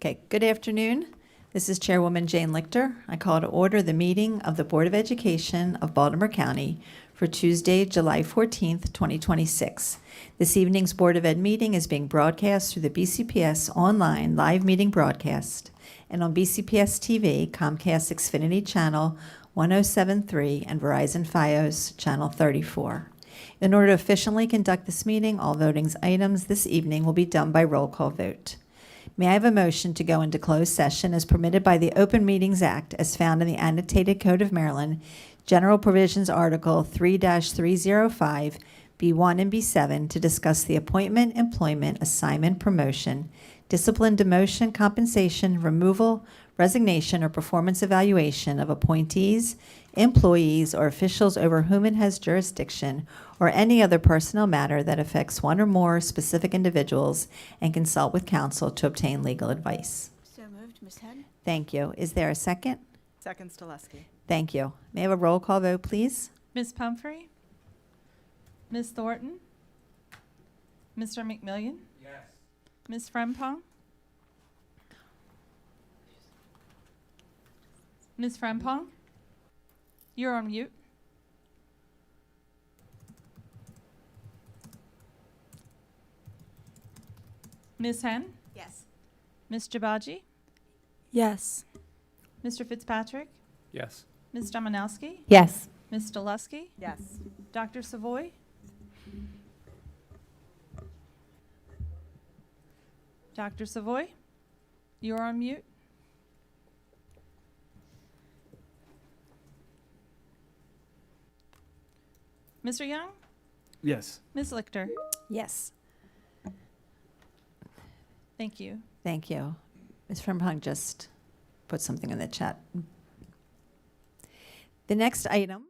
Okay, good afternoon. This is Chairwoman Jane Lichter. I call to order the meeting of the Board of Education of Baltimore County for Tuesday, July 14th, 2026. This evening's Board of Ed meeting is being broadcast through the BCPS online live meeting broadcast and on BCPS-TV, Comcast Xfinity Channel 1073 and Verizon Fios Channel 34. In order to efficiently conduct this meeting, all voting items this evening will be done by roll call vote. May I have a motion to go into closed session as permitted by the Open Meetings Act as found in the Annotated Code of Maryland, General Provisions Article 3-305, B1 and B7, to discuss the appointment, employment, assignment, promotion, discipline, demotion, compensation, removal, resignation, or performance evaluation of appointees, employees, or officials over whom it has jurisdiction, or any other personnel matter that affects one or more specific individuals, and consult with counsel to obtain legal advice. So moved, Ms. Head. Thank you. Is there a second? Second, Stileski. Thank you. May I have a roll call vote, please? Ms. Pumphrey? Ms. Thornton? Mr. McMillian? Yes. Ms. Frempong? Ms. Frempong? You're on mute. Ms. Henn? Yes. Ms. Jabaji? Yes. Mr. Fitzpatrick? Yes. Ms. Dominowski? Yes. Ms. Stileski? Yes. Dr. Savoy? Dr. Savoy? You're on mute. Mr. Young? Yes. Ms. Lichter? Yes. Thank you. Thank you. Ms. Frempong just put something in the chat. The next item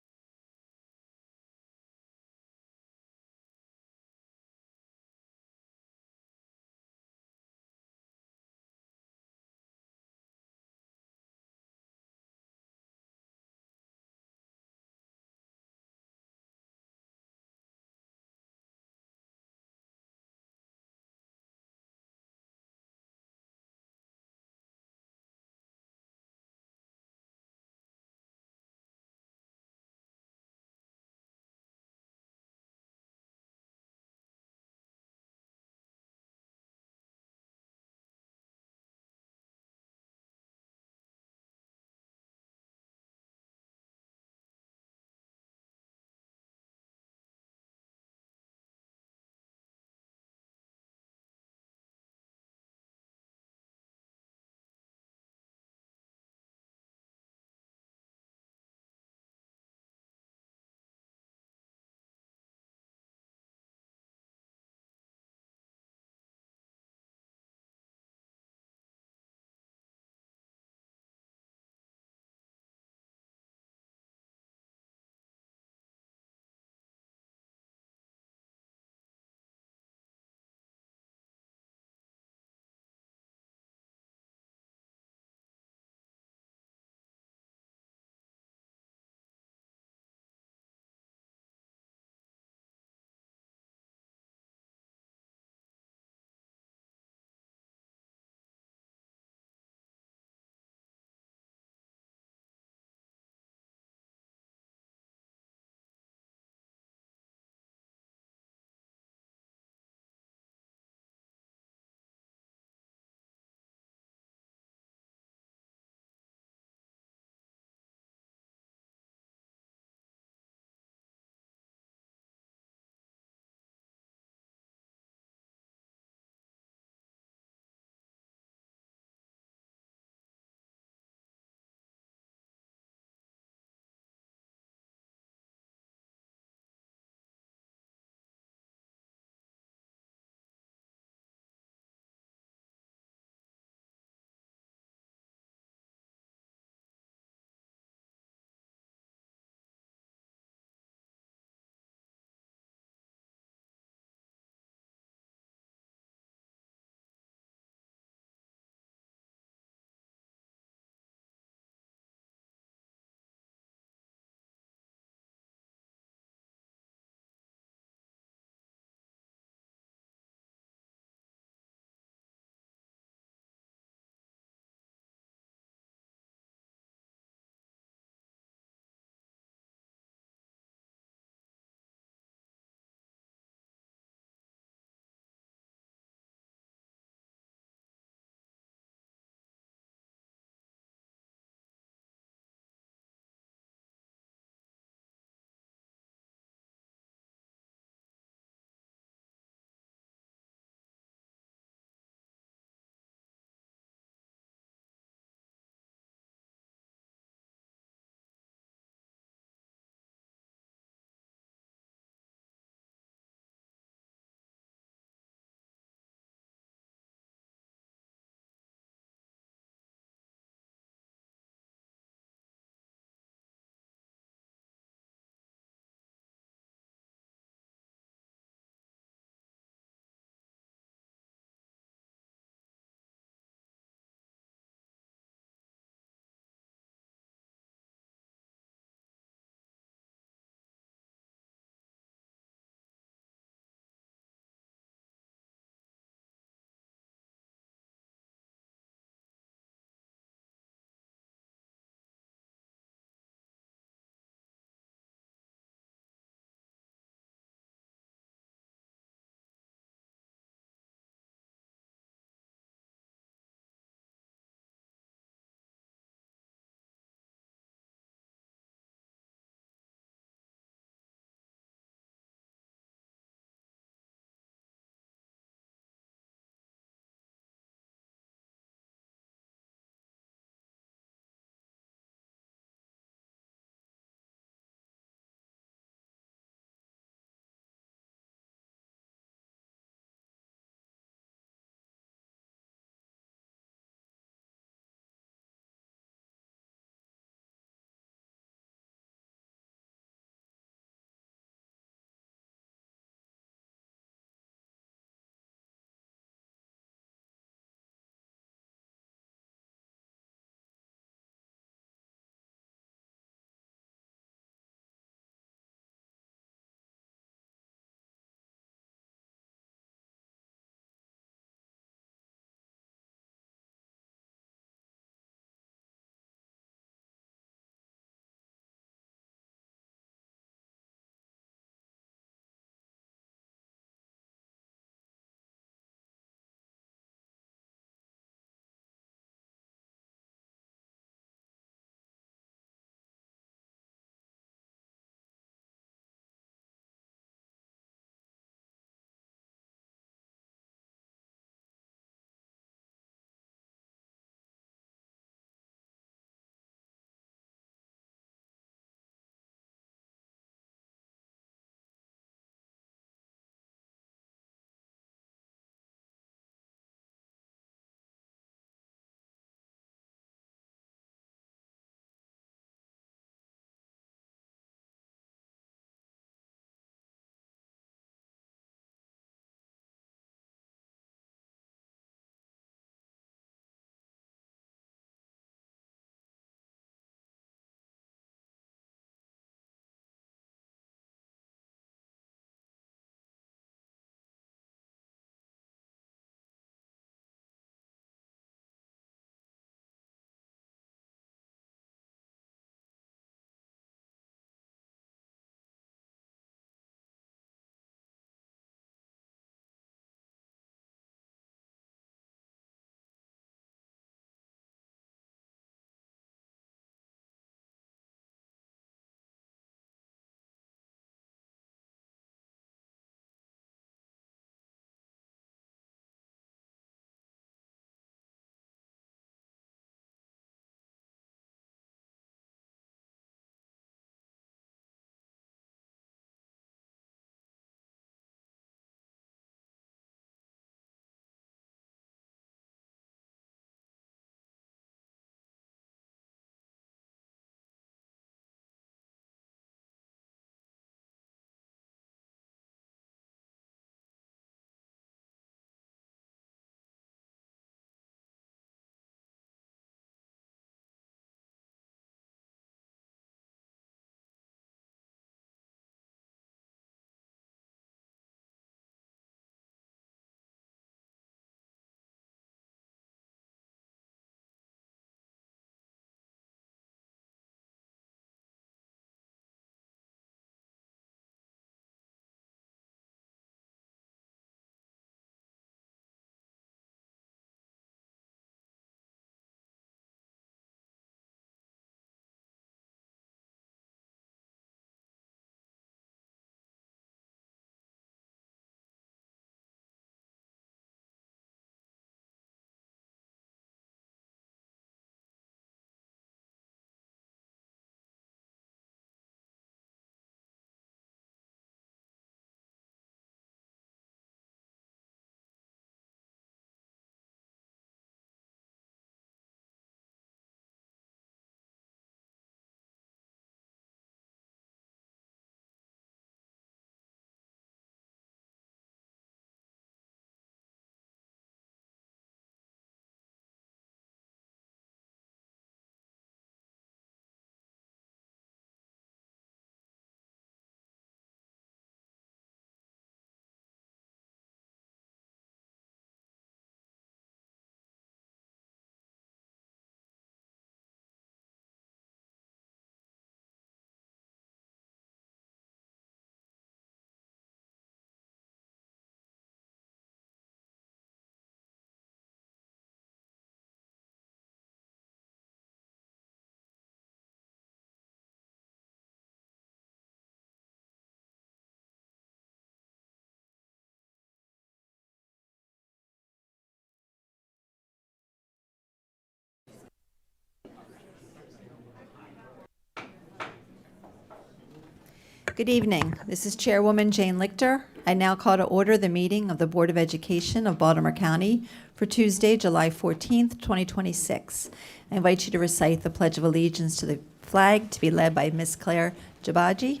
Good evening. This is Chairwoman Jane Lichter. I now call to order the meeting of the Board of Education of Baltimore County for Tuesday, July 14th, 2026. I invite you to recite the Pledge of Allegiance to the flag to be led by Ms. Claire Jabaji.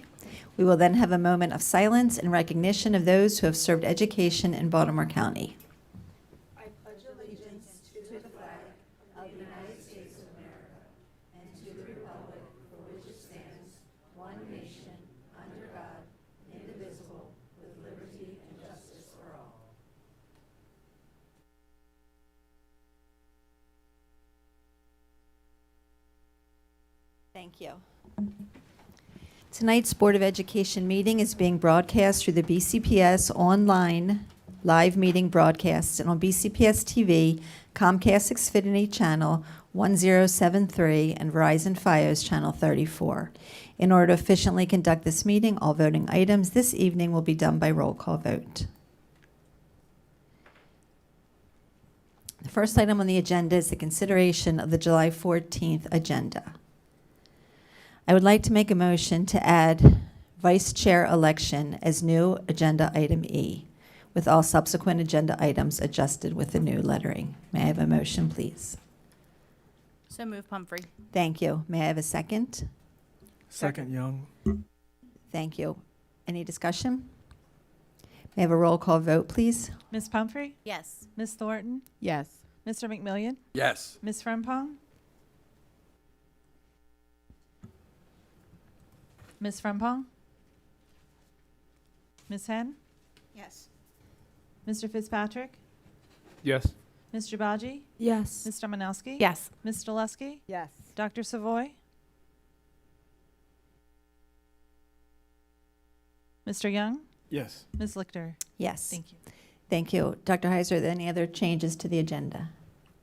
We will then have a moment of silence in recognition of those who have served education in Baltimore County. I pledge allegiance to the flag of the United States of America and to the republic for which it stands, one nation, under God, indivisible, with liberty and justice for all. Thank you. Tonight's Board of Education meeting is being broadcast through the BCPS online live meeting broadcasts and on BCPS-TV, Comcast Xfinity Channel 1073, and Verizon Fios Channel 34. In order to efficiently conduct this meeting, all voting items this evening will be done by roll call vote. The first item on the agenda is the consideration of the July 14th agenda. I would like to make a motion to add Vice Chair election as new agenda item E, with all subsequent agenda items adjusted with the new lettering. May I have a motion, please? So move, Pumphrey. Thank you. May I have a second? Second, Young. Thank you. Any discussion? May I have a roll call vote, please? Ms. Pumphrey? Yes. Ms. Thornton? Yes. Mr. McMillian? Yes. Ms. Frempong? Ms. Frempong? Ms. Henn? Yes. Mr. Fitzpatrick? Yes. Ms. Jabaji? Yes. Ms. Dominowski? Yes. Ms. Stoleski? Yes. Dr. Savoy? Mr. Young? Yes. Ms. Lichter? Yes. Thank you. Thank you. Dr. Heiser, are there any other changes to the agenda?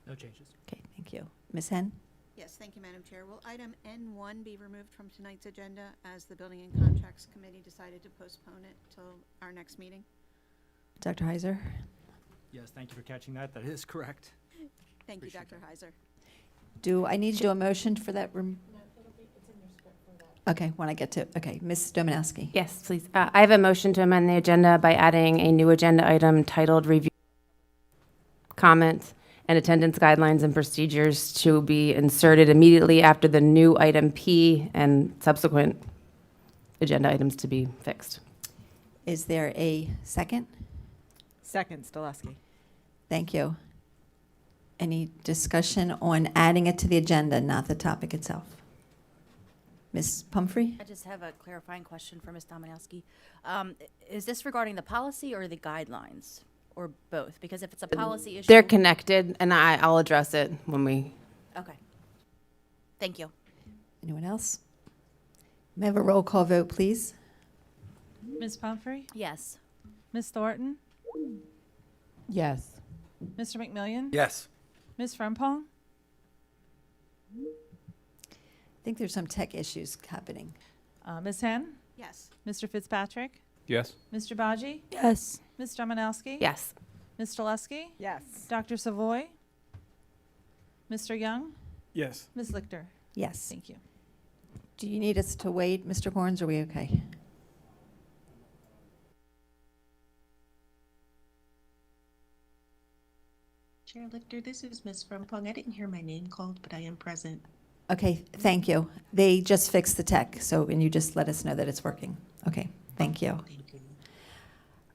No changes. Okay, thank you. Ms. Henn? Yes, thank you, Madam Chair. Will item N1 be removed from tonight's agenda as the Building and Contracts Committee decided to postpone it till our next meeting? Dr. Heiser? Yes, thank you for catching that. That is correct. Thank you, Appreciate Dr. Heiser. Do I need to do a motion for that? Okay, when I get to, okay, Ms. Dominowski? Yes, please. I have a motion to amend the agenda by adding a new agenda item titled Review Comments and Attendance Guidelines and Procedures to be inserted immediately after the new item P and subsequent agenda items to be fixed. Is there a second? Second, Stoleski. Thank you. Any discussion on adding it to the agenda, not the topic itself? Ms. Pumphrey? I just have a clarifying question for Ms. Dominowski. Is this regarding the policy or the guidelines, or both? Because if it's a policy issue. They're connected, and I'll address it when we. Okay. Thank you. Anyone else? May I have a roll call vote, please? Ms. Pumphrey? Yes. Ms. Thornton? Yes. Mr. McMillian? Yes. Ms. Frempong? I think there's some tech issues happening. Ms. Henn? Yes. Mr. Fitzpatrick? Yes. Ms. Jabaji? Yes. Ms. Dominowski? Yes. Ms. Stoleski? Yes. Dr. Savoy? Mr. Young? Yes. Ms. Lichter? Yes. Thank you. Do you need us to wait, Mr. Corns, or are we okay? Chair Lichter, this is Ms. Frempong. I didn't hear my name called, but I am present. Okay, thank you. They just fixed the tech, and you just let us know that it's working. Okay, thank you. Thank you.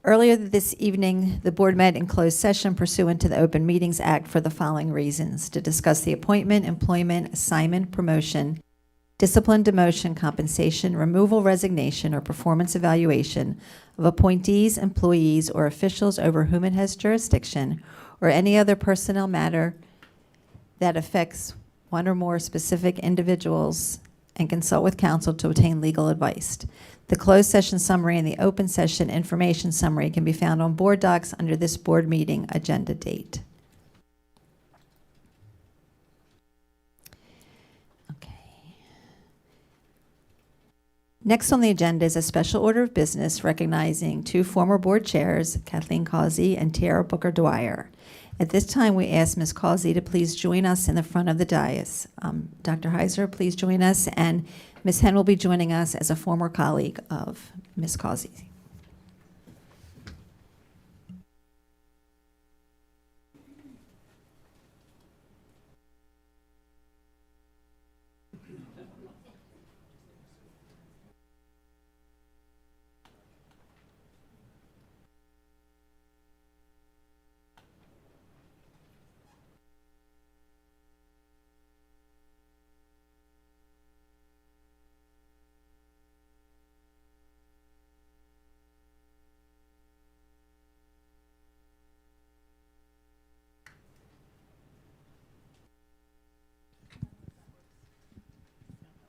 Earlier this evening, the board met in closed session pursuant to the Open Meetings Act for the following reasons: to discuss the appointment, employment, assignment, promotion, discipline, demotion, compensation, removal, resignation, or performance evaluation of appointees, employees, or officials over whom it has jurisdiction, or any other personnel matter that affects one or more specific individuals, and consult with counsel to obtain legal advice. The closed session summary and the open session information summary can be found on board docs under this board meeting agenda date. Okay. Next on the agenda is a special order of business recognizing two former board chairs, Kathleen Causey and Tara Booker Dwyer. At this time, we ask Ms. Causey to please join us in the front of the dais. Dr. Heiser, please join us, and Ms. Hen will be joining us as a former colleague of Ms. Causey.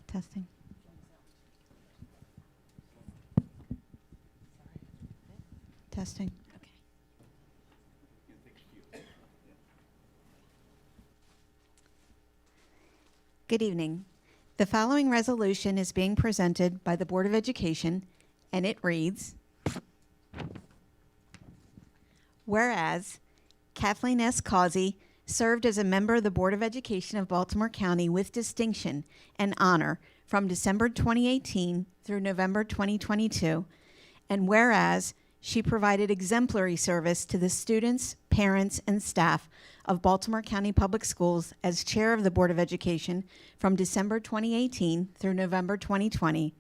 Testing. Testing. Okay. Good evening. The following resolution is being presented by the Board of Education, and it reads, whereas Kathleen S. Causey served as a member of the Board of Education of Baltimore County with distinction and honor from December 2018 through November 2022, and whereas she provided exemplary service to the students, parents, and staff of Baltimore County Public Schools as chair of the Board of Education from December 2018 through November 2020,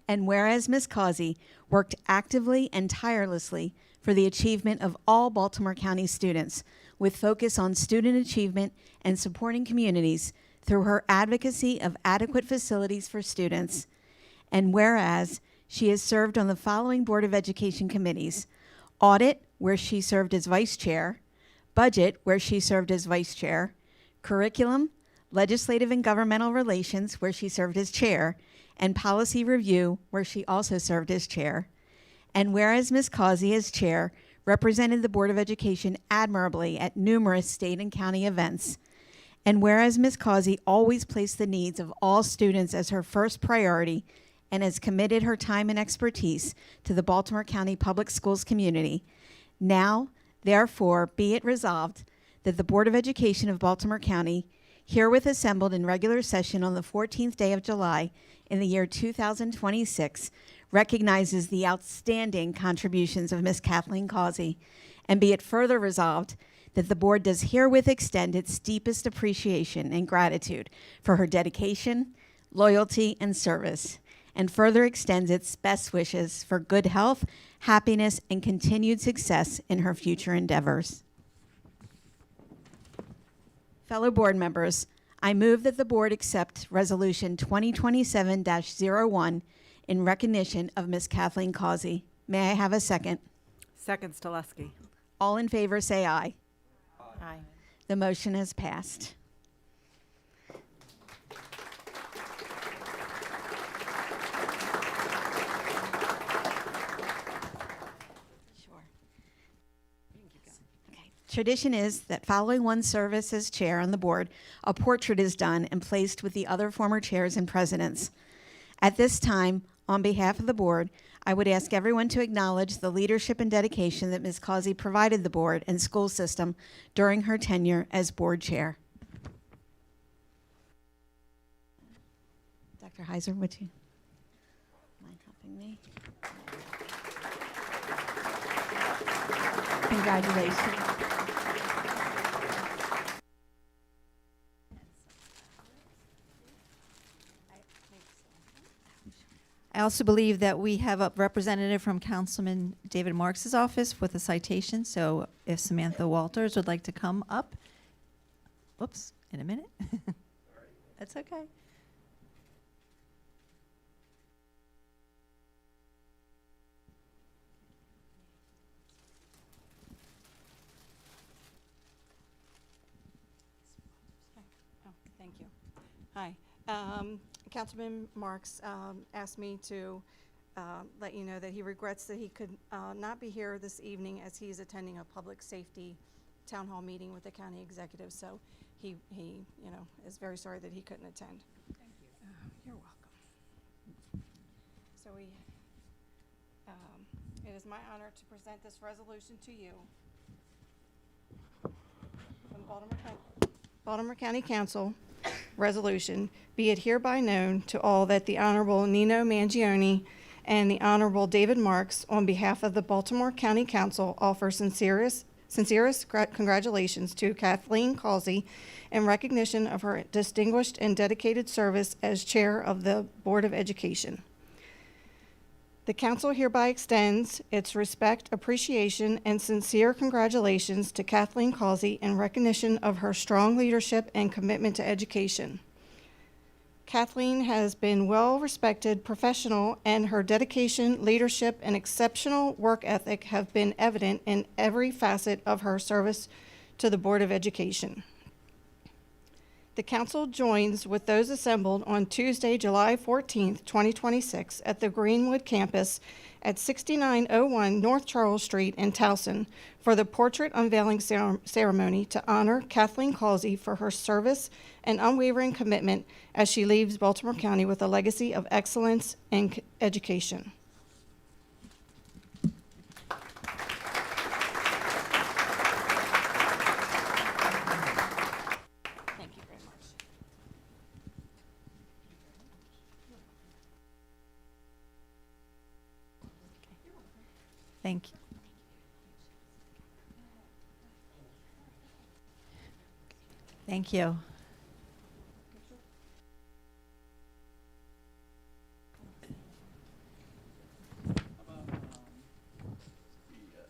and whereas Ms. Causey worked actively and tirelessly for the achievement of all Baltimore County students, with focus on student achievement and supporting communities through her advocacy of adequate facilities for students, and whereas she has served on the following Board of Education committees: Audit, where she served as vice chair; Budget, where she served as vice chair; Curriculum, Legislative and Governmental Relations, where she served as chair; and Policy Review, where she also served as chair. And whereas Ms. Causey, as chair, represented the Board of Education admirably at numerous state and county events, and whereas Ms. Causey always placed the needs of all students as her first priority and has committed her time and expertise to the Baltimore County Public Schools community, now, therefore, be it resolved that the Board of Education of Baltimore County, herewith assembled in regular session on the 14th day of July in the year 2026, recognizes the outstanding contributions of Ms. Kathleen Causey, and be it further resolved that the board does herewith extend its deepest appreciation and gratitude for her dedication, loyalty, and service, and further extends its best wishes for good health, happiness, and continued success in her future endeavors. Fellow board members, I move that the board accept Resolution 2027-01 in recognition of Ms. Kathleen Causey. May I have a second? Second, Stoleski. All in favor say aye. Aye. The motion has passed. Sure. Okay. Tradition is that following one's service as chair on the board, a portrait is done and placed with the other former chairs and presidents. At this time, on behalf of the board, I would ask everyone to acknowledge the leadership and dedication that Ms. Causey provided the board and school system during her tenure as board chair. Dr. Heiser, would you mind helping me? Congratulations. I also believe that we have a representative from Councilman David Marks's office with a citation. So if Samantha Walters would like to come up. Whoops, in a minute. That's okay. Oh, thank you. Hi. Councilman Marks asked me to let you know that he regrets that he could not be here this evening as he is attending a public safety town hall meeting with the county executive. So he is very sorry that he couldn't attend. Thank you. You're welcome. So it is my honor to present this resolution to you from Baltimore County Council resolution, be it hereby known to all that the Honorable Nino Mangione and the Honorable David Marks, on behalf of the Baltimore County Council, offer sincerest congratulations to Kathleen Causey in recognition of her distinguished and dedicated service as Chair of the Board of Education. The Council hereby extends its respect, appreciation, and sincere congratulations to Kathleen Causey in recognition of her strong leadership and commitment to education. Kathleen has been well-respected professional, and her dedication, leadership, and exceptional work ethic have been evident in every facet of her service to the Board of Education. The Council joins with those assembled on Tuesday, July 14th, 2026, at the Greenwood campus at 6901 North Charles Street in Towson for the portrait unveiling ceremony to honor Kathleen Causey for her service and unwavering commitment as she leaves Baltimore County with a legacy of excellence in education. Thank you very much. Thank you. Thank you.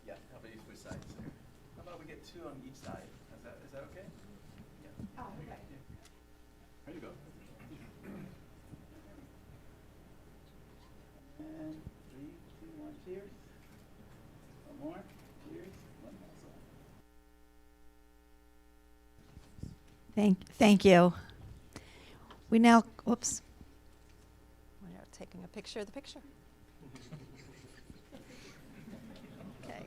Yeah, how about you switch sides there? How about we get two on each side? Is that okay? Yeah. Oh, okay. There you go. And 3, 2, 1, cheers. One more. Cheers. One more. Thank you. We now, whoops. We are taking a picture of the picture. Okay.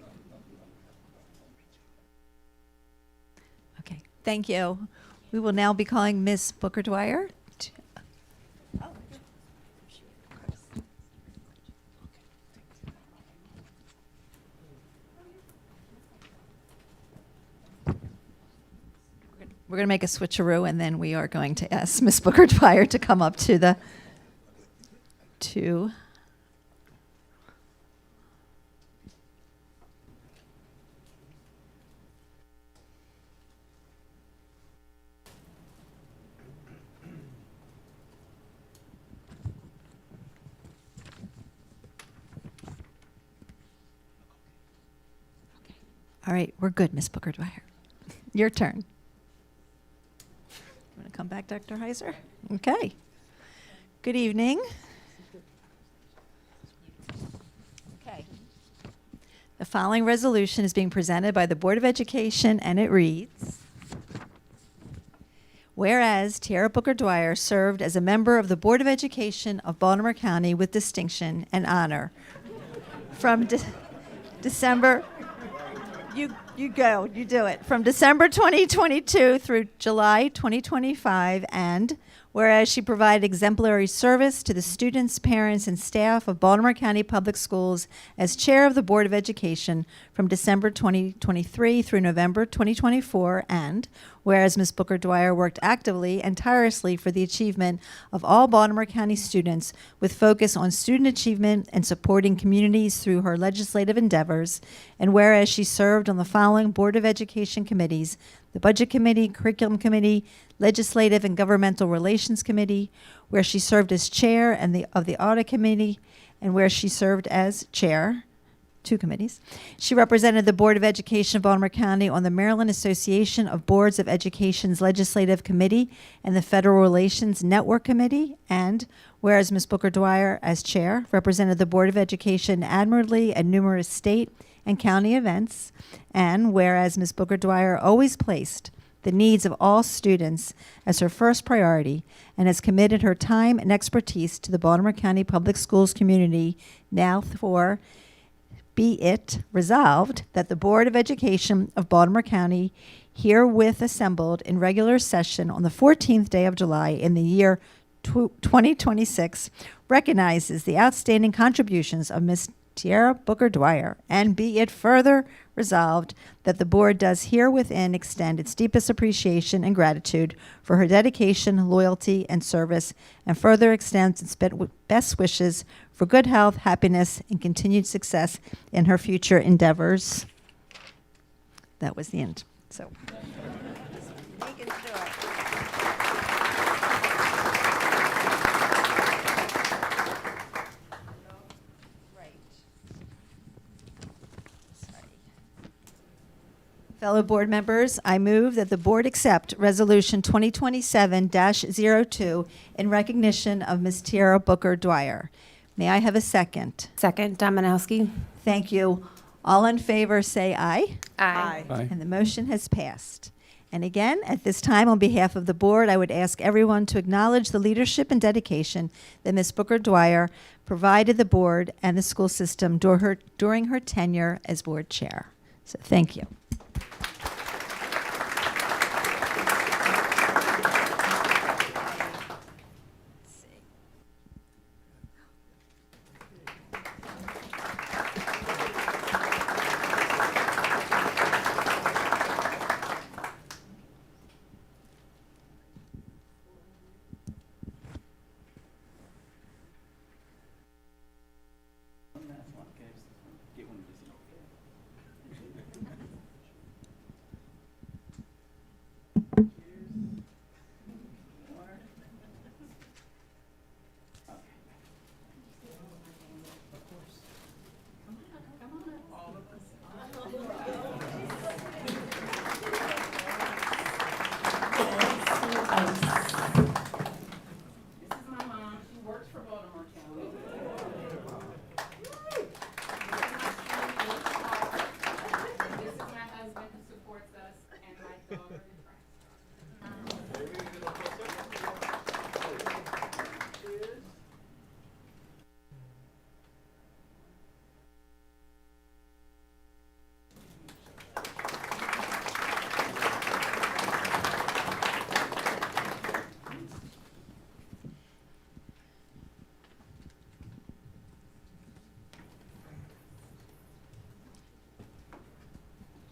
Okay, thank you. We will now be calling Miss Booker Dwyer. We're going to make a switcheroo, and then we are going to ask Miss Booker Dwyer to come up to the two. All right, we're good, Miss Booker Dwyer. Your turn. You want to come back, Dr. Heiser? Okay. Good evening. Okay. The following resolution is being presented by the Board of Education, and it reads, whereas Tiara Booker Dwyer served as a member of the Board of Education of Baltimore County with distinction and honor from December... You go, you do it. From December 2022 through July 2025, and whereas she provided exemplary service to the students, parents, and staff of Baltimore County Public Schools as chair of the Board of Education from December 2023 through November 2024, and whereas Ms. Booker Dwyer worked actively and tirelessly for the achievement of all Baltimore County students with focus on student achievement and supporting communities through her legislative endeavors, and whereas she served on the following Board of Education committees: the Budget Committee, Curriculum Committee, Legislative and Governmental Relations Committee, where she served as chair of the Audit Committee, and where she served as chair, 2 committees. She represented the Board of Education of Baltimore County on the Maryland Association of Boards of Education's Legislative Committee and the Federal Relations Network Committee, and whereas Ms. Booker Dwyer, as chair, represented the Board of Education admirably at numerous state and county events, and whereas Ms. Booker Dwyer always placed the needs of all students as her first priority and has committed her time and expertise to the Baltimore County Public Schools community, now for be it resolved that the Board of Education of Baltimore County, herewith assembled in regular session on the 14th day of July in the year 2026, recognizes the outstanding contributions of Ms. Tierra Booker Dwyer. And be it further resolved that the board does herewithin extend its deepest appreciation and gratitude for her dedication, loyalty, and service, and further extends its best wishes for good health, happiness, and continued success in her future endeavors. That was the end. So. Fellow board members, I move that the board accept Resolution 2027-02 in recognition of Ms. Tierra Booker Dwyer. May I have a second? Second, Dominowski. Thank you. All in favor, say aye. Aye. Aye. And the motion has passed. And again, at this time, on behalf of the board, I would ask everyone to acknowledge the leadership and dedication that Ms. Booker Dwyer provided the board and the school system during her tenure as board chair. So thank you. This is my mom. She works for Baltimore County. This is my husband who supports us, and my daughter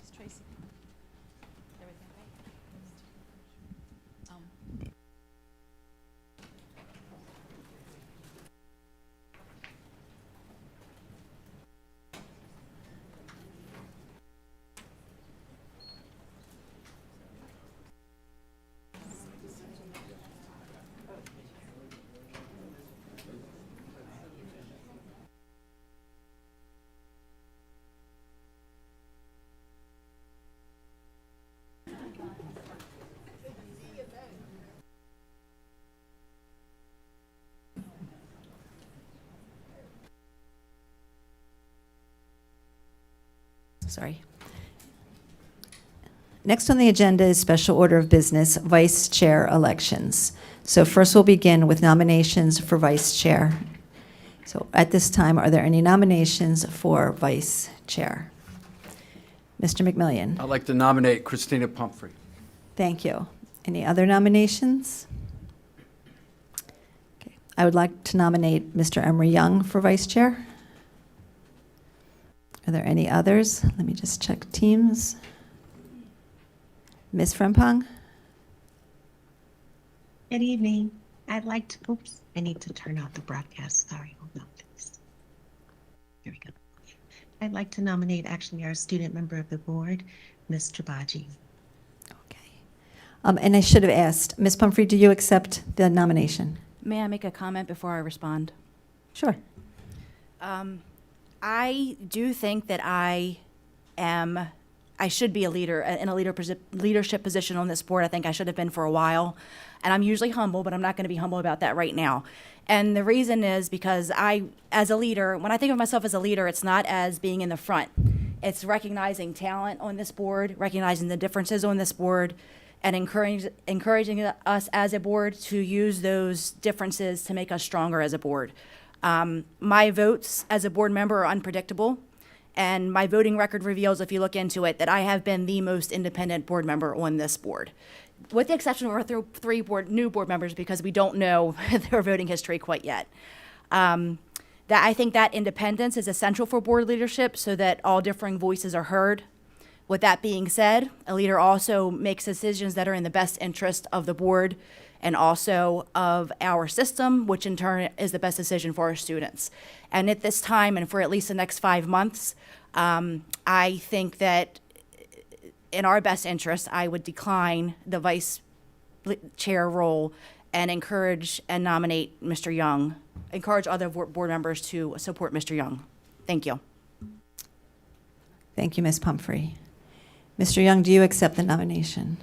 is Tracy. Everything okay? Sorry. Next on the agenda is special order of business, vice chair elections. So first we'll begin with nominations for vice chair. So at this time, are there any nominations for vice chair? Mr. McMillian. I'd like to nominate Christina Pumphrey. Thank you. Any other nominations? Okay. I would like to nominate Mr. Emery Young for vice chair. Are there any others? Let me just check teams. Ms. Frempong? Good evening. I'd like to, oops, I need to turn off the broadcast. Sorry, hold on, please. Here we go. I'd like to nominate actually our student member of the board, Ms. Trabaji. Okay. And I should have asked, Ms. Pumphrey, do you accept the nomination? May I make a comment before I respond? Sure. I do think that I should be a leader, in a leadership position on this board. I think I should have been for a while. And I'm usually humble, but I'm not going to be humble about that right now. And the reason is because as a leader, when I think of myself as a leader, it's not as being in the front. It's recognizing talent on this board, recognizing the differences on this board, and encouraging us as a board to use those differences to make us stronger as a board. My votes as a board member are unpredictable, and my voting record reveals, if you look into it, that I have been the most independent board member on this board, with the exception of our three new board members, because we don't know their voting history quite yet. That I think that independence is essential for board leadership so that all differing voices are heard. With that being said, a leader also makes decisions that are in the best interest of the board and also of our system, which in turn is the best decision for our students. And at this time, and for at least the next 5 months, I think that in our best interest, I would decline the vice chair role and encourage and nominate Mr. Young, encourage other board members to support Mr. Young. Thank you. Thank you, Ms. Pumphrey. Mr. Young, do you accept the nomination?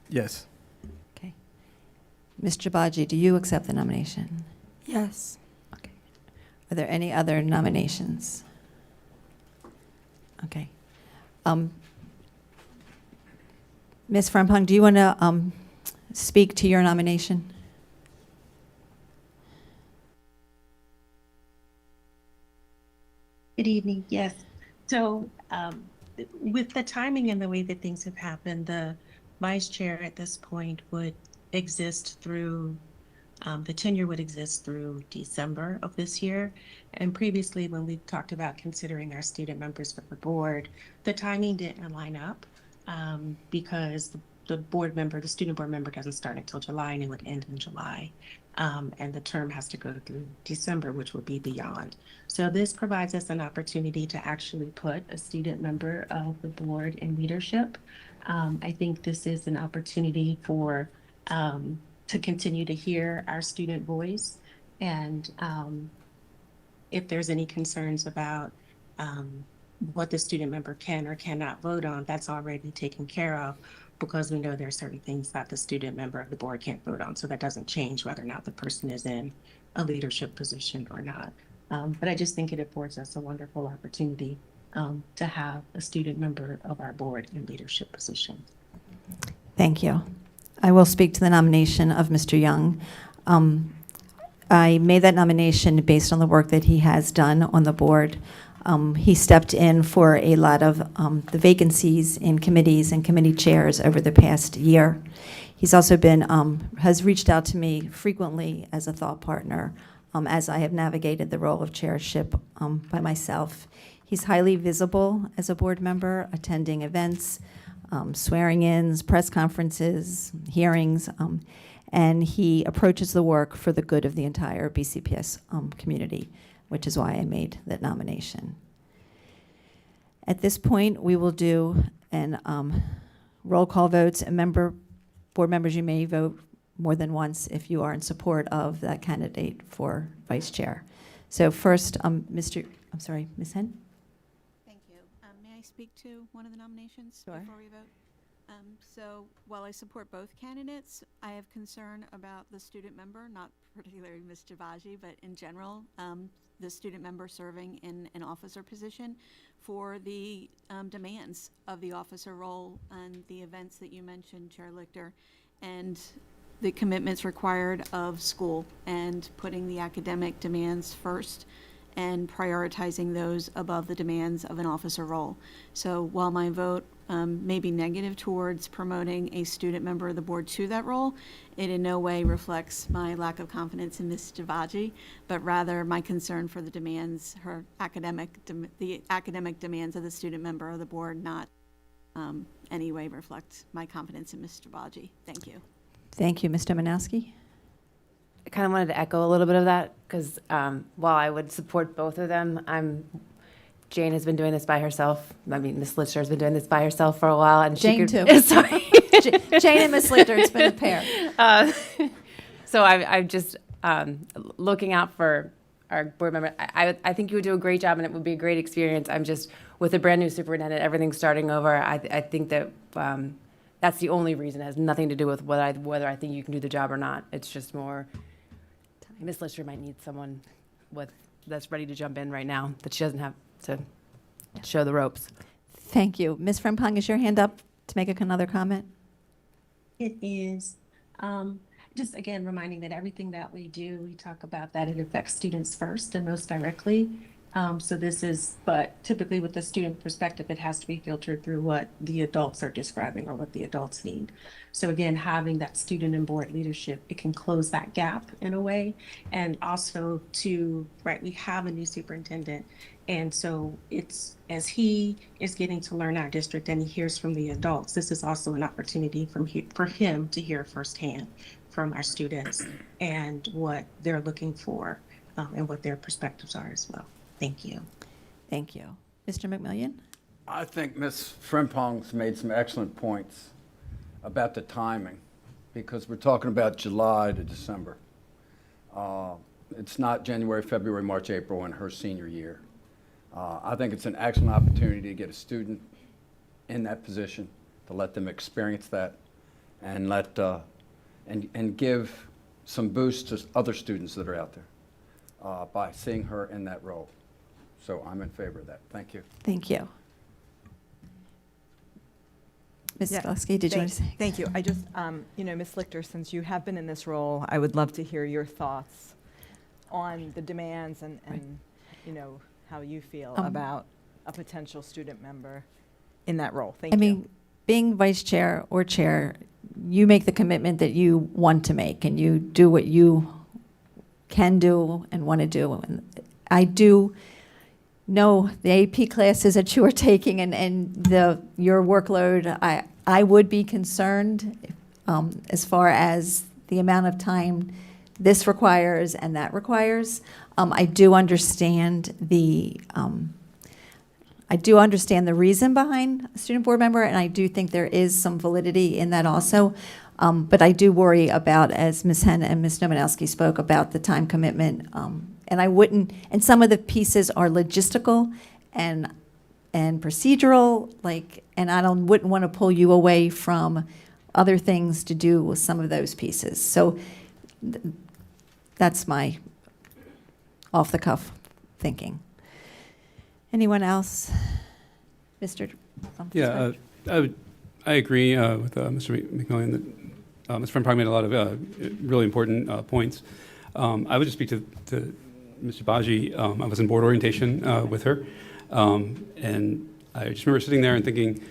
Yes. Okay. Ms. Jabaji, do you accept the nomination? Yes. Okay. Are there any other nominations? Okay. Ms. Frempong, do you want to speak to your nomination? Good evening. Yes. So with the timing and the way that things have happened, the vice chair at this point would exist through, the tenure would exist through December of this year. And previously, when we talked about considering our student members for the board, the timing didn't line up because the board member, the student board member doesn't start until July and it would end in July. And the term has to go through December, which would be beyond. So this provides us an opportunity to actually put a student member of the board in leadership. I think this is an opportunity for to continue to hear our student voice. And if there's any concerns about what the student member can or cannot vote on, that's already taken care of, because we know there are certain things that the student member of the board can't vote on. So that doesn't change whether or not the person is in a leadership position or not. But I just think it affords us a wonderful opportunity to have a student member of our board in leadership position. Thank you. I will speak to the nomination of Mr. Young. I made that nomination based on the work that he has done on the board. He stepped in for a lot of the vacancies in committees and committee chairs over the past year. He's also been, has reached out to me frequently as a thought partner as I have navigated the role of chairship by myself. He's highly visible as a board member, attending events, swearing-ins, press conferences, hearings, and he approaches the work for the good of the entire BCPS community, which is why I made that nomination. At this point, we will do an roll call votes. Board members, you may vote more than once if you are in support of that candidate for vice chair. So first, Ms. Henn? Thank you. May I speak to one of the nominations Sure. before we vote? So while I support both candidates, I have concern about the student member, not particularly Ms. Javaji, but in general, the student member serving in an officer position for the demands of the officer role and the events that you mentioned, Chair Lichter, and the commitments required of school and putting the academic demands first and prioritizing those above the demands of an officer role. So while my vote may be negative towards promoting a student member of the board to that role, it in no way reflects my lack of confidence in Ms. Javaji, but rather my concern for the demands, the academic demands of the student member of the board, not any way reflect my confidence in Ms. Javaji. Thank you. Thank you. Mr. Manowski? I kind of wanted to echo a little bit of that because while I would support both of them, Jane has been doing this by herself. I mean, Ms. Lichter has been doing this by herself for a while, and Jane she could, too. Sorry, Jane and Ms. Lichter, it's been a pair. So I'm just looking out for our board member. I think you would do a great job, and it would be a great experience. I'm just with a brand new superintendent, everything's starting over. I think that that's the only reason. It has nothing to do with whether I think you can do the job or not. It's just more. Ms. Lichter might need someone that's ready to jump in right now, that she doesn't have to show the ropes. Thank you. Ms. Frempong, is your hand up to make another comment? It is. Just again, reminding that everything that we do, we talk about that it affects students first and most directly. So this is, but typically with the student perspective, it has to be filtered through what the adults are describing or what the adults need. So again, having that student and board leadership, it can close that gap in a way. And also we have a new superintendent. And so it's, as he is getting to learn our district and he hears from the adults, this is also an opportunity for him to hear firsthand from our students and what they're looking for and what their perspectives are as well. Thank you. Thank you. Mr. McMillian? I think Ms. Frimpong's made some excellent points about the timing, because we're talking about July to December. It's not January, February, March, April in her senior year. I think it's an excellent opportunity to get a student in that position, to let them experience that, and and give some boost to other students that are out there by seeing her in that role. So I'm in favor of that. Thank you. Thank you. Ms. Yeah, Gillespie, did you want to say? Thank you. I just, Ms. Lichter, since you have been in this role, I would love to hear your thoughts on the demands and how you feel about a potential student member in that role. Thank you. I mean, being vice chair or chair, you make the commitment that you want to make, and you do what you can do and want to do. And I do know the AP classes that you are taking and your workload. I would be concerned as far as the amount of time this requires and that requires. I do understand the reason behind a student board member, and I do think there is some validity in that also. But I do worry about, as Ms. Henn and Ms. Nomanowski spoke about, the time commitment. And I wouldn't, and some of the pieces are logistical and procedural, and I wouldn't want to pull you away from other things to do with some of those pieces. So that's my off-the-cuff thinking. Anyone else? Mr. Yeah, I agree with Mr. McMillian that Ms. Frimpong made a lot of really important points. I would just speak to Mr. Baji. I was in board orientation with her, and I just remember sitting there and thinking,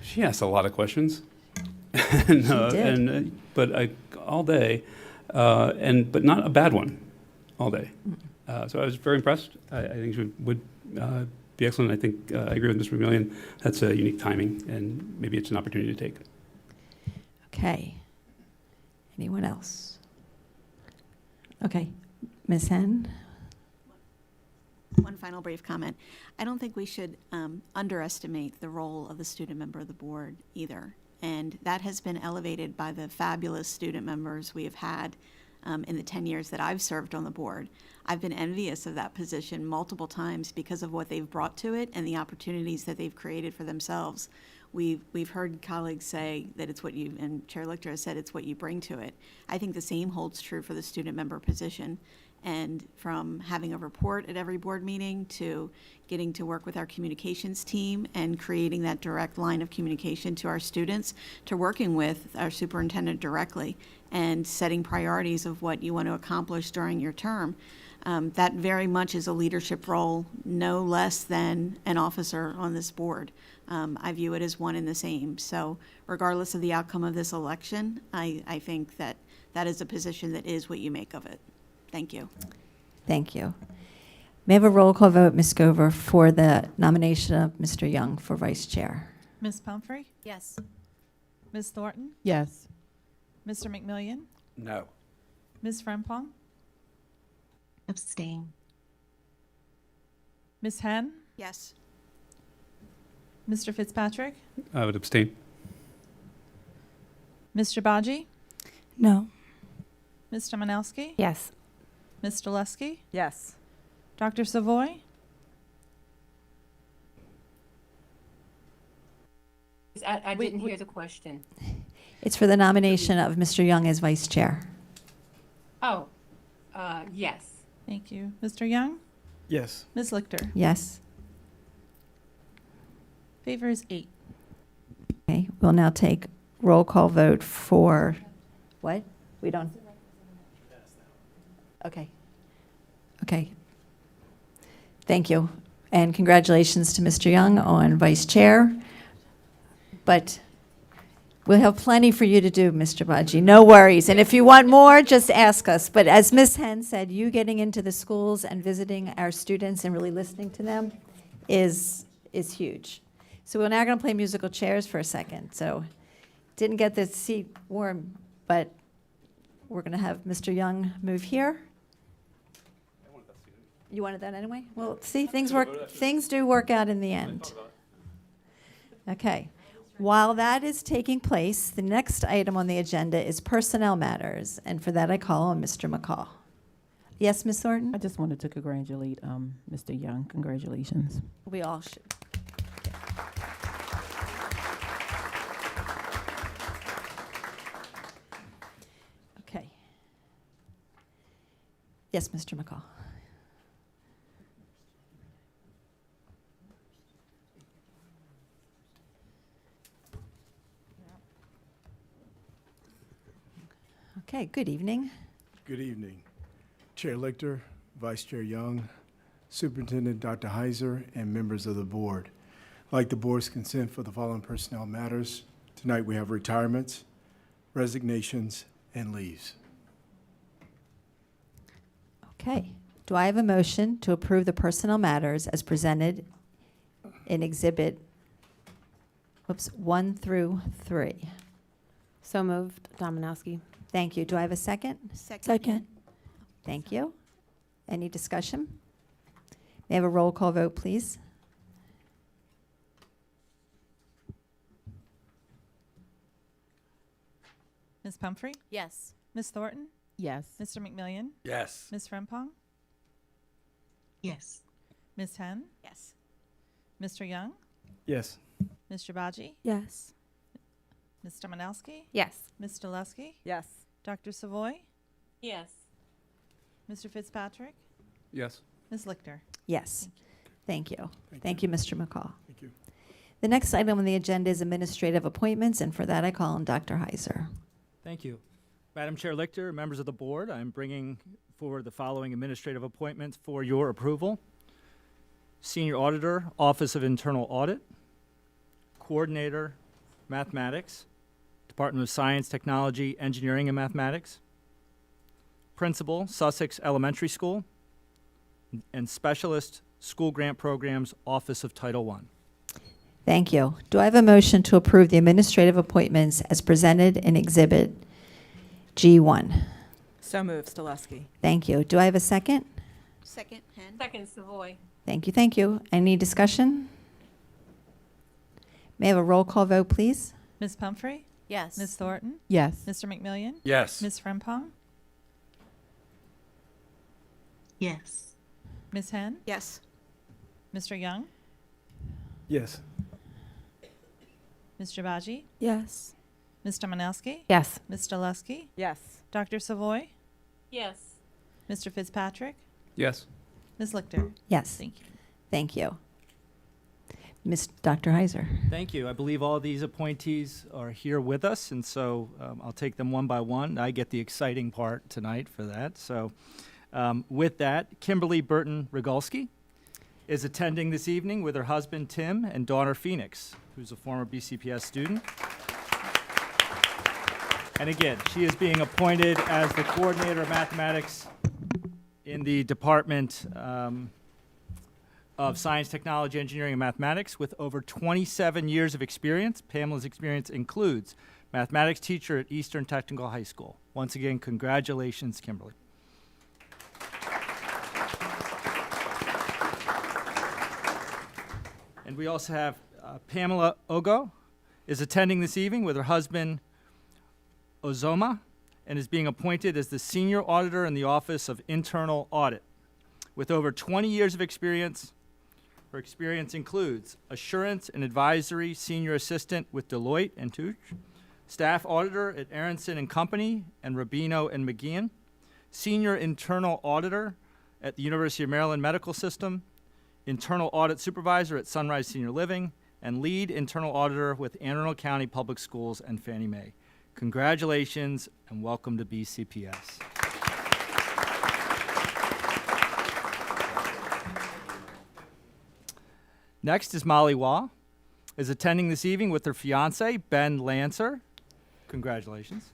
she asked a lot of questions, but all day, but not a bad one, all day. So I was very impressed. I think she would be excellent. I think I agree with Mr. McMillian. That's a unique timing, and maybe it's an opportunity to take. Okay. Anyone else? Okay. Ms. Henn? One final brief comment. I don't think we should underestimate the role of the student member of the board either. And that has been elevated by the fabulous student members we have had in the 10 years that I've served on the board. I've been envious of that position multiple times because of what they've brought to it and the opportunities that they've created for themselves. We've heard colleagues say that it's what you, and Chair Lichter has said, it's what you bring to it. I think the same holds true for the student member position. And from having a report at every board meeting to getting to work with our communications team and creating that direct line of communication to our students, to working with our superintendent directly and setting priorities of what you want to accomplish during your term. That very much is a leadership role, no less than an officer on this board. I view it as one and the same. So regardless of the outcome of this election, I think that that is a position that is what you make of it. Thank you. Thank you. May I have a roll call vote, Ms. Gover, for the nomination of Mr. Young for vice chair? Ms. Pumphrey? Yes. Ms. Thornton? Yes. Mr. McMillian? No. Ms. Frimpong? Abstain. Ms. Henn? Yes. Mr. Fitzpatrick? I would abstain. Mr. Baji? No. Ms. Domanowski? Yes. Ms. Dulesky? Yes. Dr. Savoy? I didn't hear the question. It's for the nomination of Mr. Young as vice chair. Oh, yes. Thank you. Mr. Young? Yes. Ms. Lichter? Yes. Favor is 8. Okay, we'll now take roll call vote for, what? We don't? Okay. Okay. Thank you. And congratulations to Mr. Young on vice chair. But we'll have plenty for you to do, Mr. Baji. No worries. And if you want more, just ask us. But as Ms. Henn said, you getting into the schools and visiting our students and really listening to them is huge. So we're now going to play musical chairs for a second. So didn't get the seat warm, but we're going to have Mr. Young move here. You wanted that anyway? Well, see, things do work out in the end. Okay. While that is taking place, the next item on the agenda is personnel matters, and for that I call on Mr. McCall. Yes, Ms. Thornton? I just wanted to congratulate Mr. Young. Congratulations. We all should. Okay. Yes, Mr. McCall. Okay, good evening. Good evening. Chair Lichter, Vice Chair Young, Superintendent Dr. Heiser, and members of the board. I'd like the board's consent for the following personnel matters. Tonight we have retirements, resignations, and leaves. Okay. Do I have a motion to approve the personnel matters as presented in Exhibit 1 through 3? So moved. Dominowski. Thank you. Do I have a second? Second. Thank you. Any discussion? May I have a roll call vote, please? Ms. Pumphrey? Yes. Ms. Thornton? Yes. Mr. McMillian? Yes. Ms. Frempong? Yes. Ms. Henn? Yes. Mr. Young? Yes. Mr. Baji? Yes. Ms. Dominowski? Yes. Ms. Dulesky? Yes. Dr. Savoy? Yes. Mr. Fitzpatrick? Yes. Ms. Lichter? Yes. Thank you. Thank you, Mr. McCall. Thank you. The next item on the agenda is administrative appointments, and for that I call on Dr. Heiser. Thank you. Madam Chair Lichter, members of the board, I'm bringing forward the following administrative appointments for your approval. Senior Auditor, Office of Internal Audit. Coordinator, Mathematics, Department of Science, Technology, Engineering, and Mathematics. Principal, Sussex Elementary School. And Specialist, School Grant Programs, Office of Title I. Thank you. Do I have a motion to approve the administrative appointments as presented in Exhibit G1? So moved, Stileski. Thank you. Do I have a second? Second, Henn. Second, Savoy. Thank you, thank you. Any discussion? May I have a roll call vote, please? Ms. Pumphrey? Yes. Ms. Thornton? Yes. Mr. McMillian? Yes. Ms. Frempong? Yes. Ms. Henn? Yes. Mr. Young? Yes. Mr. Baji? Yes. Ms. Dominowski? Yes. Ms. Dulesky? Yes. Dr. Savoy? Yes. Mr. Fitzpatrick? Yes. Ms. Lichter? Yes. Thank you. Thank you. Dr. Heiser. Thank you. I believe all these appointees are here with us, and so I'll take them one by one. I get the exciting part tonight for that. So with that, Kimberly Burton Rogalski is attending this evening with her husband, Tim, and daughter, Phoenix, who's a former BCPS student. And again, she is being appointed as the Coordinator of Mathematics in the Department of Science, Technology, Engineering, and Mathematics with over 27 years of experience. Pamela's experience includes mathematics teacher at Eastern Technical High School. Once again, congratulations, Kimberly. And we also have Pamela Ogo is attending this evening with her husband, Ozoma, and is being appointed as the Senior Auditor in the Office of Internal Audit. With over 20 years of experience, her experience includes Assurance and Advisory Senior Assistant with Deloitte and Touche, Staff Auditor at Aronson and Company and Rubino and McGeehan, Senior Internal Auditor at the University of Maryland Medical System, Internal Audit Supervisor at Sunrise Senior Living, and Lead Internal Auditor with Anne Arundel County Public Schools and Fannie Mae. Congratulations and welcome to BCPS. Next is Molly Waugh, is attending this evening with her fiance, Ben Lancer. Congratulations.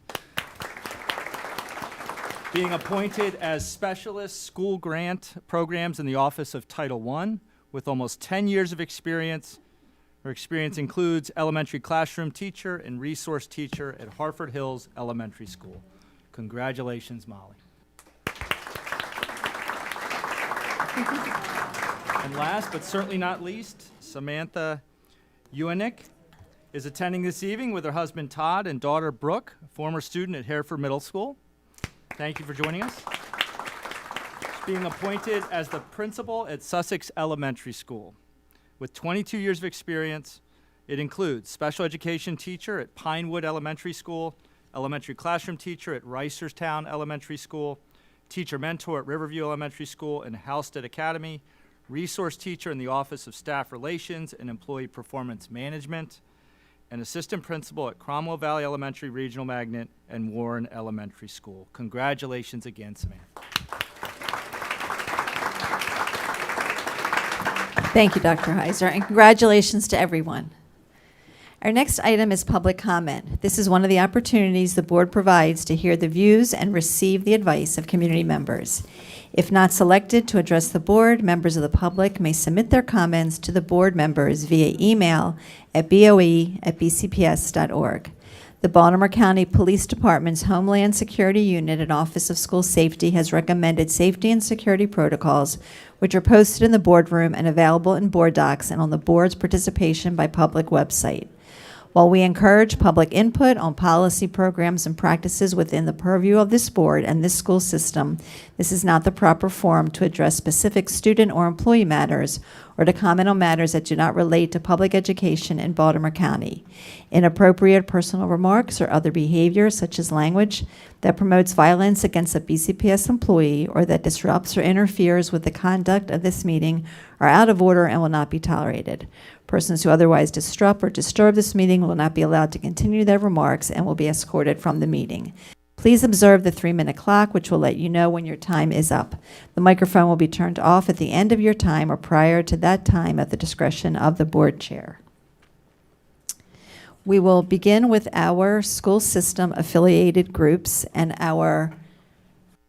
Being appointed as Specialist School Grant Programs in the Office of Title I with almost 10 years of experience. Her experience includes elementary classroom teacher and resource teacher at Harford Hills Elementary School. Congratulations, Molly. And last but certainly not least, Samantha Ewenick is attending this evening with her husband Todd and daughter Brooke, former student at Hereford Middle School. Thank you for joining us. Being appointed as the principal at Sussex Elementary School. With 22 years of experience, it includes special education teacher at Pinewood Elementary School, elementary classroom teacher at Reisterstown Elementary School, teacher mentor at Riverview Elementary School and Halstead Academy, resource teacher in the Office of Staff Relations and Employee Performance Management, and assistant principal at Cromwell Valley Elementary Regional Magnet and Warren Elementary School. Congratulations again, Samantha. Thank you, Dr. Heiser, and congratulations to everyone. Our next item is public comment. This is one of the opportunities the board provides to hear the views and receive the advice of community members. If not selected to address the board, members of the public may submit their comments to the board members via email at boe@bcps.org. The Baltimore County Police Department's Homeland Security Unit and Office of School Safety has recommended safety and security protocols, which are posted in the boardroom and available in board docs and on the board's participation by public website. While we encourage public input on policy, programs, and practices within the purview of this board and this school system, this is not the proper forum to address specific student or employee matters or to comment on matters that do not relate to public education in Baltimore County. Inappropriate personal remarks or other behavior, such as language that promotes violence against a BCPS employee or that disrupts or interferes with the conduct of this meeting, are out of order and will not be tolerated. Persons who otherwise disrupt or disturb this meeting will not be allowed to continue their remarks and will be escorted from the meeting. Please observe the 3-minute clock, which will let you know when your time is up. The microphone will be turned off at the end of your time or prior to that time at the discretion of the board chair. We will begin with our school system affiliated groups, and our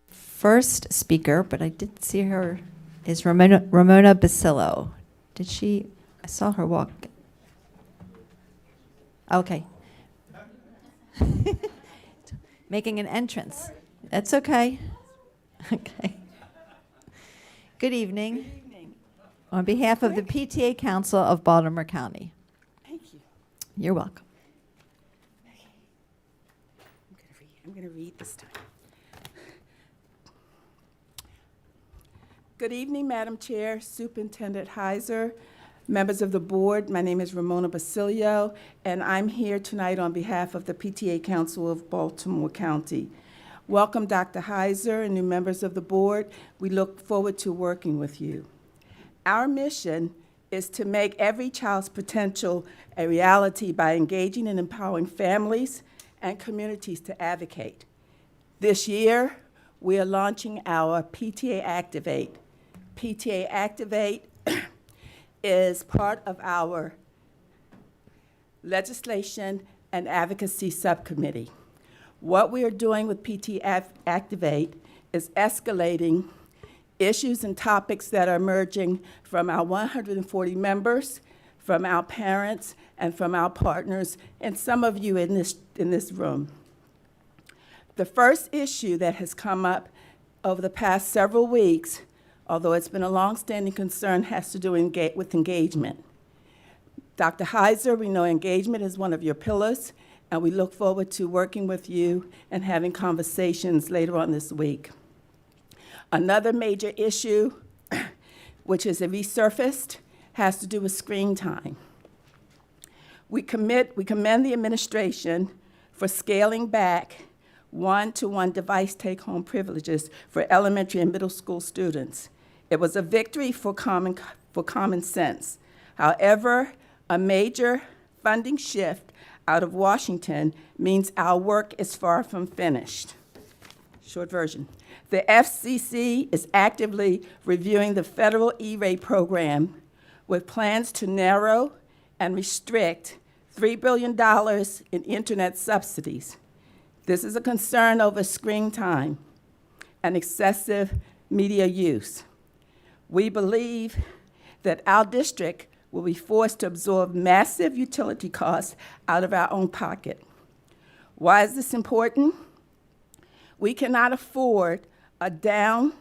first speaker, but I didn't see her, is Ramona Basillo. Did she? I saw her walk. Okay. Making an entrance. That's okay. Okay. Good evening. Good evening. On behalf of the PTA Council of Baltimore County. Thank you. You're welcome. Okay. I'm going to read this time. Good evening, Madam Chair, Superintendent Heiser, members of the board. My name is Ramona Basilio, and I'm here tonight on behalf of the PTA Council of Baltimore County. Welcome, Dr. Heiser and new members of the board. We look forward to working with you. Our mission is to make every child's potential a reality by engaging and empowering families and communities to advocate. This year, we are launching our PTA Activate. PTA Activate is part of our legislation and advocacy subcommittee. What we are doing with PTA Activate is escalating issues and topics that are emerging from our 140 members, from our parents, and from our partners, and some of you in this room. The first issue that has come up over the past several weeks, although it's been a longstanding concern, has to do with engagement. Dr. Heiser, we know engagement is one of your pillars, and we look forward to working with you and having conversations later on this week. Another major issue, which has resurfaced, has to do with screen time. We commend the administration for scaling back one-to-one device take-home privileges for elementary and middle school students. It was a victory for common sense. However, a major funding shift out of Washington means our work is far from finished. Short version. The FCC is actively reviewing the federal E-rate program, with plans to narrow and restrict $3 billion in internet subsidies. This is a concern over screen time and excessive media use. We believe that our district will be forced to absorb massive utility costs out of our own pocket. Why is this important? We cannot afford to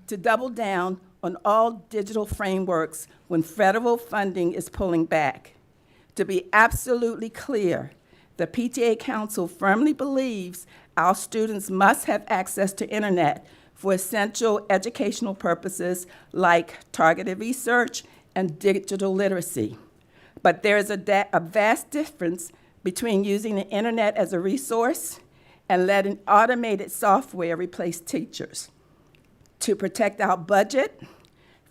double down on all digital frameworks when federal funding is pulling back. To be absolutely clear, the PTA Council firmly believes our students must have access to internet for essential educational purposes like targeted research and digital literacy. But there is a vast difference between using the internet as a resource and letting automated software replace teachers. To protect our budget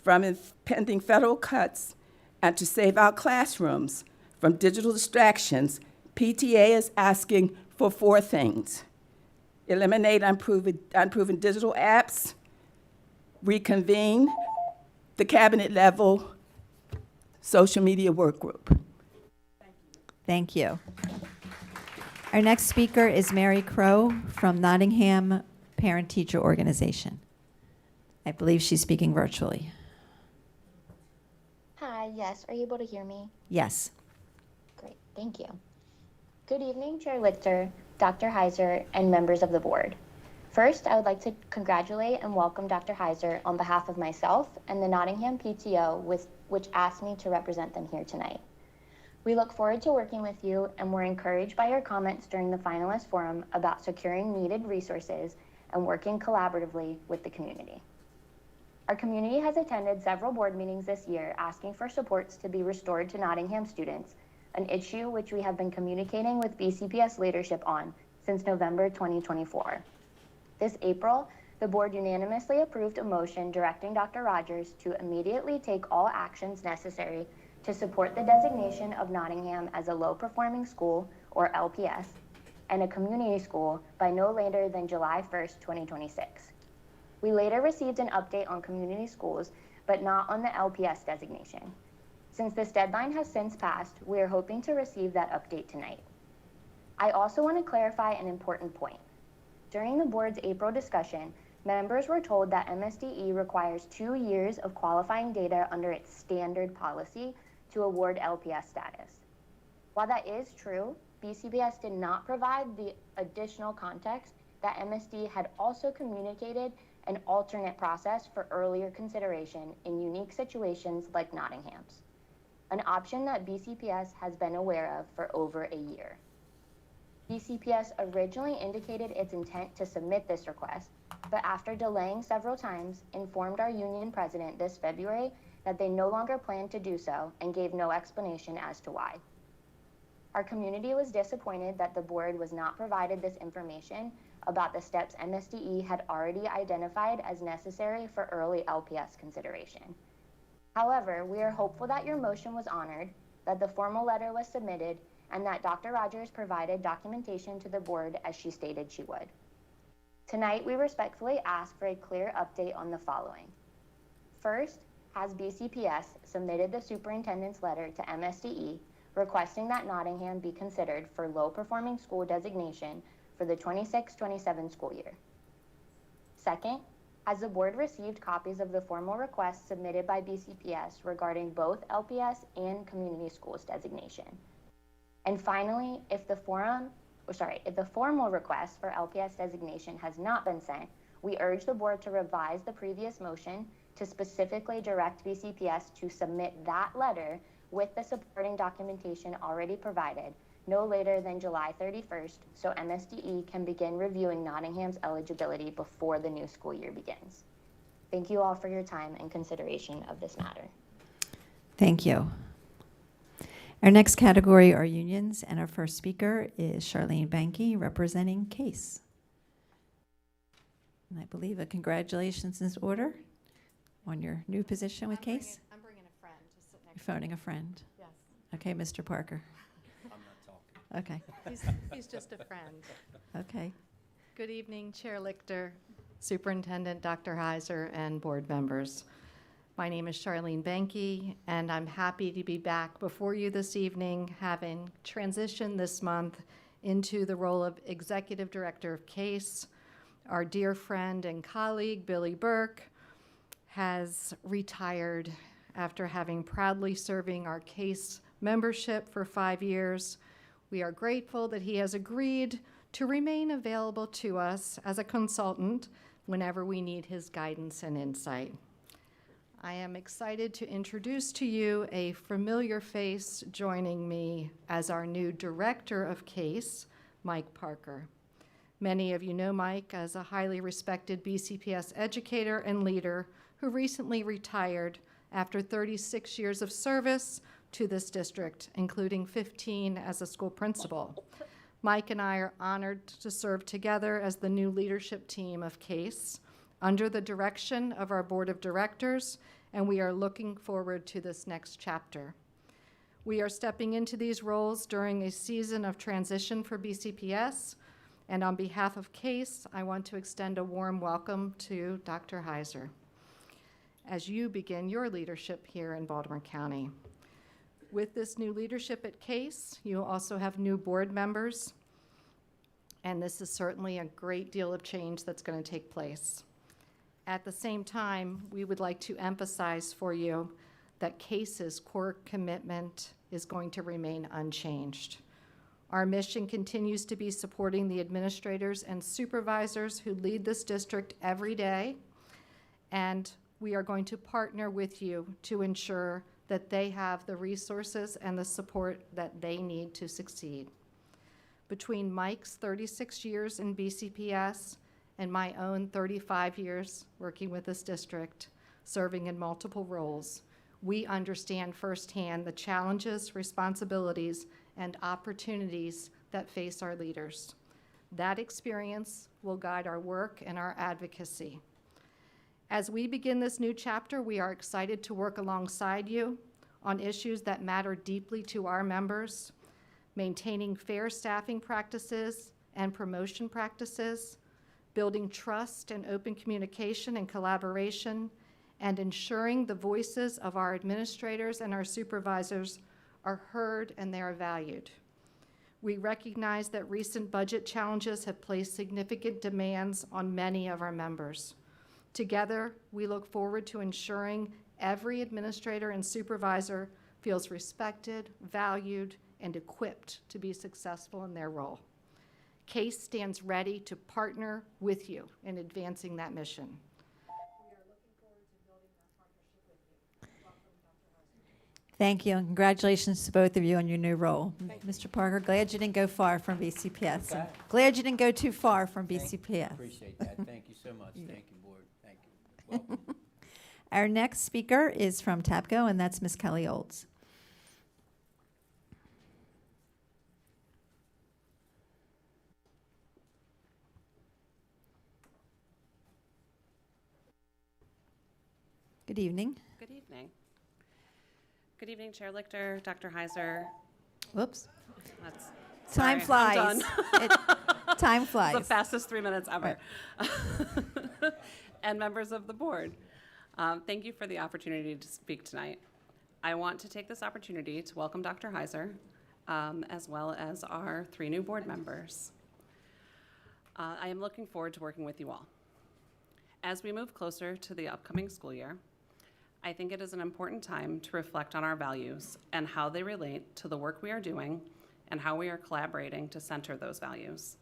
from impending federal cuts and to save our classrooms from digital distractions, PTA is asking for 4 things: eliminate unproven digital apps, reconvene the cabinet-level social media work group. Thank you. Our next speaker is Mary Crow from Nottingham Parent-Teacher Organization. I believe she's speaking virtually. Hi, yes. Are you able to hear me? Yes. Great, thank you. Good evening, Chair Lichter, Dr. Heiser, and members of the board. First, I would like to congratulate and welcome Dr. Heiser on behalf of myself and the Nottingham PTO, which asked me to represent them here tonight. We look forward to working with you, and we're encouraged by your comments during the finalist forum about securing needed resources and working collaboratively with the community. Our community has attended several board meetings this year asking for supports to be restored to Nottingham students, an issue which we have been communicating with BCPS leadership on since November 2024. This April, the board unanimously approved a motion directing Dr. Rogers to immediately take all actions necessary to support the designation of Nottingham as a low-performing school, or LPS, and a community school by no later than July 1st, 2026. We later received an update on community schools, but not on the LPS designation. Since this deadline has since passed, we are hoping to receive that update tonight. I also want to clarify an important point. During the board's April discussion, members were told that MSDE requires 2 years of qualifying data under its standard policy to award LPS status. While that is true, BCPS did not provide the additional context that MSD had also communicated an alternate process for earlier consideration in unique situations like Nottingham's, an option that BCPS has been aware of for over a year. BCPS originally indicated its intent to submit this request, but after delaying several times, informed our union president this February that they no longer planned to do so and gave no explanation as to why. Our community was disappointed that the board was not provided this information about the steps MSDE had already identified as necessary for early LPS consideration. However, we are hopeful that your motion was honored, that the formal letter was submitted, and that Dr. Rogers provided documentation to the board as she stated she would. Tonight, we respectfully ask for a clear update on the following. First, has BCPS submitted the superintendent's letter to MSDE requesting that Nottingham be considered for low-performing school designation for the 26-27 school year? Second, has the board received copies of the formal requests submitted by BCPS regarding both LPS and community schools designation? And finally, if the formal request for LPS designation has not been sent, we urge the board to revise the previous motion to specifically direct BCPS to submit that letter with the supporting documentation already provided no later than July 31st, so MSDE can begin reviewing Nottingham's eligibility before the new school year begins. Thank you all for your time and consideration of this matter. Thank you. Our next category are unions, and our first speaker is Charlene Banke representing CASE. And I believe a congratulations is in order on your new position with CASE. I'm bringing a friend to sit next You're phoning a friend. Yes. Okay, Mr. Parker. I'm not talking. Okay. He's just a friend. Okay. Good evening, Chair Lichter, Superintendent Dr. Heiser, and board members. My name is Charlene Benke, and I'm happy to be back before you this evening, having transitioned this month into the role of Executive Director of CASE. Our dear friend and colleague, Billy Burke, has retired after having proudly serving our CASE membership for 5 years. We are grateful that he has agreed to remain available to us as a consultant whenever we need his guidance and insight. I am excited to introduce to you a familiar face joining me as our new Director of CASE, Mike Parker. Many of you know Mike as a highly respected BCPS educator and leader who recently retired after 36 years of service to this district, including 15 as a school principal. Mike and I are honored to serve together as the new leadership team of CASE under the direction of our board of directors, and we are looking forward to this next chapter. We are stepping into these roles during a season of transition for BCPS, and on behalf of CASE, I want to extend a warm welcome to Dr. Heiser as you begin your leadership here in Baltimore County. With this new leadership at CASE, you also have new board members, and this is certainly a great deal of change that's going to take place. At the same time, we would like to emphasize for you that CASE's core commitment is going to remain unchanged. Our mission continues to be supporting the administrators and supervisors who lead this district every day, and we are going to partner with you to ensure that they have the resources and the support that they need to succeed. Between Mike's 36 years in BCPS and my own 35 years working with this district, serving in multiple roles, we understand firsthand the challenges, responsibilities, and opportunities that face our leaders. That experience will guide our work and our advocacy. As we begin this new chapter, we are excited to work alongside you on issues that matter deeply to our members, maintaining fair staffing practices and promotion practices, building trust and open communication and collaboration, and ensuring the voices of our administrators and our supervisors are heard and they are valued. We recognize that recent budget challenges have placed significant demands on many of our members. Together, we look forward to ensuring every administrator and supervisor feels respected, valued, and equipped to be successful in their role. CASE stands ready to partner with you in advancing that mission. We are looking forward to building that partnership with you. Welcome, Dr. Heiser. Thank you, and congratulations to both of you on your new role. Mr. Parker, glad you didn't go far from BCPS. Okay. Glad you didn't go too far from BCPS. Appreciate that. Thank you so much. Thank you, board. Thank you. Welcome. Our next speaker is from TAPCO, and that's Ms. Kelly Olds. Good evening. Good evening. Good evening, Chair Lichter, Dr. Heiser. Whoops. That's, Time sorry, I'm flies. done. Time flies. The fastest 3 minutes ever. And members of the board, thank you for the opportunity to speak tonight. I want to take this opportunity to welcome Dr. Heiser, as well as our 3 new board members. I am looking forward to working with you all. As we move closer to the upcoming school year, I think it is an important time to reflect on our values and how they relate to the work we are doing and how we are collaborating to center those values.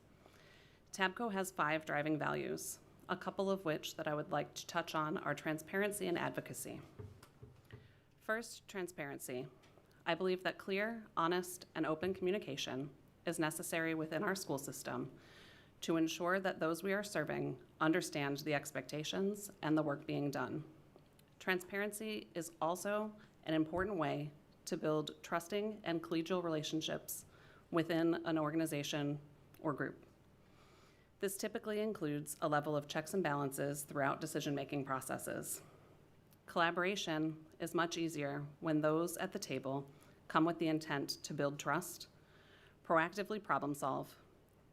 TAPCO has 5 driving values, a couple of which that I would like to touch on are transparency and advocacy. First, transparency. I believe that clear, honest, and open communication is necessary within our school system to ensure that those we are serving understand the expectations and the work being done. Transparency is also an important way to build trusting and collegial relationships within an organization or group. This typically includes a level of checks and balances throughout decision-making processes. Collaboration is much easier when those at the table come with the intent to build trust, proactively problem solve,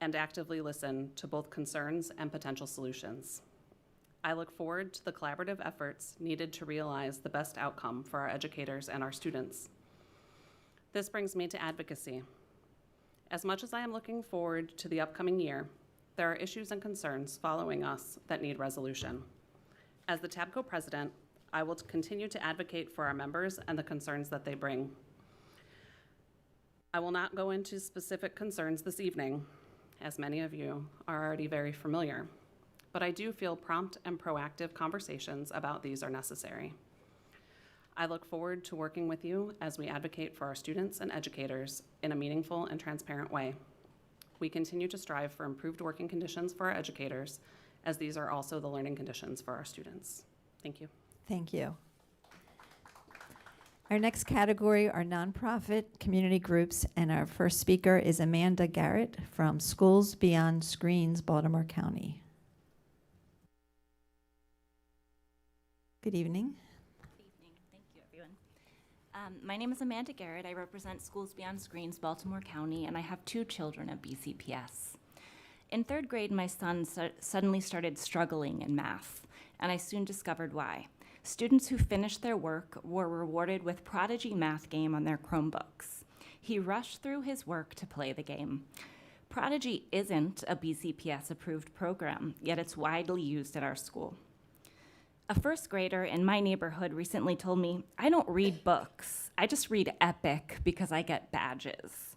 and actively listen to both concerns and potential solutions. I look forward to the collaborative efforts needed to realize the best outcome for our educators and our students. This brings me to advocacy. As much as I am looking forward to the upcoming year, there are issues and concerns following us that need resolution. As the TABCO president, I will continue to advocate for our members and the concerns that they bring. I will not go into specific concerns this evening, as many of you are already very familiar, but I do feel prompt and proactive conversations about these are necessary. I look forward to working with you as we advocate for our students and educators in a meaningful and transparent way. We continue to strive for improved working conditions for our educators, as these are also the learning conditions for our students. Thank you. Thank you. Our next category are nonprofit community groups, and our first speaker is Amanda Garrett from Schools Beyond Screens, Baltimore County. Good evening. Good evening. Thank you, everyone. My name is Amanda Garrett. I represent Schools Beyond Screens, Baltimore County, and I have 2 children at BCPS. In 3rd grade, my son suddenly started struggling in math, and I soon discovered why. Students who finished their work were rewarded with Prodigy math game on their Chromebooks. He rushed through his work to play the game. Prodigy isn't a BCPS-approved program, yet it's widely used at our school. A 1st grader in my neighborhood recently told me, "I don't read books. I just read Epic because I get badges."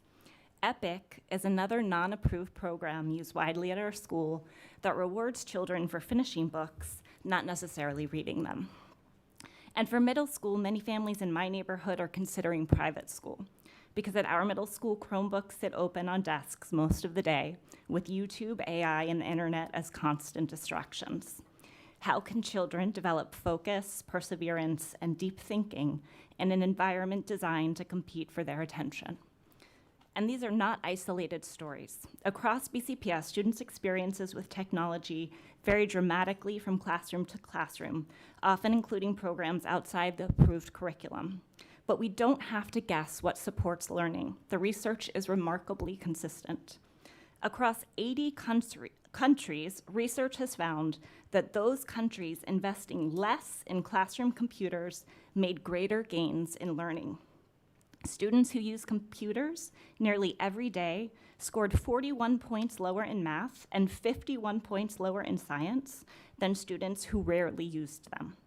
Epic is another non-approved program used widely at our school that rewards children for finishing books, not necessarily reading them. And for middle school, many families in my neighborhood are considering private school, because at our middle school, Chromebooks sit open on desks most of the day, with YouTube, AI, and the internet as constant distractions. How can children develop focus, perseverance, and deep thinking in an environment designed to compete for their attention? And these are not isolated stories. Across BCPS, students' experiences with technology vary dramatically from classroom to classroom, often including programs outside the approved curriculum. But we don't have to guess what supports learning. The research is remarkably consistent. Across 80 countries, research has found that those countries investing less in classroom computers made greater gains in learning. Students who use computers nearly every day scored 41 points lower in math and 51 points lower in science than students who rarely used them.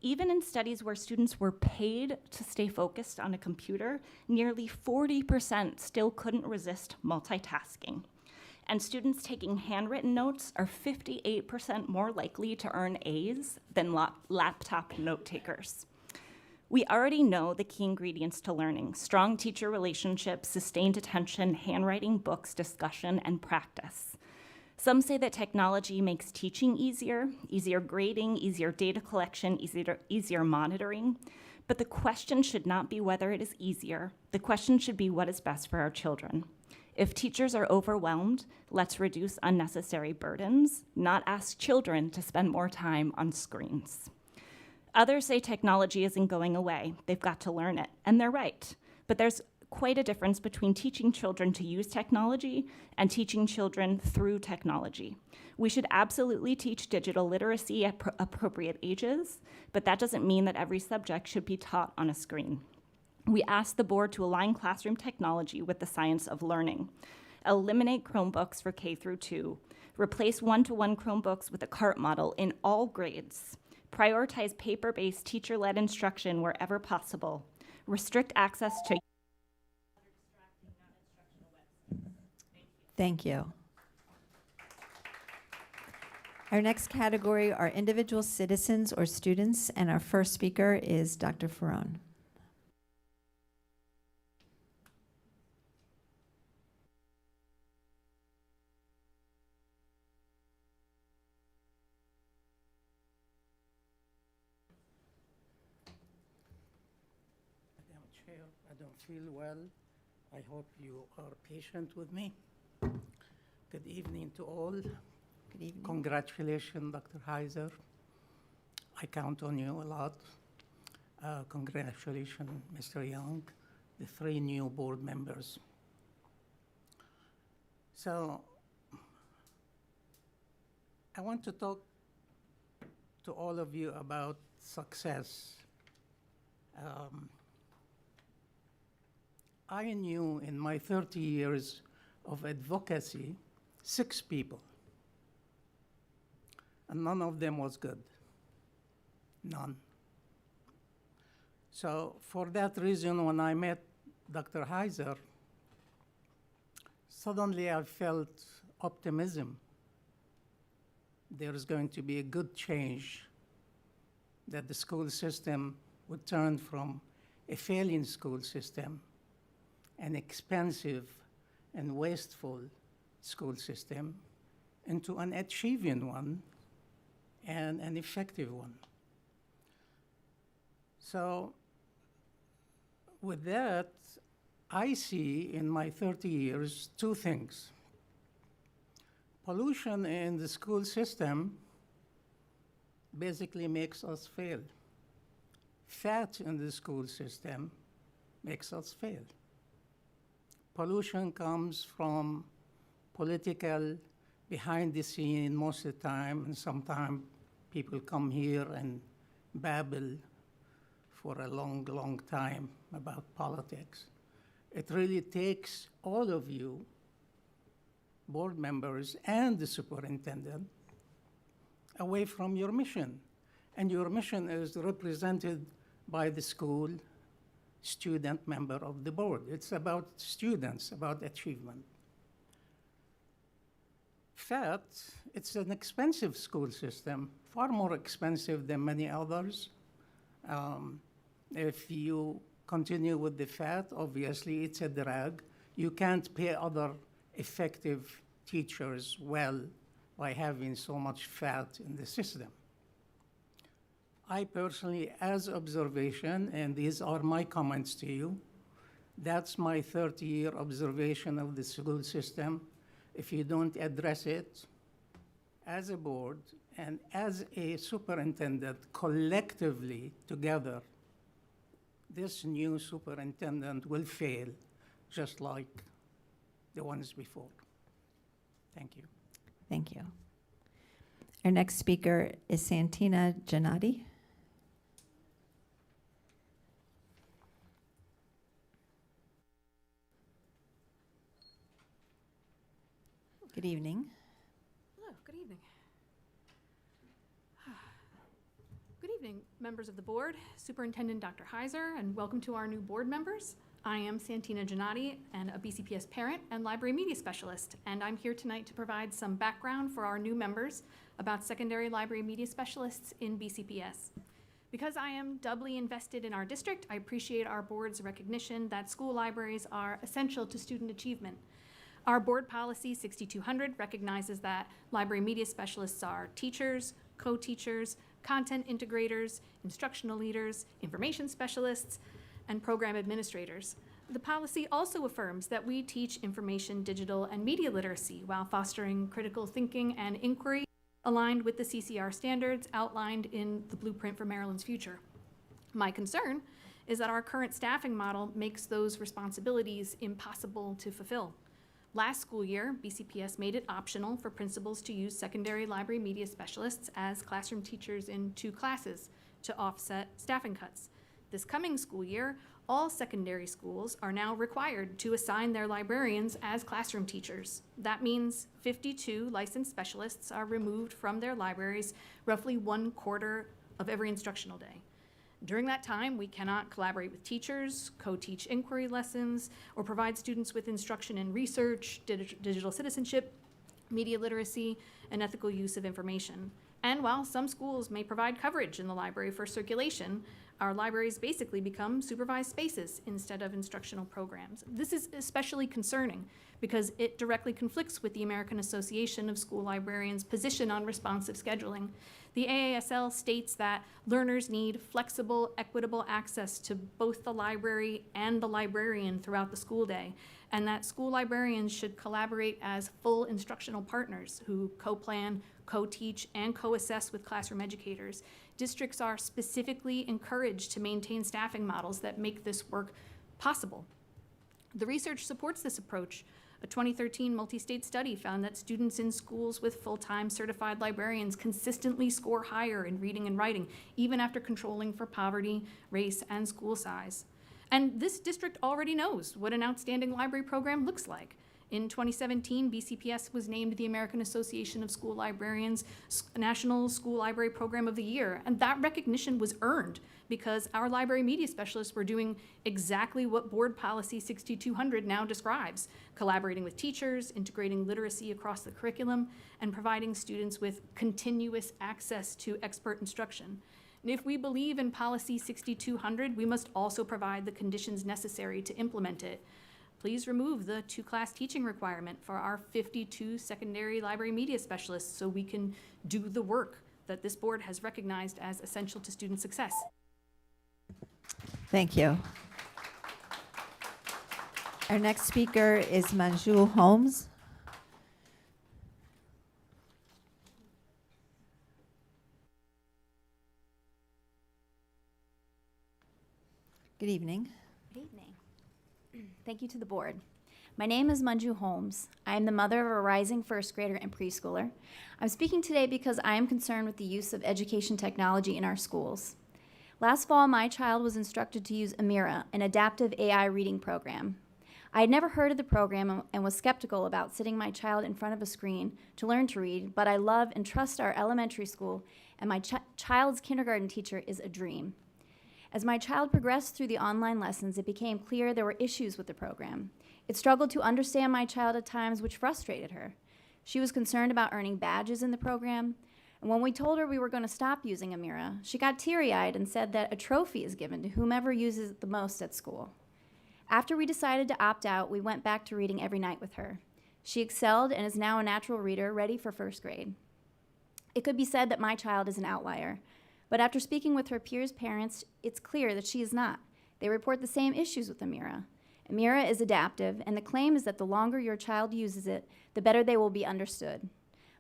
Even in studies where students were paid to stay focused on a computer, nearly 40% still couldn't resist multitasking. And students taking handwritten notes are 58% more likely to earn A's than laptop note takers. We already know the key ingredients to learning: strong teacher relationships, sustained attention, handwriting, books, discussion, and practice. Some say that technology makes teaching easier grading, easier data collection, easier monitoring. But the question should not be whether it is easier. The question should be what is best for our children. If teachers are overwhelmed, let's reduce unnecessary burdens, not ask children to spend more time on screens. Others say technology isn't going away. They've got to learn it, and they're right. But there's quite a difference between teaching children to use technology and teaching children through technology. We should absolutely teach digital literacy at appropriate ages, but that doesn't mean that every subject should be taught on a screen. We asked the board to align classroom technology with the science of learning, eliminate Chromebooks for K through 2, replace one-to-one Chromebooks with a CART model in all grades, prioritize paper-based teacher-led instruction wherever possible, restrict access to Thank you. Our next category are individual citizens or students, and our first speaker is Dr. Ferrone. Madam Chair, I don't feel well. I hope you are patient with me. Good evening to all. Good evening. Congratulations, Dr. Heiser. I count on you a lot. Congratulations, Mr. Young, the 3 new board members. So I want to talk to all of you about success. I knew in my 30 years of advocacy 6 people, and none of them was good. None. So for that reason, when I met Dr. Heiser, suddenly I felt optimism. There is going to be a good change, that the school system would turn from a failing school system, an expensive and wasteful school system, into an achieving one and an effective one. So with that, I see in my 30 years 2 things. Pollution in the school system basically makes us fail. Fat in the school system makes us fail. Pollution comes from political, behind the scene most of the time, and sometimes people come here and babble for a long, long time about politics. It really takes all of you, board members and the superintendent, away from your mission. And your mission is represented by the school student member of the board. It's about students, about achievement. FAT, it's an expensive school system, far more expensive than many others. If you continue with the FAT, obviously it's a drag. You can't pay other effective teachers well by having so much fat in the system. I personally, as observation, and these are my comments to you, that's my 30-year observation of the school system. If you don't address it as a board and as a superintendent collectively together, this new superintendent will fail just like the ones before. Thank you. Thank you. Our next speaker is Santina Gennady. Good evening. Hello, good evening. Good evening, members of the board, Superintendent Dr. Heiser, and welcome to our new board members. I am Santina Gennady, and a BCPS parent and library media specialist, and I'm here tonight to provide some background for our new members about secondary library media specialists in BCPS. Because I am doubly invested in our district, I appreciate our board's recognition that school libraries are essential to student achievement. Our board policy 6200 recognizes that library media specialists are teachers, co-teachers, content integrators, instructional leaders, information specialists, and program administrators. The policy also affirms that we teach information, digital, and media literacy while fostering critical thinking and inquiry aligned with the CCR standards outlined in the Blueprint for Maryland's Future. My concern is that our current staffing model makes those responsibilities impossible to fulfill. Last school year, BCPS made it optional for principals to use secondary library media specialists as classroom teachers in 2 classes to offset staffing cuts. This coming school year, all secondary schools are now required to assign their librarians as classroom teachers. That means 52 licensed specialists are removed from their libraries roughly 1/4 of every instructional day. During that time, we cannot collaborate with teachers, co-teach inquiry lessons, or provide students with instruction in research, digital citizenship, media literacy, and ethical use of information. And while some schools may provide coverage in the library for circulation, our libraries basically become supervised spaces instead of instructional programs. This is especially concerning because it directly conflicts with the American Association of School Librarians' position on responsive scheduling. The AASL states that learners need flexible, equitable access to both the library and the librarian throughout the school day, and that school librarians should collaborate as full instructional partners who co-plan, co-teach, and co-assess with classroom educators. Districts are specifically encouraged to maintain staffing models that make this work possible. The research supports this approach. A 2013 multi-state study found that students in schools with full-time certified librarians consistently score higher in reading and writing, even after controlling for poverty, race, and school size. And this district already knows what an outstanding library program looks like. In 2017, BCPS was named the American Association of School Librarians National School Library Program of the Year, and that recognition was earned because our library media specialists were doing exactly what Board Policy 6200 now describes, collaborating with teachers, integrating literacy across the curriculum, and providing students with continuous access to expert instruction. And if we believe in Policy 6200, we must also provide the conditions necessary to implement it. Please remove the 2-class teaching requirement for our 52 secondary library media specialists so we can do the work that this board has recognized as essential to student success. Thank you. Our next speaker is Manjul Holmes. Good evening. Good evening. Thank you to the board. My name is Manju Holmes. I am the mother of a rising first grader and preschooler. I'm speaking today because I am concerned with the use of education technology in our schools. Last fall, my child was instructed to use Amira, an adaptive AI reading program. I had never heard of the program and was skeptical about sitting my child in front of a screen to learn to read, but I love and trust our elementary school, and my child's kindergarten teacher is a dream. As my child progressed through the online lessons, it became clear there were issues with the program. It struggled to understand my child at times, which frustrated her. She was concerned about earning badges in the program, and when we told her we were going to stop using Amira, she got teary-eyed and said that a trophy is given to whomever uses it the most at school. After we decided to opt out, we went back to reading every night with her. She excelled and is now a natural reader, ready for first grade. It could be said that my child is an outlier, but after speaking with her peers' parents, it's clear that she is not. They report the same issues with Amira. Amira is adaptive, and the claim is that the longer your child uses it, the better they will be understood.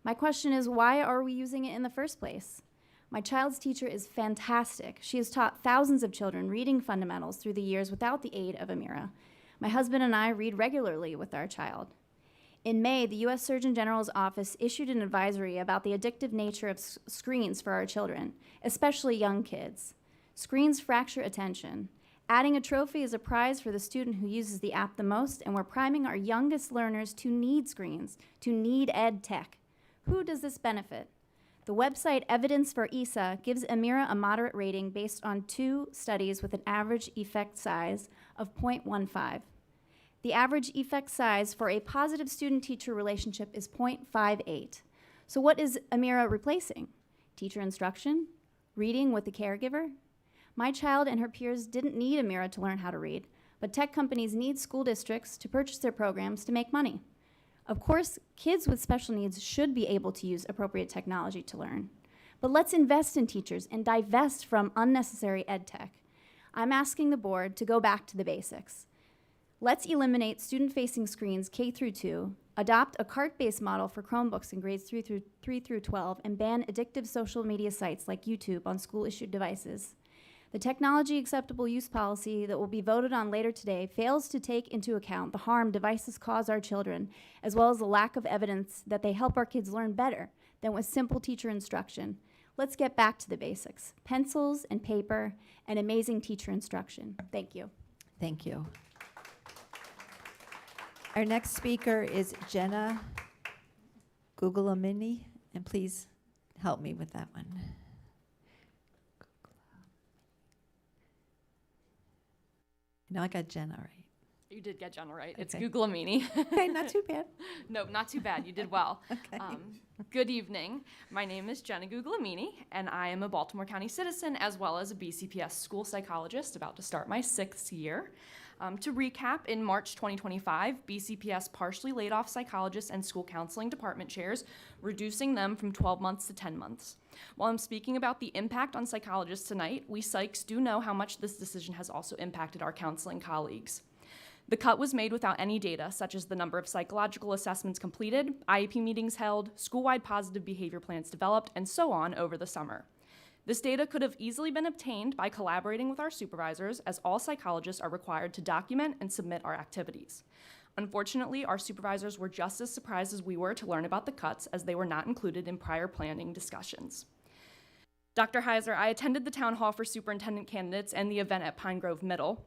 My question is, why are we using it in the first place? My child's teacher is fantastic. She has taught thousands of children reading fundamentals through the years without the aid of Amira. My husband and I read regularly with our child. In May, the U.S. Surgeon General's office issued an advisory about the addictive nature of screens for our children, especially young kids. Screens fracture attention. Adding a trophy is a prize for the student who uses the app the most, and we're priming our youngest learners to need screens, to need ed tech. Who does this benefit? The website Evidence for ESA gives Amira a moderate rating based on 2 studies with an average effect size of 0.15. The average effect size for a positive student-teacher relationship is 0.58. So what is Amira replacing? Teacher instruction? Reading with the caregiver? My child and her peers didn't need Amira to learn how to read, but tech companies need school districts to purchase their programs to make money. Of course, kids with special needs should be able to use appropriate technology to learn. But let's invest in teachers and divest from unnecessary ed tech. I'm asking the board to go back to the basics. Let's eliminate student-facing screens K through 2, adopt a cart-based model for Chromebooks in grades 3 through 12, and ban addictive social media sites like YouTube on school-issued devices. The technology acceptable use policy that will be voted on later today fails to take into account the harm devices cause our children, as well as the lack of evidence that they help our kids learn better than with simple teacher instruction. Let's get back to the basics: pencils and paper and amazing teacher instruction. Thank you. Thank you. Our next speaker is Jenna Guglielmini, and please help me with that one. No, I got Jenna right. You did get Jenna right. Okay. It's Guglielmini. Okay, not too bad. Nope, not too bad. You did well. Okay. Good evening. My name is Jenna Guglielmini, and I am a Baltimore County citizen as well as a BCPS school psychologist, about to start my 6th year. To recap, in March 2025, BCPS partially laid off psychologists and school counseling department chairs, reducing them from 12 months to 10 months. While I'm speaking about the impact on psychologists tonight, we psychs do know how much this decision has also impacted our counseling colleagues. The cut was made without any data, such as the number of psychological assessments completed, IEP meetings held, school-wide positive behavior plans developed, and so on over the summer. This data could have easily been obtained by collaborating with our supervisors, as all psychologists are required to document and submit our activities. Unfortunately, our supervisors were just as surprised as we were to learn about the cuts, as they were not included in prior planning discussions. Dr. Heiser, I attended the town hall for superintendent candidates and the event at Pine Grove Middle.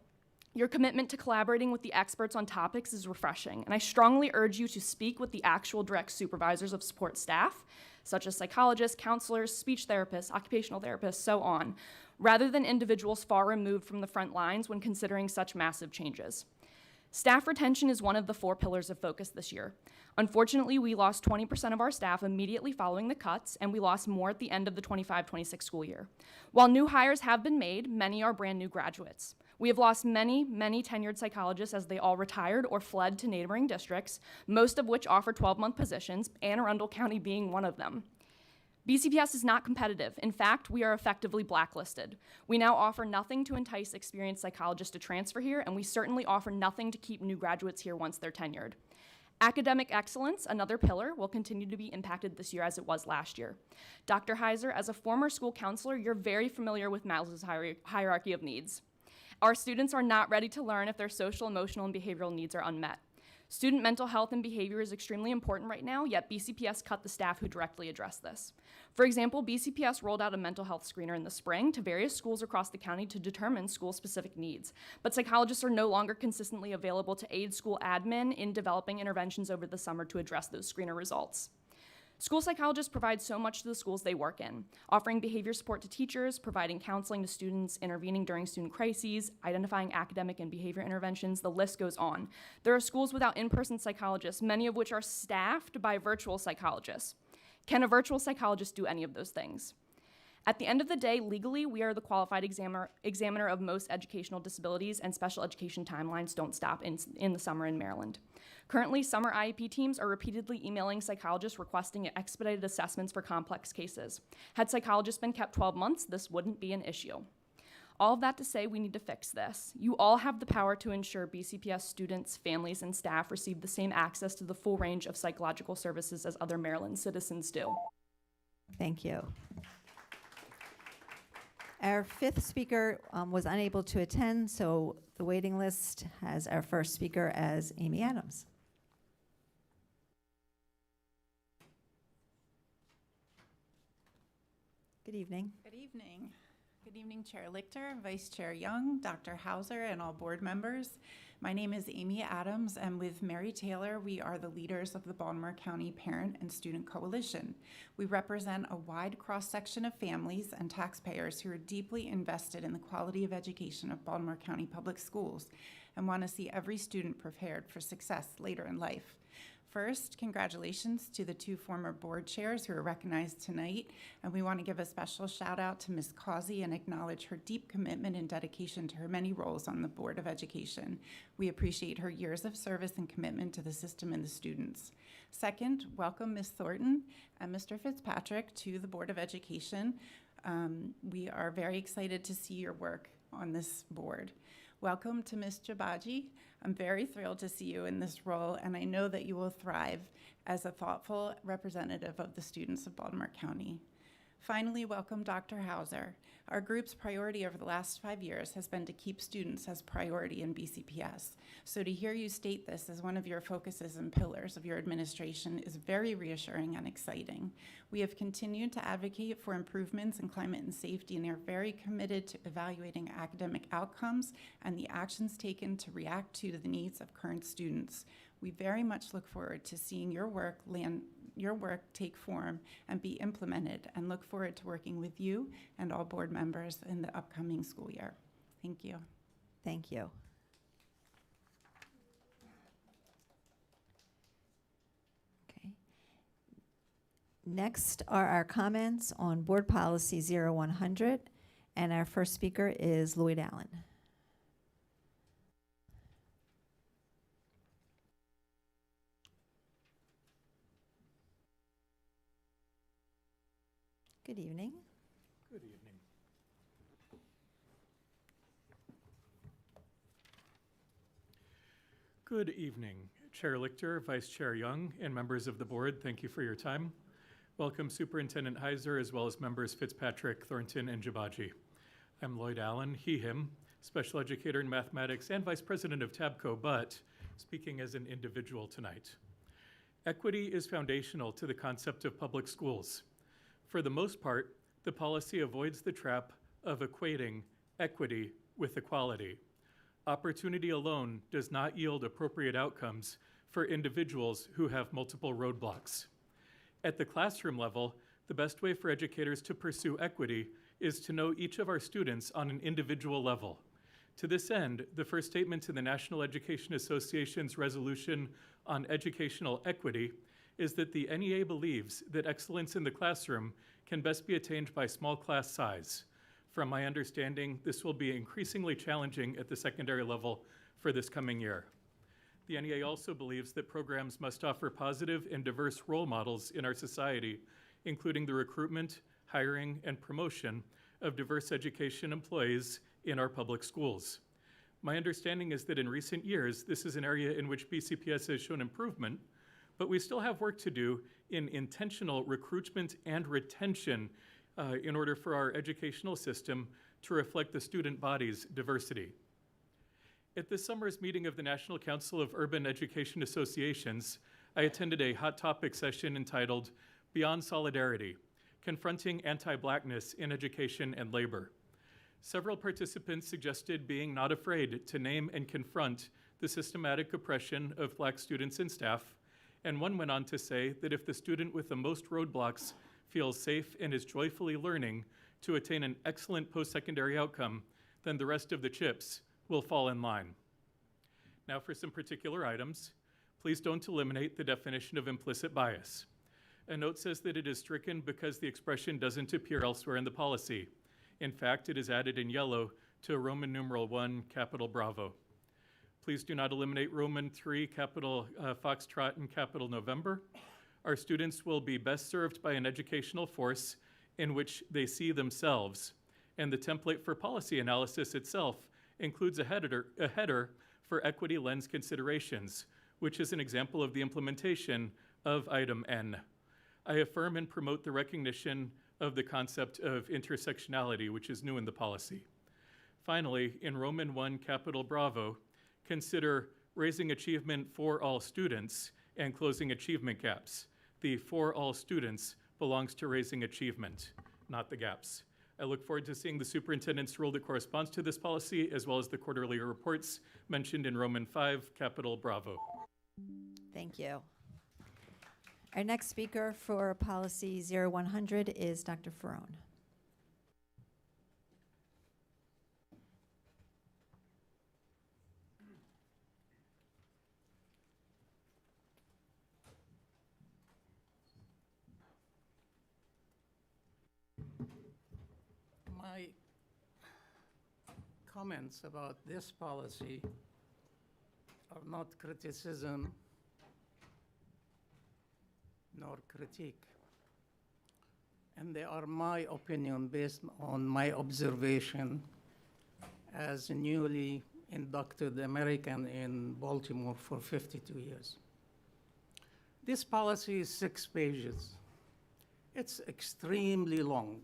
Your commitment to collaborating with the experts on topics is refreshing, and I strongly urge you to speak with the actual direct supervisors of support staff, such as psychologists, counselors, speech therapists, occupational therapists, so on, rather than individuals far removed from the front lines when considering such massive changes. Staff retention is one of the 4 pillars of focus this year. Unfortunately, we lost 20% of our staff immediately following the cuts, and we lost more at the end of the 25-26 school year. While new hires have been made, many are brand new graduates. We have lost many tenured psychologists as they all retired or fled to neighboring districts, most of which offer 12-month positions, Anne Arundel County being one of them. BCPS is not competitive. In fact, we are effectively blacklisted. We now offer nothing to entice experienced psychologists to transfer here, and we certainly offer nothing to keep new graduates here once they're tenured. Academic excellence, another pillar, will continue to be impacted this year as it was last year. Dr. Heiser, as a former school counselor, you're very familiar with Maslow's hierarchy of needs. Our students are not ready to learn if their social, emotional, and behavioral needs are unmet. Student mental health and behavior is extremely important right now, yet BCPS cut the staff who directly address this. For example, BCPS rolled out a mental health screener in the spring to various schools across the county to determine school-specific needs, but psychologists are no longer consistently available to aid school admin in developing interventions over the summer to address those screener results. School psychologists provide so much to the schools they work in, offering behavior support to teachers, providing counseling to students, intervening during student crises, identifying academic and behavior interventions, the list goes on. There are schools without in-person psychologists, many of which are staffed by virtual psychologists. Can a virtual psychologist do any of those things? At the end of the day, legally, we are the qualified examiner of most educational disabilities, and special education timelines don't stop in the summer in Maryland. Currently, summer IEP teams are repeatedly emailing psychologists requesting expedited assessments for complex cases. Had psychologists been kept 12 months, this wouldn't be an issue. All of that to say, we need to fix this. You all have the power to ensure BCPS students, families, and staff receive the same access to the full range of psychological services as other Maryland citizens do. Thank you. Our 5th speaker was unable to attend, so the waiting list has our first speaker as Amy Adams. Good evening. Good evening. Good evening, Chair Lichter, Vice Chair Young, Dr. Hauser, and all board members. My name is Amy Adams, and with Mary Taylor, we are the leaders of the Baltimore County Parent and Student Coalition. We represent a wide cross-section of families and taxpayers who are deeply invested in the quality of education of Baltimore County Public Schools and want to see every student prepared for success later in life. First, congratulations to the 2 former board chairs who are recognized tonight, and we want to give a special shout out to Ms. Causey and acknowledge her deep commitment and dedication to her many roles on the Board of Education. We appreciate her years of service and commitment to the system and the students. Second, welcome Ms. Thornton and Mr. Fitzpatrick to the Board of Education. We are very excited to see your work on this board. Welcome to Ms. Jabaji. I'm very thrilled to see you in this role, and I know that you will thrive as a thoughtful representative of the students of Baltimore County. Finally, welcome Dr. Hauser. Our group's priority over the last 5 years has been to keep students as priority in BCPS. So to hear you state this as one of your focuses and pillars of your administration is very reassuring and exciting. We have continued to advocate for improvements in climate and safety and are very committed to evaluating academic outcomes and the actions taken to react to the needs of current students. We very much look forward to seeing your work take form and be implemented, and look forward to working with you and all board members in the upcoming school year. Thank you. Thank you. Okay. Next are our comments on Board Policy 0100, and our first speaker is Lloyd Allen. Good evening. Good evening. Good evening, Chair Lichter, Vice Chair Young, and members of the board. Thank you for your time. Welcome Superintendent Heiser, as well as members Fitzpatrick, Thornton, and Jabaji. I'm Lloyd Allen, he, him, special educator in mathematics and Vice President of TABCO, but speaking as an individual tonight. Equity is foundational to the concept of public schools. For the most part, the policy avoids the trap of equating equity with equality. Opportunity alone does not yield appropriate outcomes for individuals who have multiple roadblocks. At the classroom level, the best way for educators to pursue equity is to know each of our students on an individual level. To this end, the first statement in the National Education Association's resolution on educational equity is that the NEA believes that excellence in the classroom can best be attained by small class size. From my understanding, this will be increasingly challenging at the secondary level for this coming year. The NEA also believes that programs must offer positive and diverse role models in our society, including the recruitment, hiring, and promotion of diverse education employees in our public schools. My understanding is that in recent years, this is an area in which BCPS has shown improvement, but we still have work to do in intentional recruitment and retention in order for our educational system to reflect the student body's diversity. At this summer's meeting of the National Council of Urban Education Associations, I attended a hot topic session entitled Beyond Solidarity, Confronting Anti-Blackness in Education and Labor. Several participants suggested being not afraid to name and confront the systematic oppression of Black students and staff, and one went on to say that if the student with the most roadblocks feels safe and is joyfully learning to attain an excellent post-secondary outcome, then the rest of the chips will fall in line. Now for some particular items. Please don't eliminate the definition of implicit bias. A note says that it is stricken because the expression doesn't appear elsewhere in the policy. In fact, it is added in yellow to Roman numeral 1, capital Bravo. Please do not eliminate Roman 3, capital Foxtrot, and capital November. Our students will be best served by an educational force in which they see themselves, and the template for policy analysis itself includes a header for equity lens considerations, which is an example of the implementation of item N. I affirm and promote the recognition of the concept of intersectionality, which is new in the policy. Finally, in Roman 1, capital Bravo, consider raising achievement for all students and closing achievement gaps. The for all students belongs to raising achievement, not the gaps. I look forward to seeing the superintendent's rule that corresponds to this policy, as well as the quarterly reports mentioned in Roman 5, capital Bravo. Thank you. Our next speaker for policy 0100 is Dr. Ferrone. My comments about this policy are not criticism nor critique. And they are my opinion based on my observation as a newly inducted American in Baltimore for 52 years. This policy is 6 pages. It's extremely long.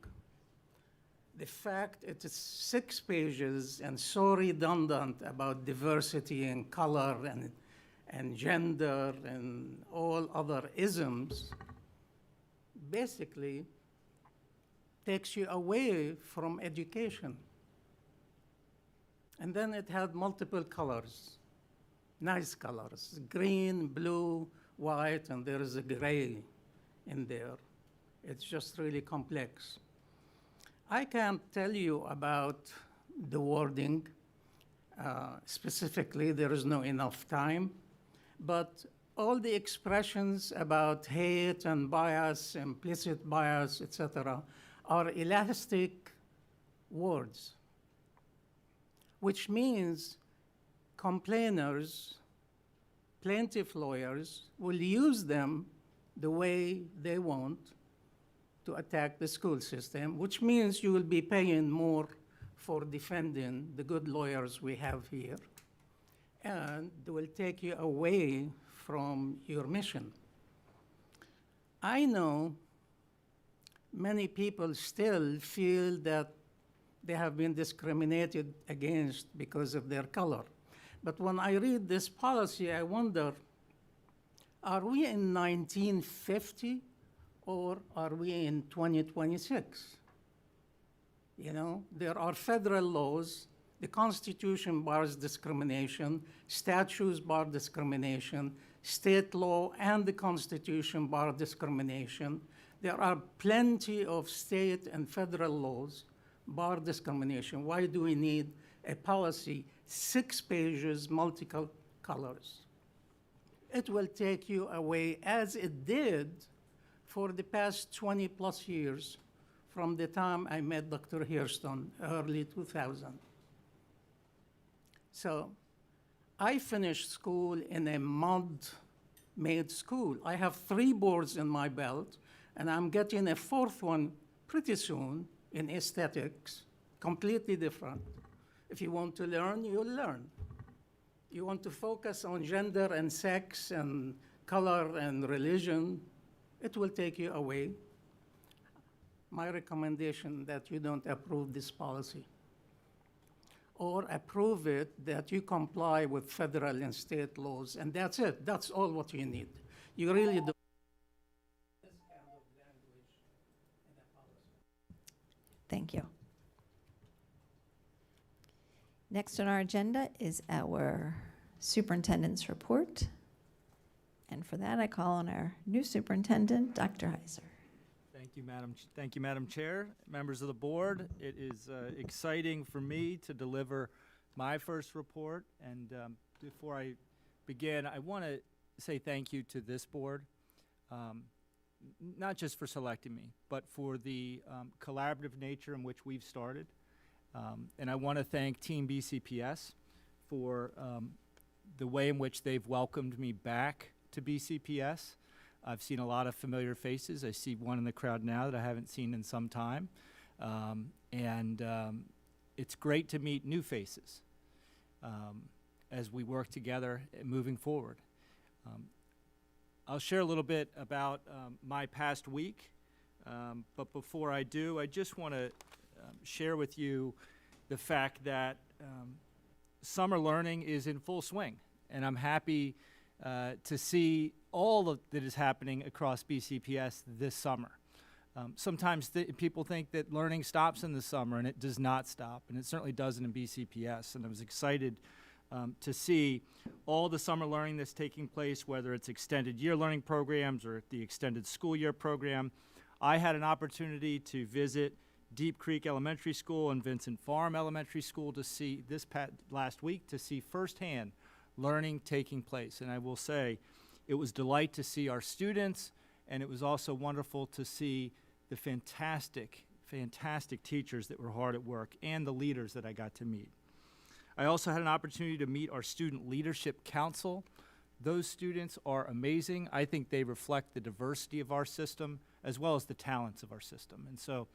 The fact it is 6 pages and so redundant about diversity and color and gender and all other isms basically takes you away from education. And then it had multiple colors, nice colors, green, blue, white, and there is a gray in there. It's just really complex. I can't tell you about the wording specifically, there is no enough time, but all the expressions about hate and bias, implicit bias, etc., are elastic words, which means complainers, plaintiff lawyers will use them the way they want to attack the school system, which means you will be paying more for defending the good lawyers we have here, and they will take you away from your mission. I know many people still feel that they have been discriminated against because of their color. But when I read this policy, I wonder, are we in 1950 or are we in 2026? You know, there are federal laws. The Constitution bars discrimination. Statutes bar discrimination. State law and the Constitution bar discrimination. There are plenty of state and federal laws bar discrimination. Why do we need a policy, 6 pages, multiple colors? It will take you away, as it did for the past 20 plus years, from the time I met Dr. Hairston, early 2000. So I finished school in a mud-made school. I have 3 boards in my belt, and I'm getting a 4th one pretty soon in aesthetics, completely different. If you want to learn, you'll learn. You want to focus on gender and sex and color and religion, it will take you away. My recommendation that you don't approve this policy, or approve it that you comply with federal and state laws, and that's it. That's all what you need. You really don't. Thank you. Next on our agenda is our superintendent's report. And for that, I call on our new superintendent, Dr. Heiser. Thank you, Madam Chair, members of the board. It is exciting for me to deliver my first report. And before I begin, I want to say thank you to this board, not just for selecting me, but for the collaborative nature in which we've started. And I want to thank Team BCPS for the way in which they've welcomed me back to BCPS. I've seen a lot of familiar faces. I see one in the crowd now that I haven't seen in some time. It's great to meet new faces as we work together moving forward. I'll share a little bit about my past week, but before I do, I just want to share with you the fact that summer learning is in full swing, and I'm happy to see all that is happening across BCPS this summer. Sometimes people think that learning stops in the summer, and it does not stop, and it certainly doesn't in BCPS. And I was excited to see all the summer learning that's taking place, whether it's extended year learning programs or the extended school year program. I had an opportunity to visit Deep Creek Elementary School and Vincent Farm Elementary School to see last week to see firsthand learning taking place. And I will say, it was a delight to see our students, and it was also wonderful to see the fantastic teachers that were hard at work and the leaders that I got to meet. I also had an opportunity to meet our Student Leadership Council. Those students are amazing. I think they reflect the diversity of our system as well as the talents of our system. And so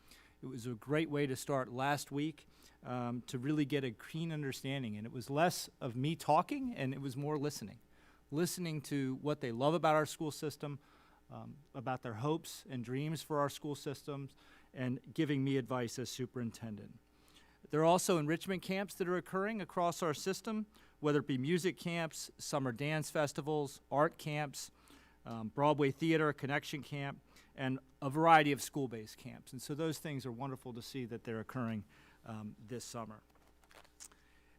it was a great way to start last week to really get a keen understanding. And it was less of me talking, and it was more listening to what they love about our school system, about their hopes and dreams for our school systems, and giving me advice as superintendent. There are also enrichment camps that are occurring across our system, whether it be music camps, summer dance festivals, art camps, Broadway Theater, Connection Camp, and a variety of school-based camps. And so those things are wonderful to see that they're occurring this summer.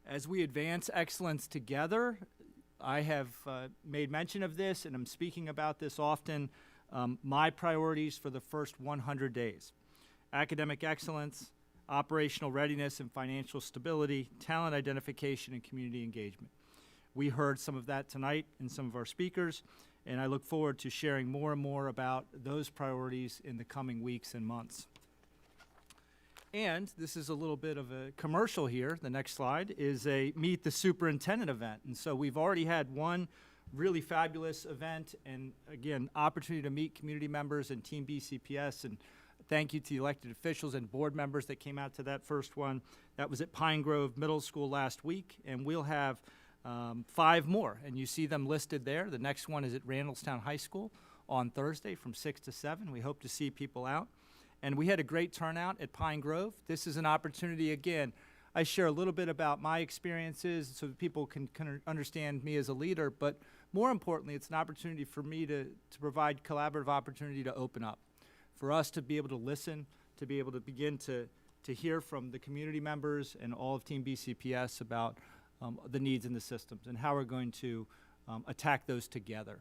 As we advance excellence together, I have made mention of this, and I'm speaking about this often, my priorities for the first 100 days. Academic excellence, operational readiness and financial stability, talent identification, and community engagement. We heard some of that tonight in some of our speakers, and I look forward to sharing more and more about those priorities in the coming weeks and months. And this is a little bit of a commercial here. The next slide is a Meet the Superintendent event. And so we've already had one really fabulous event, and again, opportunity to meet community members and Team BCPS, and thank you to the elected officials and board members that came out to that first one. That was at Pine Grove Middle School last week, and we'll have 5 more, and you see them listed there. The next one is at Randallstown High School on Thursday from 6 to 7. We hope to see people out. And we had a great turnout at Pine Grove. This is an opportunity, again, I share a little bit about my experiences so that people can understand me as a leader, but more importantly, it's an opportunity for me to provide collaborative opportunity to open up, for us to be able to listen, to be able to begin to hear from the community members and all of Team BCPS about the needs in the systems and how we're going to attack those together.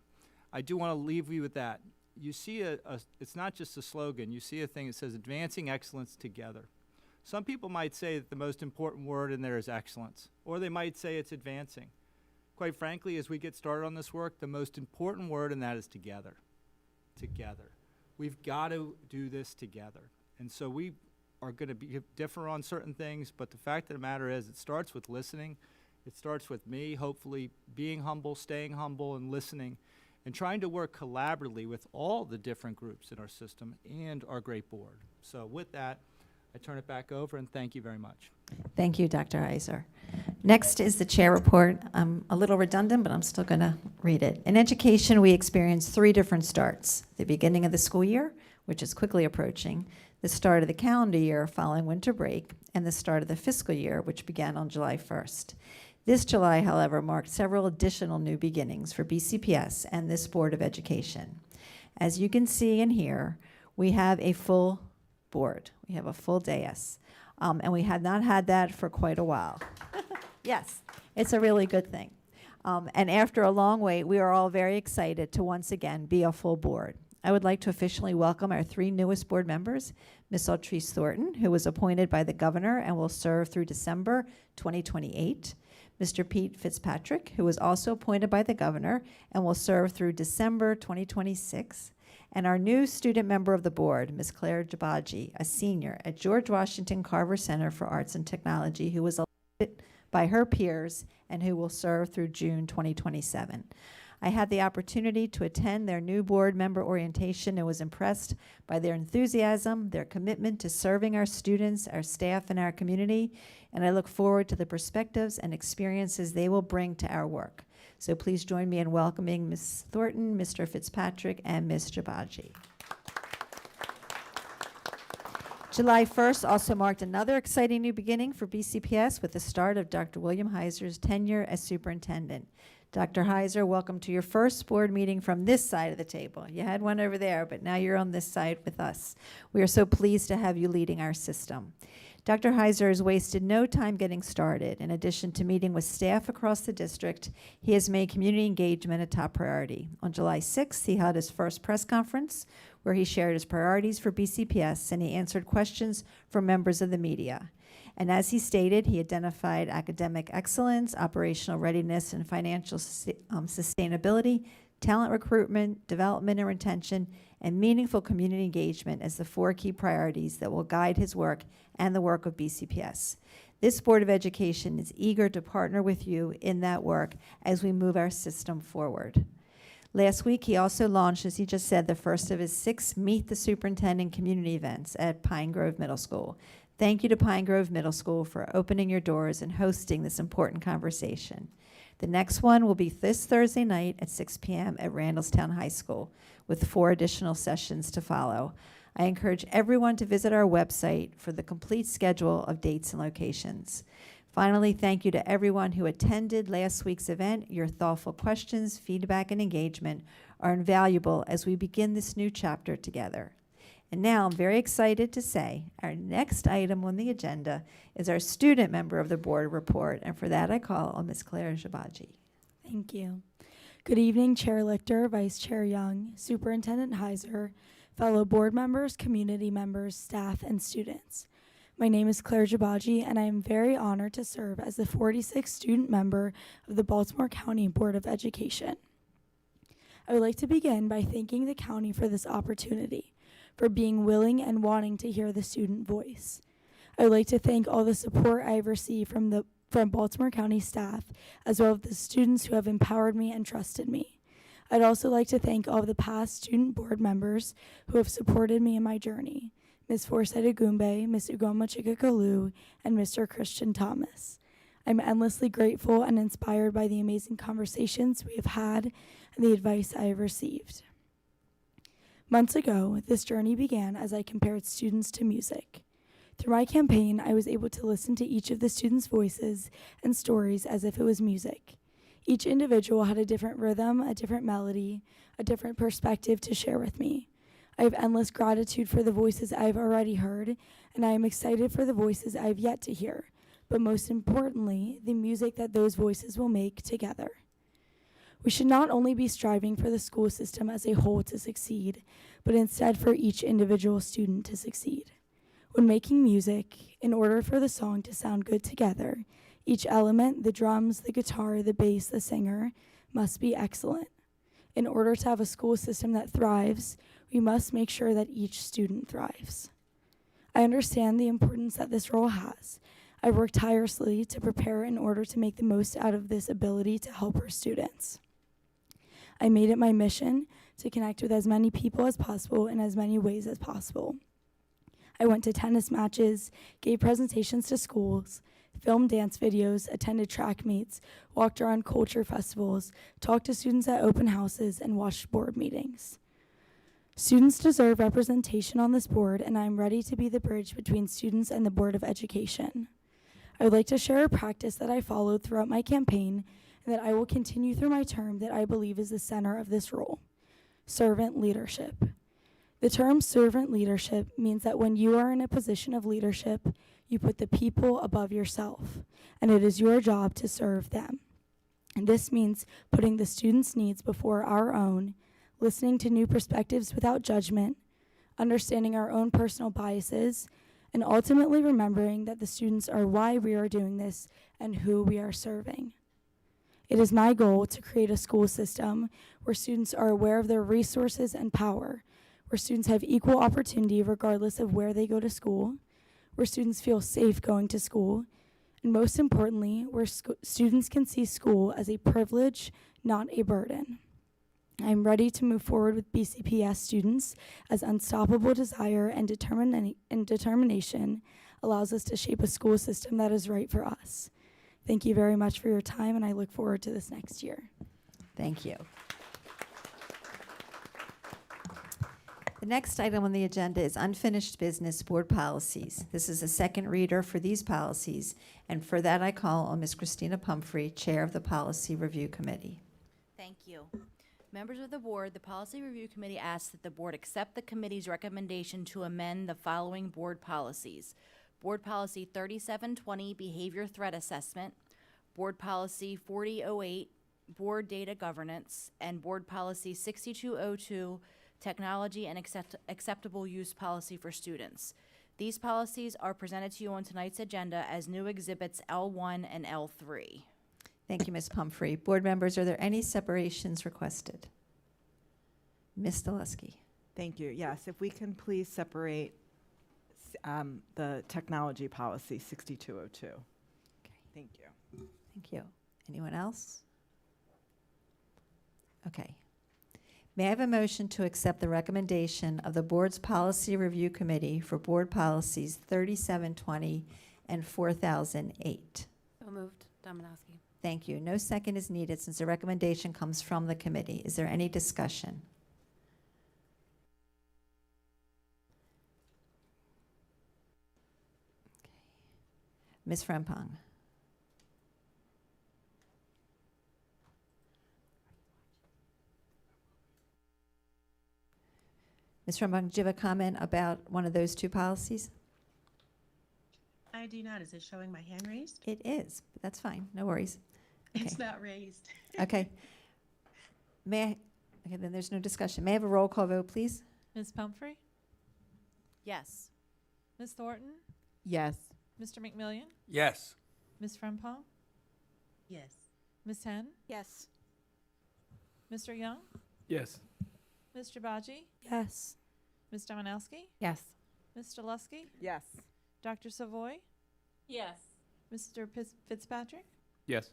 I do want to leave you with that. You see it's not just a slogan, you see a thing that says advancing excellence together. Some people might say that the most important word in there is excellence, or they might say it's advancing. Quite frankly, as we get started on this work, the most important word in that is together. Together. We've got to do this together. And so we are going to differ on certain things, but the fact of the matter is it starts with listening. It starts with me, hopefully, being humble, staying humble, and listening, and trying to work collaboratively with all the different groups in our system and our great board. So with that, I turn it back over, and thank you very much. Thank you, Dr. Heiser. Next is the chair report. I'm a little redundant, but I'm still going to read it. In education, we experienced 3 different starts: the beginning of the school year, which is quickly approaching, the start of the calendar year following winter break, and the start of the fiscal year, which began on July 1st. This July, however, marked several additional new beginnings for BCPS and this Board of Education. As you can see and hear, we have a full board. We have a full dais, and we had not had that for quite a while. Yes, it's a really good thing. And after a long wait, we are all very excited to once again be a full board. I would like to officially welcome our 3 newest board members, Ms. Altrice Thornton, who was appointed by the governor and will serve through December 2028, Mr. Pete Fitzpatrick, who was also appointed by the governor and will serve through December 2026, and our new student member of the board, Ms. Claire Jabaji, a senior at George Washington Carver Center for Arts and Technology, who was elected by her peers and who will serve through June 2027. I had the opportunity to attend their new board member orientation and was impressed by their enthusiasm, their commitment to serving our students, our staff, and our community, and I look forward to the perspectives and experiences they will bring to our work. So please join me in welcoming Ms. Thornton, Mr. Fitzpatrick, and Ms. Jabaji. July 1st also marked another exciting new beginning for BCPS with the start of Dr. William Heiser's tenure as superintendent. Dr. Heiser, welcome to your first board meeting from this side of the table. You had one over there, but now you're on this side with us. We are so pleased to have you leading our system. Dr. Heiser has wasted no time getting started. In addition to meeting with staff across the district, he has made community engagement a top priority. On July 6th, he held his first press conference where he shared his priorities for BCPS and he answered questions from members of the media. And as he stated, he identified academic excellence, operational readiness, and financial sustainability, talent recruitment, development and retention, and meaningful community engagement as the 4 key priorities that will guide his work and the work of BCPS. This Board of Education is eager to partner with you in that work as we move our system forward. Last week, he also launched, as he just said, the first of his 6 Meet the Superintendent community events at Pine Grove Middle School. Thank you to Pine Grove Middle School for opening your doors and hosting this important conversation. The next one will be this Thursday night at 6 p.m. at Randallstown High School, with 4 additional sessions to follow. I encourage everyone to visit our website for the complete schedule of dates and locations. Finally, thank you to everyone who attended last week's event. Your thoughtful questions, feedback, and engagement are invaluable as we begin this new chapter together. And now I'm very excited to say our next item on the agenda is our student member of the board report, and for that I call on Ms. Claire Jabaji. Thank you. Good evening, Chair Lichter, Vice Chair Young, Superintendent Heiser, fellow board members, community members, staff, and students. My name is Claire Jabaji, and I am very honored to serve as the 46th student member of the Baltimore County Board of Education. I would like to begin by thanking the county for this opportunity, for being willing and wanting to hear the student voice. I would like to thank all the support I have received from Baltimore County staff, as well as the students who have empowered me and trusted me. I'd also like to thank all of the past student board members who have supported me in my journey, Ms. Forsyth Agumbe, Ms. Ugoma Chikakalu, and Mr. Christian Thomas. I'm endlessly grateful and inspired by the amazing conversations we have had and the advice I have received. Months ago, this journey began as I compared students to music. Through my campaign, I was able to listen to each of the students' voices and stories as if it was music. Each individual had a different rhythm, a different melody, a different perspective to share with me. I have endless gratitude for the voices I have already heard, and I am excited for the voices I have yet to hear, but most importantly, the music that those voices will make together. We should not only be striving for the school system as a whole to succeed, but instead for each individual student to succeed. When making music, in order for the song to sound good together, each element, the drums, the guitar, the bass, the singer, must be excellent. In order to have a school system that thrives, we must make sure that each student thrives. I understand the importance that this role has. I worked tirelessly to prepare in order to make the most out of this ability to help our students. I made it my mission to connect with as many people as possible in as many ways as possible. I went to tennis matches, gave presentations to schools, filmed dance videos, attended track meets, walked around culture festivals, talked to students at open houses, and watched board meetings. Students deserve representation on this board, and I am ready to be the bridge between students and the Board of Education. I would like to share a practice that I followed throughout my campaign and that I will continue through my term that I believe is the center of this role: servant leadership. The term servant leadership means that when you are in a position of leadership, you put the people above yourself, and it is your job to serve them. And this means putting the students' needs before our own, listening to new perspectives without judgment, understanding our own personal biases, and ultimately remembering that the students are why we are doing this and who we are serving. It is my goal to create a school system where students are aware of their resources and power, where students have equal opportunity regardless of where they go to school, where students feel safe going to school, and most importantly, where students can see school as a privilege, not a burden. I am ready to move forward with BCPS students as unstoppable desire and determination allows us to shape a school system that is right for us. Thank you very much for your time, and I look forward to this next year. Thank you. The next item on the agenda is unfinished business board policies. This is a second reader for these policies, and for that I call on Ms. Christina Pumphrey, Chair of the Policy Review Committee. Thank you. Members of the board, the Policy Review Committee asks that the board accept the committee's recommendation to amend the following board policies: Board Policy 3720, Behavior Threat Assessment, Board Policy 4008, Board Data Governance, and Board Policy 6202, Technology and Acceptable Use Policy for Students. These policies are presented to you on tonight's agenda as new exhibits L1 and L3. Thank you, Ms. Pumphrey. Board members, are there any separations requested? Ms. Delusky. Thank you. Yes, if we can please separate the technology policy 6202. Okay. Thank you. Thank you. Anyone else? Okay. May I have a motion to accept the recommendation of the board's Policy Review Committee for board policies 3720 and 4008? So moved. Dominowski. Thank you. No second is needed since the recommendation comes from the committee. Is there any discussion? Okay. Ms. Frempong. Ms. Frempong, do you have a comment about one of those two policies? I do not. Is it showing my hand raised? It is, but that's fine. No worries. Okay. It's not raised. Okay. May I? Okay, then there's no discussion. May I have a roll call vote, please? Ms. Pumphrey? Yes. Ms. Thornton? Yes. Mr. McMillian? Yes. Ms. Frempong? Yes. Ms. Henn? Yes. Mr. Young? Yes. Ms. Jabaji? Yes. Ms. Dominowski? Yes. Ms. Delusky? Yes. Dr. Savoy? Yes. Mr. Fitzpatrick? Yes.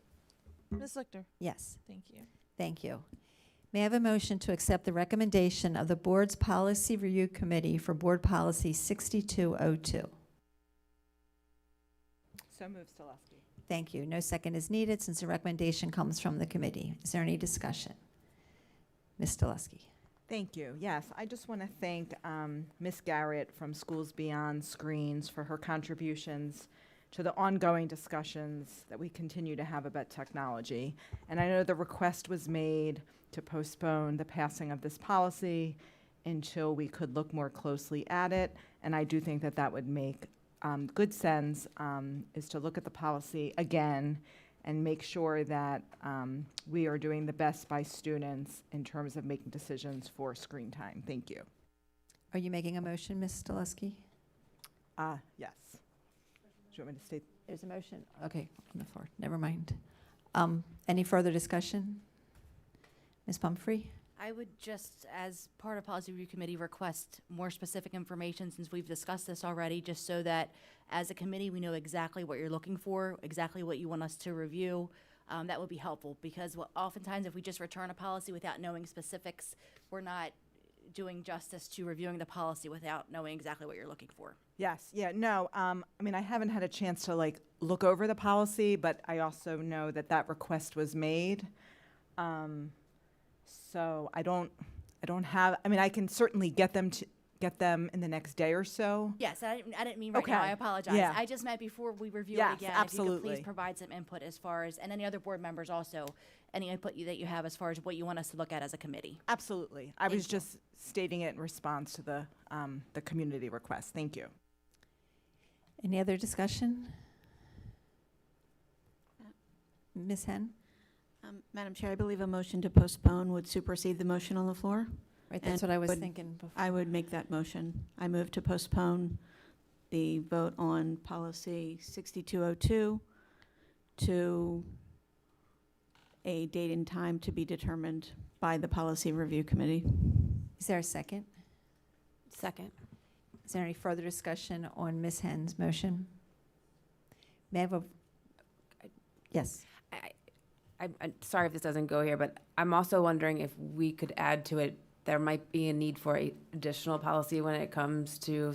Ms. Lichter? Yes. Thank you. Thank you. May I have a motion to accept the recommendation of the board's Policy Review Committee for Board Policy 6202? So moved, Stileski. Thank you. No second is needed since the recommendation comes from the committee. Is there any discussion? Ms. Stileski. Thank you. Yes, I just want to thank Ms. Garrett from Schools Beyond Screens for her contributions to the ongoing discussions that we continue to have about technology. And I know the request was made to postpone the passing of this policy until we could look more closely at it. And I do think that that would make good sense, is to look at the policy again and make sure that we are doing the best by students in terms of making decisions for screen time. Thank you. Are you making a motion, Ms. Stileski? Yes. Do you want me to state? There's a motion. Okay, on the floor. Never mind. Any further discussion? Ms. Pumphrey? I would just, as part of Policy Review Committee, request more specific information since we've discussed this already, just so that as a committee, we know exactly what you're looking for, exactly what you want us to review. That would be helpful because oftentimes if we just return a policy without knowing specifics, we're not doing justice to reviewing the policy without knowing exactly what you're looking for. Yes, yeah, no, I mean, I haven't had a chance to look over the policy, but I also know that that request was made. So I don't have, I mean, I can certainly get them in the next day or so. Yes, I didn't mean right now, I apologize. Yeah. I just meant before we review Yes, it again, absolutely. if you could please provide some input as far as, and any other board members also, any input that you have as far as what you want us to look at as a committee. Absolutely. I was just stating it in response to the community request. Thank you. Any other discussion? Ms. Henn? Madam Chair, I believe a motion to postpone would supersede the motion on the floor. Right, that's what I was thinking before. I would make that motion. I move to postpone the vote on policy 6202 to a date and time to be determined by the Policy Review Committee. Is there a second? Second. Is there any further discussion on Ms. Henn's motion? May I have a, yes. I'm sorry if this doesn't go here, but I'm also wondering if we could add to it, there might be a need for a additional policy when it comes to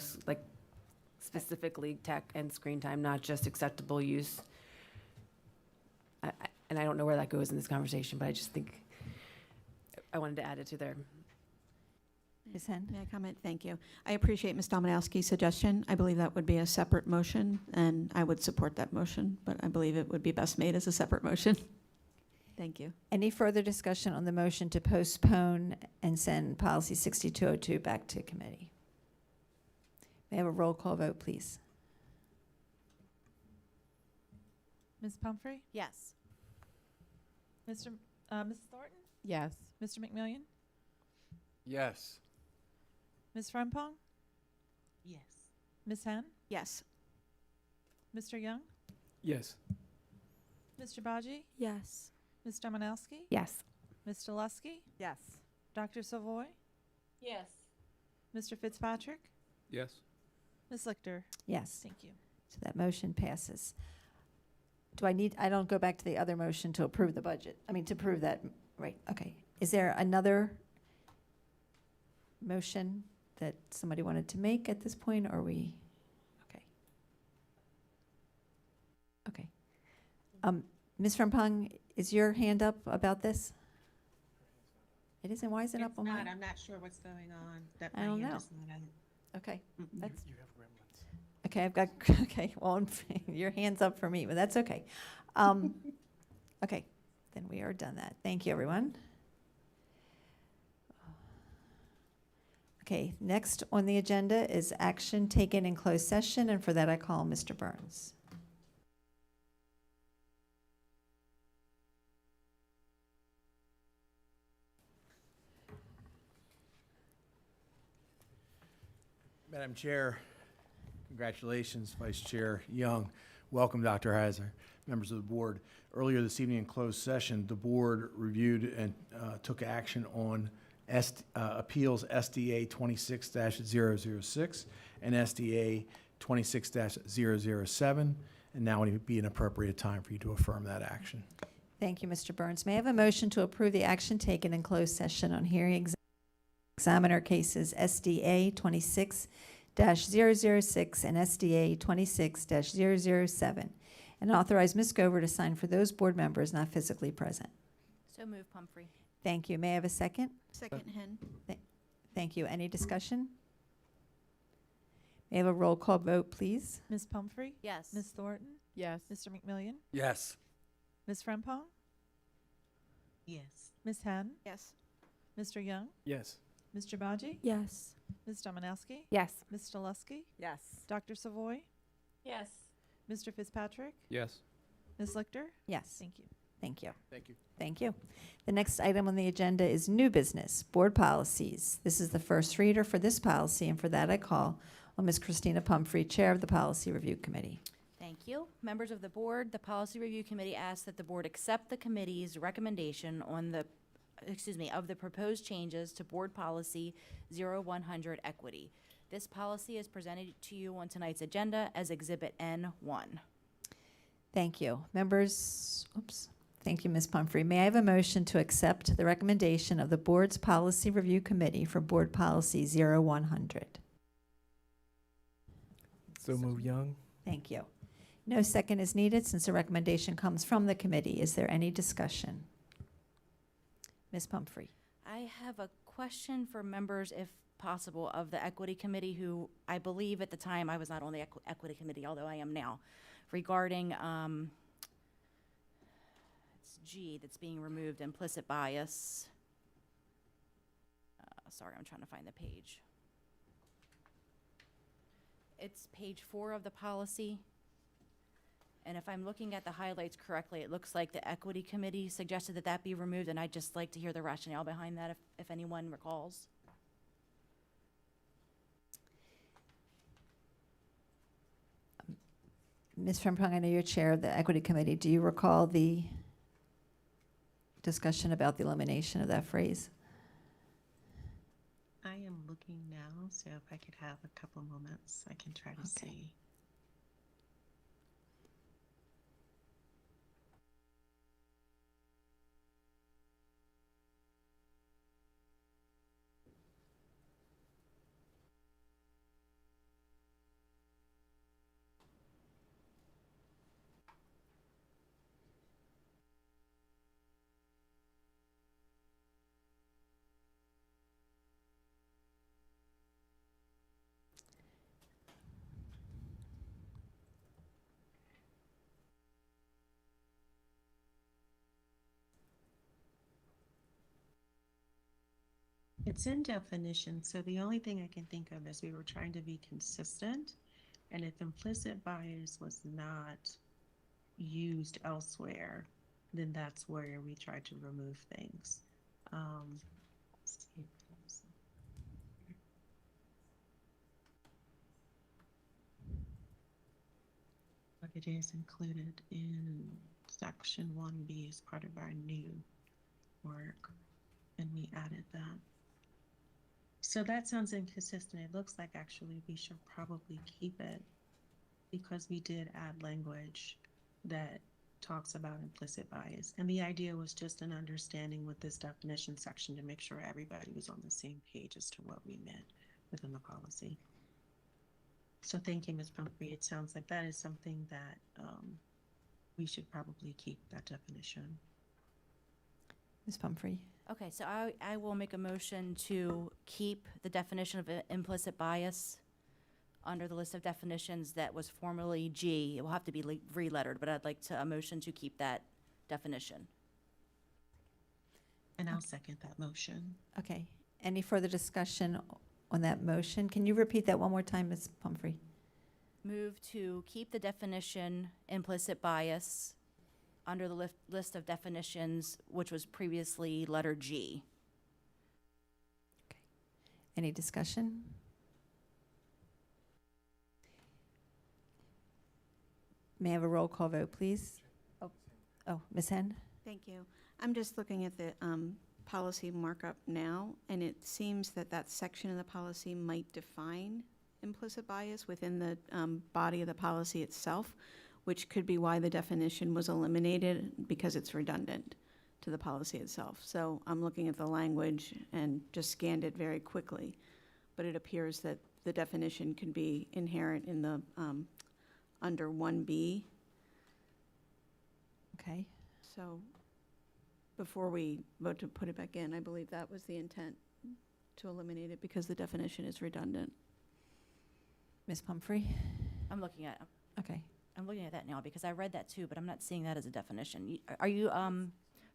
specifically tech and screen time, not just acceptable use. And I don't know where that goes in this conversation, but I just think I wanted to add it to there. Ms. Henn? May I comment? Thank you. I appreciate Ms. Dominowski's suggestion. I believe that would be a separate motion, and I would support that motion, but I believe it would be best made as a separate motion. Thank you. Any further discussion on the motion to postpone and send policy 6202 back to committee? May I have a roll call vote, please? Ms. Pumphrey? Yes. Mrs. Thornton? Yes. Mr. McMillian? Yes. Ms. Frempong? Yes. Ms. Henn? Yes. Mr. Young? Yes. Mr. Baji? Yes. Ms. Dominowski? Yes. Ms. Stileski? Yes. Dr. Savoy? Yes. Mr. Fitzpatrick? Yes. Ms. Lichter? Yes. Thank you. So that motion passes. I don't go back to the other motion to approve the budget. I mean, to approve that, right, okay. Is there another motion that somebody wanted to make at this point, or we, okay. Okay. Ms. Frempong, is your hand up about this? It isn't, why is it up on mine? I'm not sure what's going on. That I don't my hand know. is not on. Okay, that's, You have gremlins. okay, I've got, okay, well, your hand's up for me, but that's okay. Okay, then we are done that. Thank you, everyone. Okay, next on the agenda is action taken in closed session, and for that I call Mr. Burns. Madam Chair, congratulations, Vice Chair Young. Welcome, Dr. Heiser, members of the board. Earlier this evening in closed session, the board reviewed and took action on appeals SDA 26-006 and SDA 26-007, and now would be an appropriate time for you to affirm that action. Thank you, Mr. Burns. May I have a motion to approve the action taken in closed session on hearing examiner cases SDA 26-006 and SDA 26-007, and authorize Ms. Gover to sign for those board members not physically present? So move, Pumphrey. Thank you. May I have a second? Second, Hen. Thank you. Any discussion? May I have a roll call vote, please? Ms. Pumphrey? Yes. Ms. Thornton? Yes. Mr. McMillian? Yes. Ms. Frempong? Yes. Ms. Haddon? Yes. Mr. Young? Yes. Mr. Baji? Yes. Ms. Domanowski? Yes. Ms. Stelusky? Yes. Dr. Savoy? Yes. Mr. Fitzpatrick? Yes. Ms. Lichter? Yes. Thank you. Thank you. Thank you. Thank you. The next item on the agenda is new business, board policies. This is the first reader for this policy, and for that I call on Ms. Christina Pumphrey, Chair of the Policy Review Committee. Thank you. Members of the board, the Policy Review Committee asks that the board accept the committee's recommendation on the, of the proposed changes to Board Policy 0100 Equity. This policy is presented to you on tonight's agenda as Exhibit N1. Thank you. Members, thank you, Ms. Pumphrey. May I have a motion to accept the recommendation of the board's Policy Review Committee for Board Policy 0100? So move, Young. Thank you. No second is needed since the recommendation comes from the committee. Is there any discussion? Ms. Pumphrey. I have a question for members, if possible, of the Equity Committee, who I believe at the time I was not on the Equity Committee, although I am now, regarding it's G that's being removed, implicit bias. Sorry, I'm trying to find the page. It's page 4 of the policy. And if I'm looking at the highlights correctly, it looks like the Equity Committee suggested that that be removed, and I'd just like to hear the rationale behind that, if anyone recalls. Ms. Frempong, I know you're Chair of the Equity Committee. Do you recall the discussion about the elimination of that phrase? I am looking now, so if I could have a couple moments, I can try to see. It's in definition, so the only thing I can think of is we were trying to be consistent, and if implicit bias was not used elsewhere, then that's where we tried to remove things. Let's see. But it is included in section 1B as part of our new work, and we added that. So that sounds inconsistent. It looks like actually we should probably keep it because we did add language that talks about implicit bias. And the idea was just an understanding with this definition section to make sure everybody was on the same page as to what we meant within the policy. So thank you, Ms. Pumphrey. It sounds like that is something that we should probably keep that definition. Ms. Pumphrey. Okay, so I will make a motion to keep the definition of implicit bias under the list of definitions that was formerly G. It will have to be re-lettered, but I'd like a motion to keep that definition. And I'll second that motion. Okay. Any further discussion on that motion? Can you repeat that one more time, Ms. Pumphrey? Move to keep the definition implicit bias under the list of definitions, which was previously letter G. Okay. Any discussion? May I have a roll call vote, please? Oh, Ms. Henn? Thank you. I'm just looking at the policy markup now, and it seems that that section of the policy might define implicit bias within the body of the policy itself, which could be why the definition was eliminated, because it's redundant to the policy itself. So I'm looking at the language and just scanned it very quickly, but it appears that the definition can be inherent in the under 1B. Okay. So before we vote to put it back in, I believe that was the intent. to eliminate it because the definition is redundant. Ms. Pumphrey? I'm looking at, Okay. I'm looking at that now because I read that too, but I'm not seeing that as a definition. Are you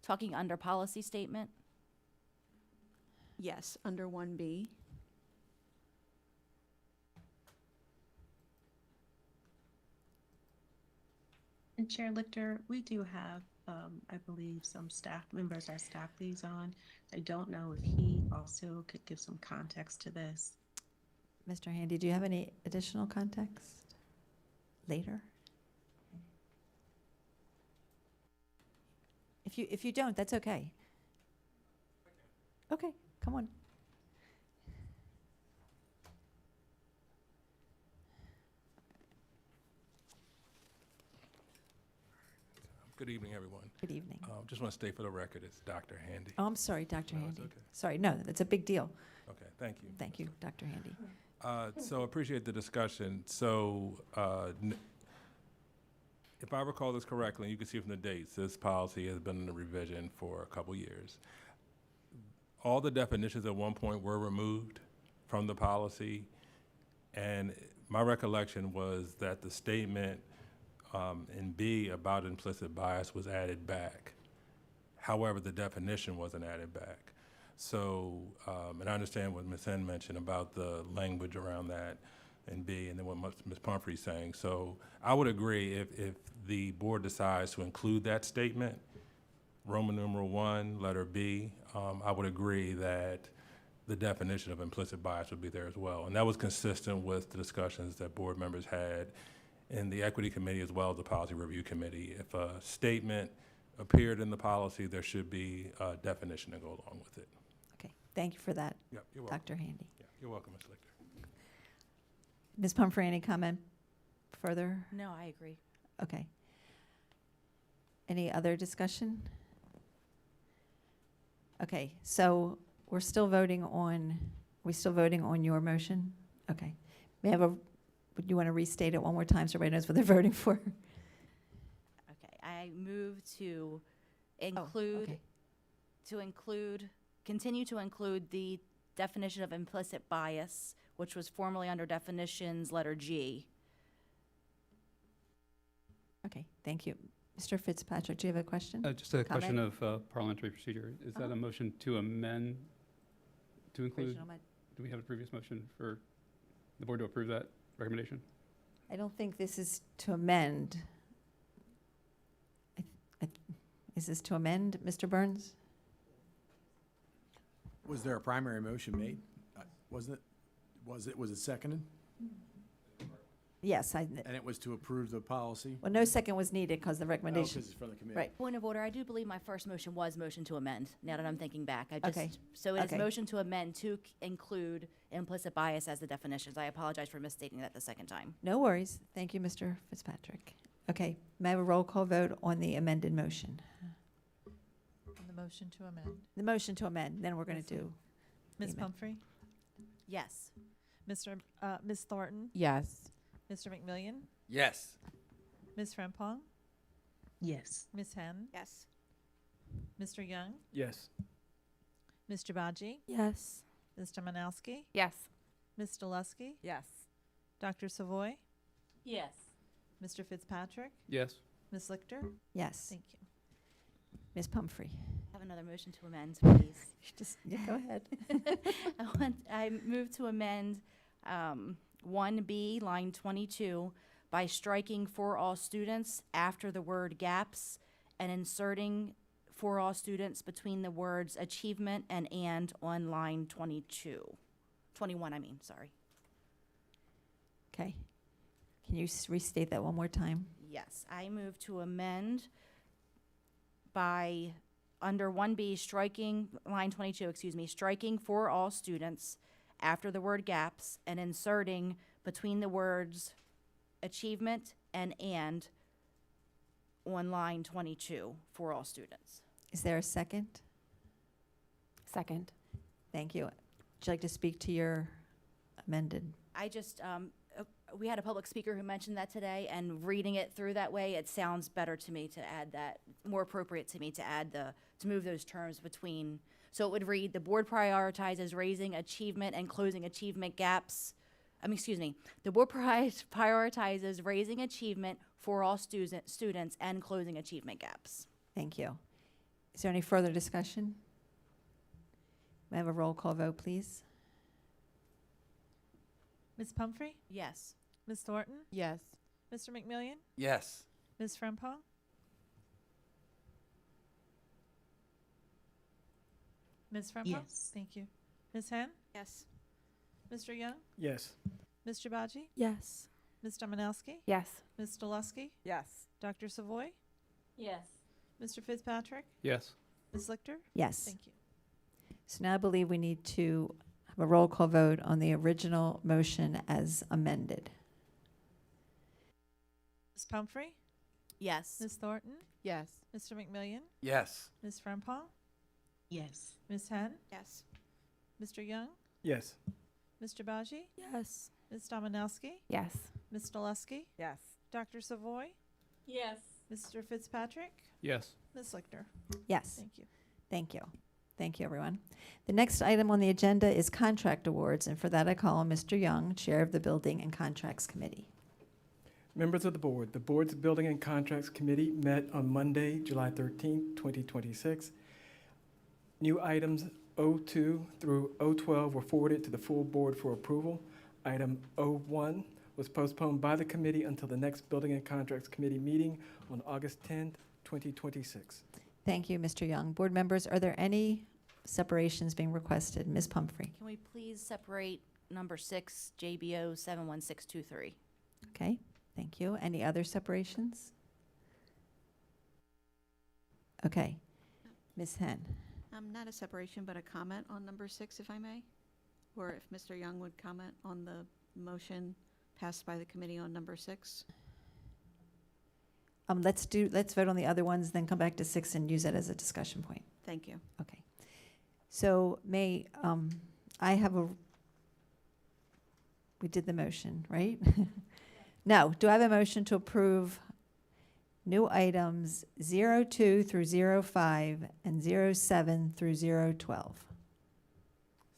talking under policy statement? Yes, under 1B. And Chair Lichter, we do have, I believe, some staff members, our staff liaison. I don't know if he also could give some context to this. Mr. Handy, do you have any additional context later? If you don't, that's okay. Okay, come on. Good evening, everyone. Good evening. Just want to state for the record, it's Dr. Handy. Oh, I'm sorry, Dr. No, it's Handy. okay. Sorry, no, that's a big deal. Okay, thank you. Thank you, Dr. Handy. So appreciate the discussion. So if I recall this correctly, and you can see from the dates, this policy has been in revision for a couple years. All the definitions at one point were removed from the policy, and my recollection was that the statement in B about implicit bias was added back. However, the definition wasn't added back. So, and I understand what Ms. N mentioned about the language around that in B, and then what Ms. Pumphrey's saying. So I would agree if the board decides to include that statement, Roman numeral 1, letter B, I would agree that the definition of implicit bias would be there as well. And that was consistent with the discussions that board members had in the Equity Committee as well as the Policy Review Committee. If a statement appeared in the policy, there should be a definition to go along with it. Okay, thank you for that, Yep, you're welcome. Dr. Handy. Yeah, you're welcome, Ms. Lichter. Ms. Pumphrey, any comment further? No, I agree. Okay. Any other discussion? Okay, so we're still voting on your motion? Okay. May I have would you want to restate it one more time so everybody knows what they're voting for? Okay, I move to include, okay. Continue to include the definition of implicit bias, which was formerly under definitions, letter G. Okay, thank you. Mr. Fitzpatrick, do you have a question? Just a question Comment? of parliamentary procedure. Is that a motion to amend, to include? Regional med- Do we have a previous motion for the board to approve that recommendation? I don't think this is to amend. Is this to amend, Mr. Burns? Was there a primary motion made? Wasn't it? Was it seconded? Yes, And it was to approve the policy? well, no second was needed because the Oh, recommendation. 'cause it's from the committee. Right. Point of order, I do believe my first motion was motion to amend, now that I'm thinking back. Okay. So it is Okay. motion to amend to include implicit bias as the definitions. I apologize for misstating that the second time. No worries. Thank you, Mr. Fitzpatrick. Okay, may I have a roll call vote on the amended motion? On the motion to amend. The motion to amend, then we're going to do. Ms. the amend- Pumphrey? Yes. Ms. Thornton? Yes. Mr. McMillian? Yes. Ms. Frempong? Yes. Ms. Henn? Yes. Mr. Young? Yes. Ms. Jabaji? Yes. Mr. Manowski? Yes. Ms. Delusky? Yes. Dr. Savoy? Yes. Mr. Fitzpatrick? Yes. Ms. Lichter? Yes. Thank you. Ms. Pumphrey. Have another motion to amend, please. Go ahead. I move to amend 1B, line 22, by striking "for all students" after the word "gaps" and inserting "for all students" between the words "achievement" and on line 21, I mean, sorry. Okay. Can you restate that one more time? Yes, I move to amend by, under 1B, striking, line 22, striking "for all students" after the word "gaps" and inserting between the words "achievement" and on line 22, "for all students." Is there a second? Second. Thank you. Would you like to speak to your amended? I just, we had a public speaker who mentioned that today, and reading it through that way, it sounds better to me to add that, more appropriate to me to add to move those terms between. So it would read, the board prioritizes raising achievement and closing achievement gaps. The board prioritizes raising achievement for all students and closing achievement gaps. Thank you. Is there any further discussion? May I have a roll call vote, please? Ms. Pumphrey? Yes. Ms. Thornton? Yes. Mr. McMillian? Yes. Ms. Frempong? Ms. Frempong? Yes. Thank you. Ms. Hen? Yes. Mr. Young? Yes. Ms. Jabaji? Yes. Ms. Dominowski? Yes. Ms. Stoleski? Yes. Dr. Savoy? Yes. Mr. Fitzpatrick? Yes. Ms. Lichter? Yes. Thank you. So now I believe we need to have a roll call vote on the original motion as amended. Ms. Pumphrey? Yes. Ms. Thornton? Yes. Mr. McMillian? Yes. Ms. Frempong? Yes. Ms. Hen? Yes. Mr. Young? Yes. Ms. Jabaji? Yes. Ms. Dominowski? Yes. Ms. Stoleski? Yes. Dr. Savoy? Yes. Mr. Fitzpatrick? Yes. Ms. Lichter? Yes. Thank you. Thank you. Thank you, everyone. The next item on the agenda is contract awards, and for that I call on Mr. Young, Chair of the Building and Contracts Committee. Members of the board's Building and Contracts Committee met on Monday, July 13th, 2026. New items 02 through 012 were forwarded to the full board for approval. Item 01 was postponed by the committee until the next Building and Contracts Committee meeting on August 10th, 2026. Thank you, Mr. Young. Board members, are there any separations being requested? Ms. Pumphrey. Can we please separate number 6, JBO 71623? Okay, thank you. Any other separations? Okay. Ms. Hen. Not a separation, but a comment on number 6, if I may, or if Mr. Young would comment on the motion passed by the committee on number 6. Let's vote on the other ones, then come back to 6 and use that as a discussion point. Thank you. Okay. So I have we did the motion, right? No, do I have a motion to approve new items 02 through 05 and 07 through 012?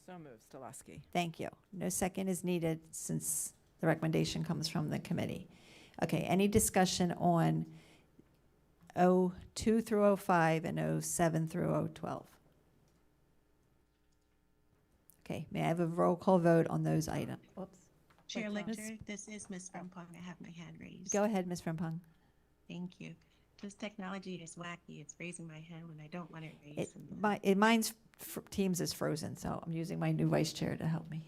So moved, Stoleski. Thank you. No second is needed since the recommendation comes from the committee. Okay, any discussion on 02 through 05 and 07 through 012? Okay, may I have a roll call vote on those items? Whoops. Chair Lichter, this is Ms. Frempong. I have my hand raised. Go ahead, Ms. Frempong. Thank you. This technology is wacky. It's raising my hand when I don't want it raised. Mine's Teams is frozen, so I'm using my new vice chair to help me.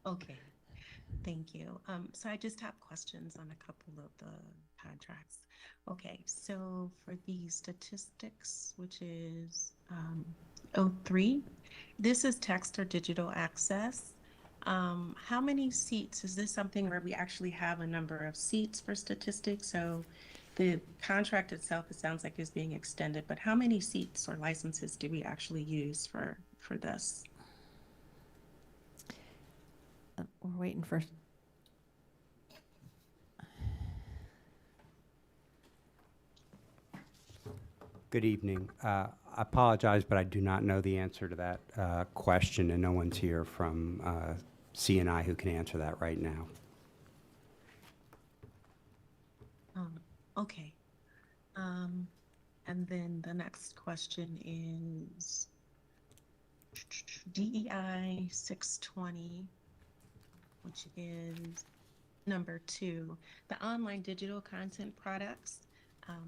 Okay, thank you. So I just have questions on a couple of the contracts. Okay, so for the statistics, which is 03, this is text or digital access. How many seats? Is this something where we actually have a number of seats for statistics? So the contract itself, it sounds like, is being extended, but how many seats or licenses do we actually use for this? We're waiting for... Good evening. I apologize, but I do not know the answer to that question, and no one's here from C&I who can answer that right now. Okay. And then the next question is DEI 620, which is number 2, the online digital content products.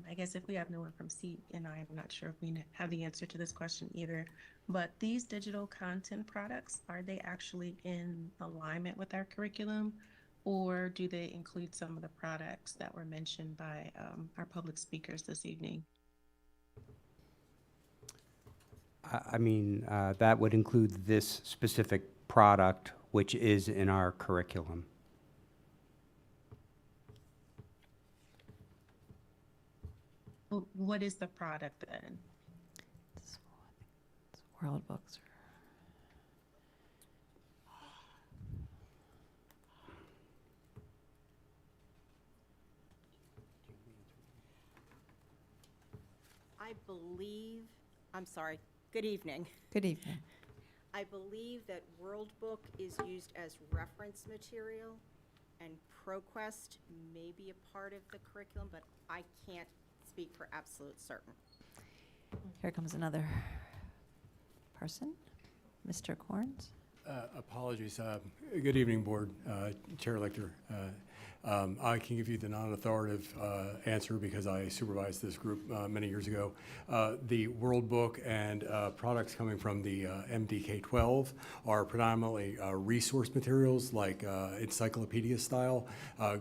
I guess if we have no one from C&I, I'm not sure if we have the answer to this question either, but these digital content products, are they actually in alignment with our curriculum, or do they include some of the products that were mentioned by our public speakers this evening? I mean, that would include this specific product, which is in our curriculum. Well, what is the product then? It's World Books. I believe, I'm sorry, good evening. Good evening. I believe that World Book is used as reference material, and ProQuest may be a part of the curriculum, but I can't speak for absolute certain. Here comes another person, Mr. Corns. Apologies. Good evening, Board Chair Lichter. I can give you the non-authoritative answer because I supervised this group many years ago. The World Book and products coming from the MDK-12 are predominantly resource materials like encyclopedia style,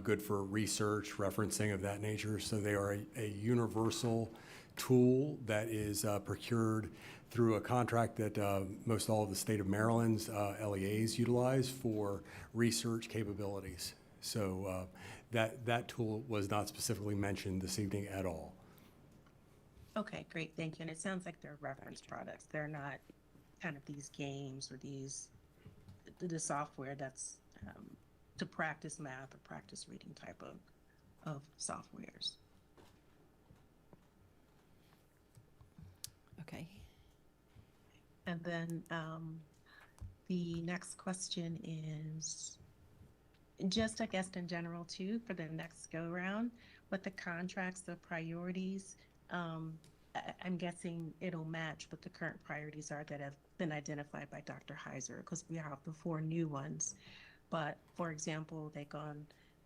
good for research, referencing of that nature. So they are a universal tool that is procured through a contract that most all of the state of Maryland's LEAs utilize for research capabilities. So that tool was not specifically mentioned this evening at all. Okay, great, thank you. And it sounds like they're reference products. They're not kind of these games or the software that's to practice math or practice reading type of softwares. Okay. And then the next question is just, I guess, in general too, for the next go round, what the contracts, the priorities, I'm guessing it'll match what the current priorities are that have been identified by Dr. Heiser, because we have the 4 new ones. But for example, like on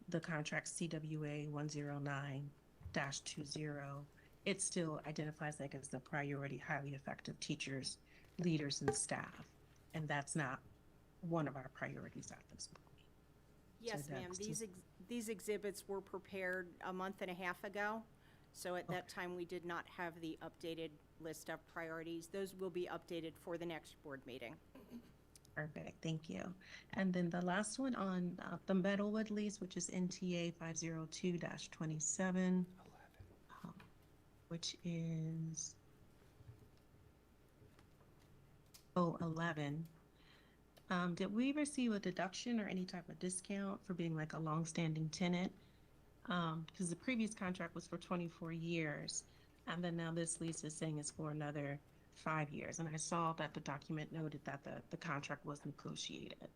the contract CWA 109-20, it still identifies like as the priority, highly effective teachers, leaders, and staff. And that's not one of our priorities at this point. Yes, So ma'am. These exhibits were prepared a month and a half ago. So at that time, we did not have the updated list of priorities. Those will be updated for the next board meeting. Perfect, thank you. And then the last one on the Metalwood lease, which is NTA 502-27, which is 011. Did we receive a deduction or any type of discount for being like a longstanding tenant? Because the previous contract was for 24 years, and then now this lease is saying it's for another 5 years. And I saw that the document noted that the contract was negotiated.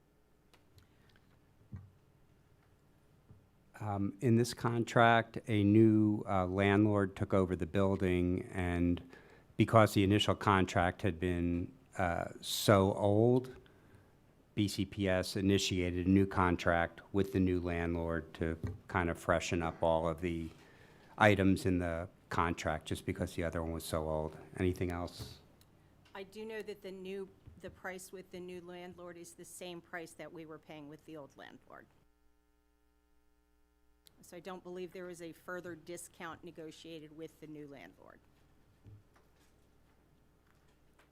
In this contract, a new landlord took over the building, and because the initial contract had been so old, BCPS initiated a new contract with the new landlord to kind of freshen up all of the items in the contract, just because the other one was so old. Anything else? I do know that the price with the new landlord is the same price that we were paying with the old landlord. So I don't believe there was a further discount negotiated with the new landlord.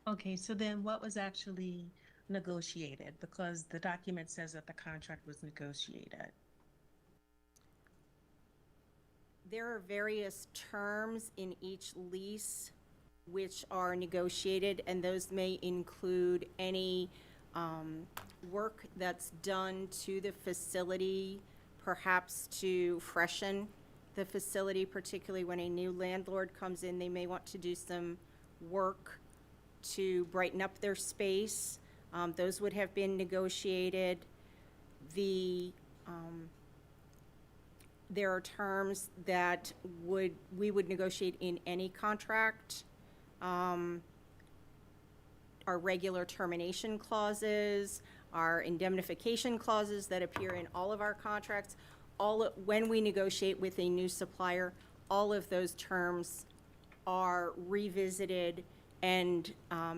Okay, so then what was actually negotiated? Because the document says that the contract was negotiated. There are various terms in each lease which are negotiated, and those may include any work that's done to the facility, perhaps to freshen the facility, particularly when a new landlord comes in. They may want to do some work to brighten up their space. Those would have been negotiated. There are terms that we would negotiate in any contract. Our regular termination clauses, our indemnification clauses that appear in all of our contracts, when we negotiate with a new supplier, all of those terms are revisited and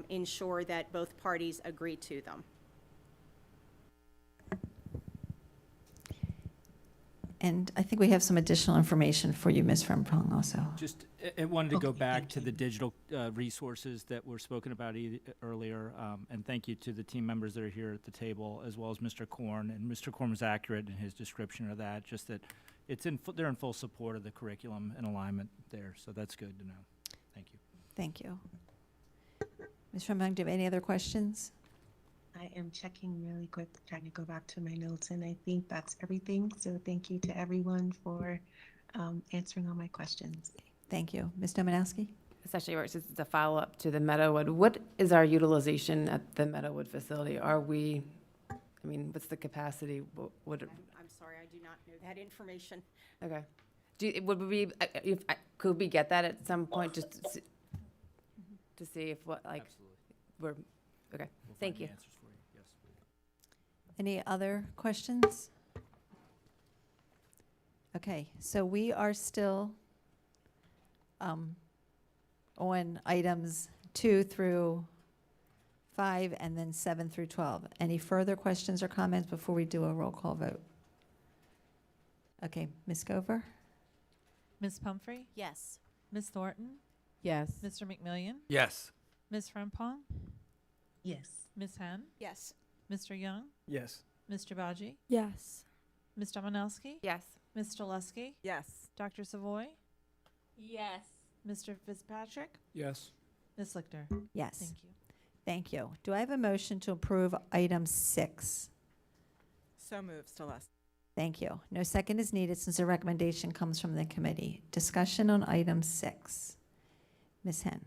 ensure that both parties agree to them. And I think we have some additional information for you, Ms. Frempong, also. Just, I wanted to go Okay, back thank to you. the digital resources that were spoken about earlier, and thank you to the team members that are here at the table, as well as Mr. Korn. And Mr. Korn was accurate in his description of that, just that they're in full support of the curriculum and alignment there, so that's good to know. Thank you. Thank you. Ms. Frempong, do you have any other questions? I am checking really quick, trying to go back to my notes, and I think that's everything. So thank you to everyone for answering all my questions. Thank you. Ms. Domanowski? especially where it's a follow-up to the Meadowwood, what is our utilization at the Meadowwood facility? Are we, I mean, what's the capacity? I'm sorry, I do not know that information. Okay. Would we, could we get that at some point, just to see if what, like, we're, okay, thank you. Any other questions? Okay, so we are still on items 2 through 5 and then 7 through 12. Any further questions or comments before we do a roll call vote? Okay, Ms. Gover? Ms. Pumphrey? Yes. Ms. Thornton? Yes. Mr. McMillian? Yes. Ms. Frempong? Yes. Ms. Hen? Yes. Mr. Young? Yes. Mr. Baji? Yes. Ms. Dominowski? Yes. Ms. Stoleski? Yes. Dr. Savoy? Yes. Mr. Fitzpatrick? Yes. Ms. Lichter? Yes. Thank you. Thank you. Do I have a motion to approve item 6? So moved, Stoleski. Thank you. No second is needed since the recommendation comes from the committee. Discussion on item 6. Ms. Hen?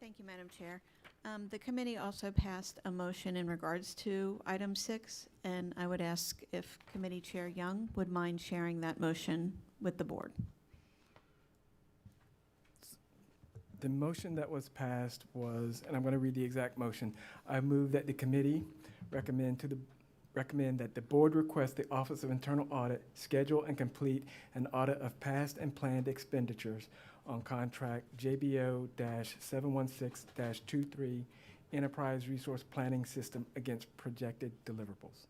Thank you, Madam Chair. The committee also passed a motion in regards to item 6, and I would ask if Committee Chair Young would mind sharing that motion with the board. The motion that was passed was, and I'm going to read the exact motion. I move that the committee recommend that the board request the Office of Internal Audit schedule and complete an audit of past and planned expenditures on contract JBO-716-23 Enterprise Resource Planning System against projected deliverables.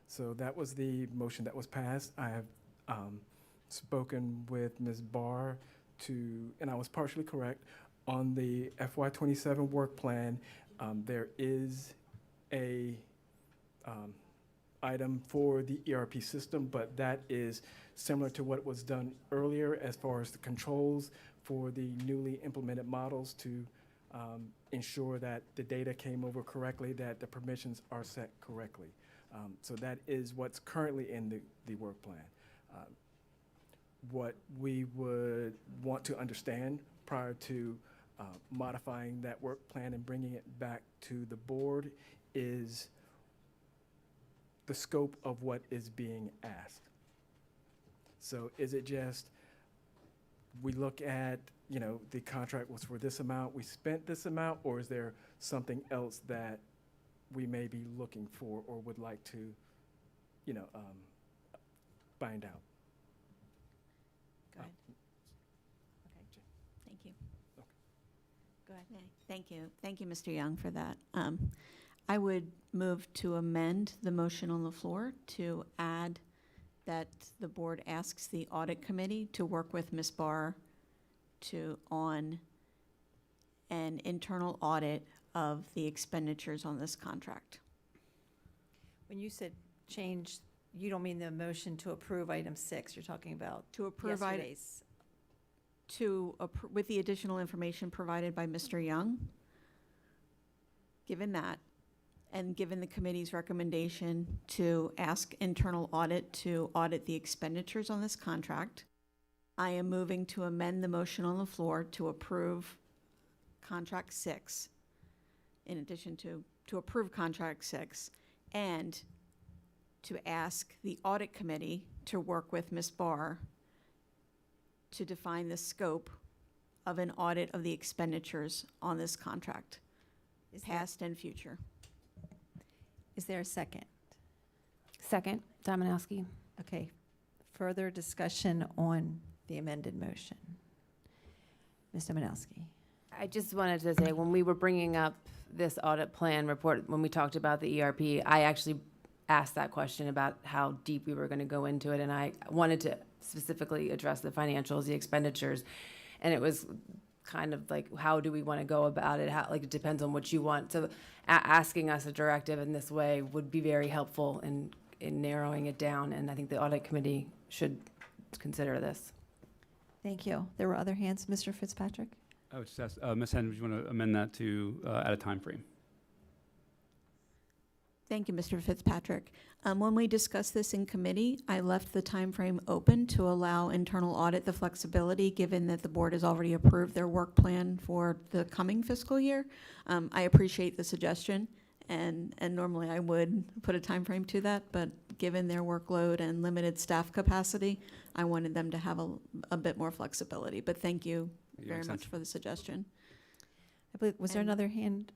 So that was the motion that was passed. I have spoken with Ms. Barr and I was partially correct, on the FY27 work plan. There is a item for the ERP system, but that is similar to what was done earlier as far as the controls for the newly implemented models to ensure that the data came over correctly, that the permissions are set correctly. So that is what's currently in the work plan. What we would want to understand prior to modifying that work plan and bringing it back to the board is the scope of what is being asked. So is it just, we look at, the contract was for this amount, we spent this amount, or is there something else that we may be looking for or would like to, find out? Go ahead. Thank you. Go ahead. Thank you. Thank you, Mr. Young, for that. I would move to amend the motion on the floor to add that the board asks the audit committee to work with Ms. Barr on an internal audit of the expenditures on this contract. When you said change, you don't mean the motion to approve item 6. You're talking about To approve yesterday's. With the additional information provided by Mr. Young, given that, and given the committee's recommendation to ask internal audit to audit the expenditures on this contract, I am moving to amend the motion on the floor to approve contract 6, in addition to approve contract 6, and to ask the audit committee to work with Ms. Barr to define the scope of an audit of the expenditures on this contract, past and future. Is there a second? Second, Dominowski. Okay. Further discussion on the amended motion. Ms. Dominowski. I just wanted to say, when we were bringing up this audit plan report, when we talked about the ERP, I actually asked that question about how deep we were going to go into it, and I wanted to specifically address the financials, the expenditures, and it was kind of like, how do we want to go about it? How, it depends on what you want. So asking us a directive in this way would be very helpful in narrowing it down, and I think the audit committee should consider this. Thank you. There were other hands. Mr. Fitzpatrick? I would just ask, Ms. Hen, would you want to amend that to add a time frame? Thank you, Mr. Fitzpatrick. When we discussed this in committee, I left the time frame open to allow internal audit the flexibility, given that the board has already approved their work plan for the coming fiscal year. I appreciate the suggestion, and normally I would put a time frame to that, but given their workload and limited staff capacity, I wanted them to have a bit more flexibility. But thank you very much for the suggestion. I believe, was there And another hand?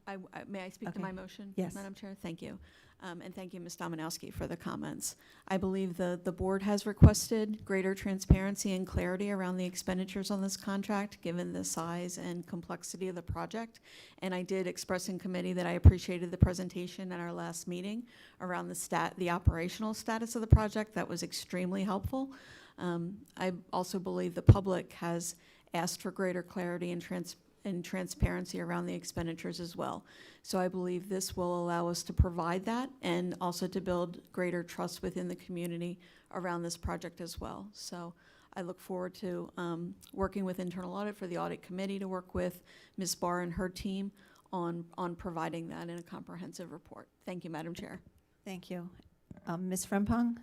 May I speak to Okay. my motion? Yes. Madam Chair, thank you. And thank you, Ms. Dominowski, for the comments. I believe the board has requested greater transparency and clarity around the expenditures on this contract, given the size and complexity of the project. And I did express in committee that I appreciated the presentation at our last meeting around the operational status of the project. That was extremely helpful. I also believe the public has asked for greater clarity and transparency around the expenditures as well. So I believe this will allow us to provide that and also to build greater trust within the community around this project as well. So I look forward to working with internal audit for the audit committee to work with Ms. Barr and her team on providing that in a comprehensive report. Thank you, Madam Chair. Thank you. Ms. Frempong?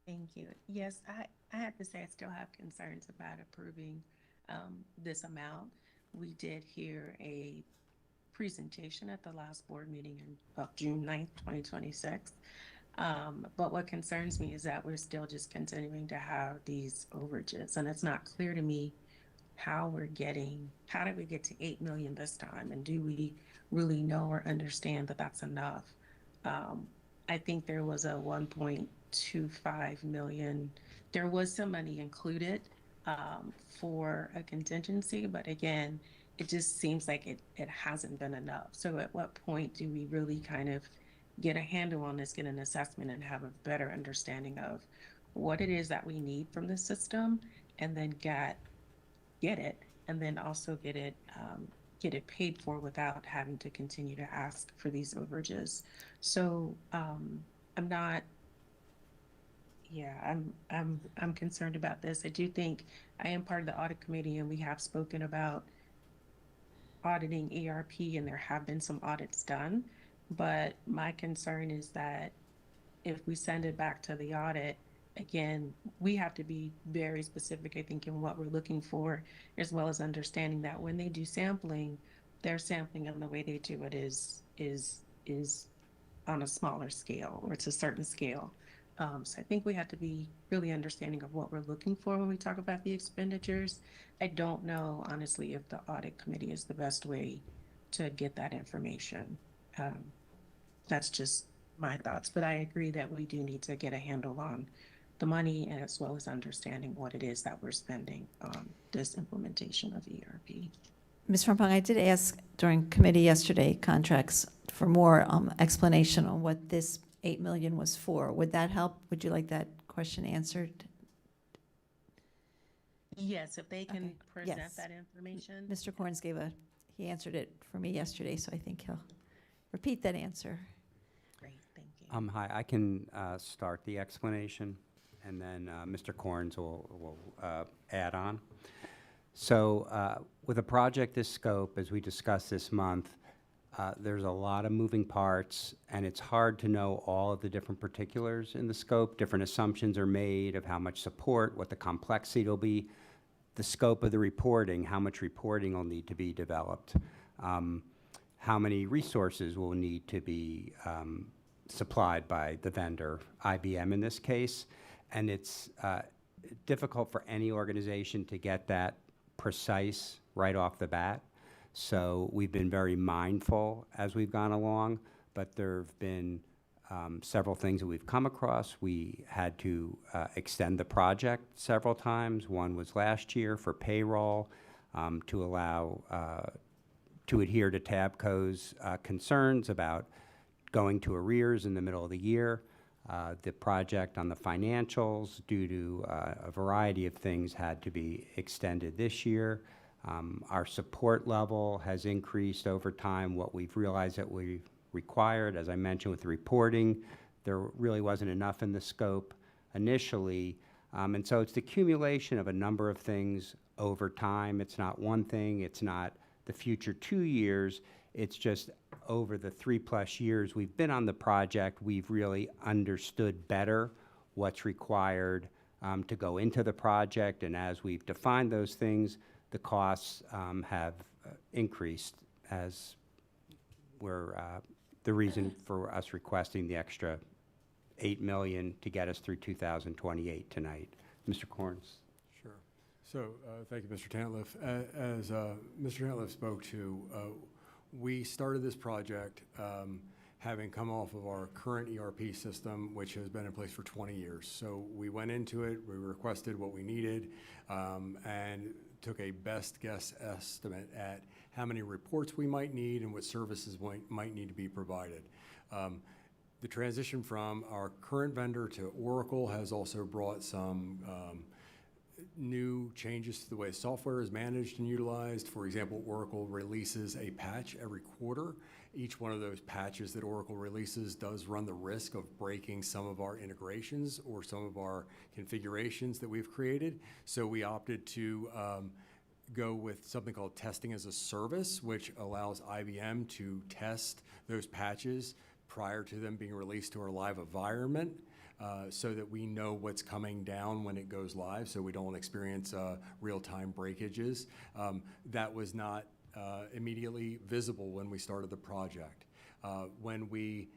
Thank you. Yes, I have to say I still have concerns about approving this amount. We did hear a presentation at the last board meeting of June 9th, 2026. But what concerns me is that we're still just continuing to have these overages, and it's not clear to me how did we get to 8 million this time, and do we really know or understand that that's enough? I think there was a 1.25 million. There was some money included for a contingency, but again, it just seems like it hasn't been enough. So at what point do we really kind of get a handle on this, get an assessment, and have a better understanding of what it is that we need from the system, and then get it, and then also get it paid for without having to continue to ask for these overages. So I'm concerned about this. I do think I am part of the audit committee, and we have spoken about auditing ERP, and there have been some audits done. But my concern is that if we send it back to the audit, again, we have to be very specific, I think, in what we're looking for, as well as understanding that when they do sampling, their sampling and the way they do it is on a smaller scale, or it's a certain scale. So I think we have to be really understanding of what we're looking for when we talk about the expenditures. I don't know, honestly, if the audit committee is the best way to get that information. That's just my thoughts, but I agree that we do need to get a handle on the money, and as well as understanding what it is that we're spending on this implementation of ERP. Ms. Frempong, I did ask during committee yesterday, contracts, for more explanation on what this 8 million was for. Would that help? Would you like that question answered? Yes, if they can present Yes. that information. Mr. Corns he answered it for me yesterday, so I think he'll repeat that answer. Great, thank you. Hi, I can start the explanation, and then Mr. Corns will add on. So with a project this scope, as we discussed this month, there's a lot of moving parts, and it's hard to know all of the different particulars in the scope. Different assumptions are made of how much support, what the complexity will be, the scope of the reporting, how much reporting will need to be developed, how many resources will need to be supplied by the vendor, IBM in this case. And it's difficult for any organization to get that precise right off the bat. So we've been very mindful as we've gone along, but there have been several things that we've come across. We had to extend the project several times. One was last year for payroll to allow to adhere to TABCO's concerns about going to arrears in the middle of the year. The project on the financials, due to a variety of things, had to be extended this year. Our support level has increased over time. What we've realized that we required, as I mentioned with the reporting, there really wasn't enough in the scope initially. And so it's the accumulation of a number of things over time. It's not one thing. It's not the future 2 years. It's just over the 3+ years we've been on the project, we've really understood better what's required to go into the project. And as we've defined those things, the costs have increased, as were the reason for us requesting the extra $8 million to get us through 2028 tonight. Mr. Corns. Sure. So, thank you, Mr. Tantliff. As Mr. Tantliff spoke to, we started this project having come off of our current ERP system, which has been in place for 20 years. So we went into it, we requested what we needed, and took a best guess estimate at how many reports we might need and what services might need to be provided. The transition from our current vendor to Oracle has also brought some new changes to the way software is managed and utilized. For example, Oracle releases a patch every quarter. Each one of those patches that Oracle releases does run the risk of breaking some of our integrations or some of our configurations that we've created. So we opted to go with something called testing as a service, which allows IBM to test those patches prior to them being released to our live environment, so that we know what's coming down when it goes live, so we don't experience real-time breakages. That was not immediately visible when we started the project. When we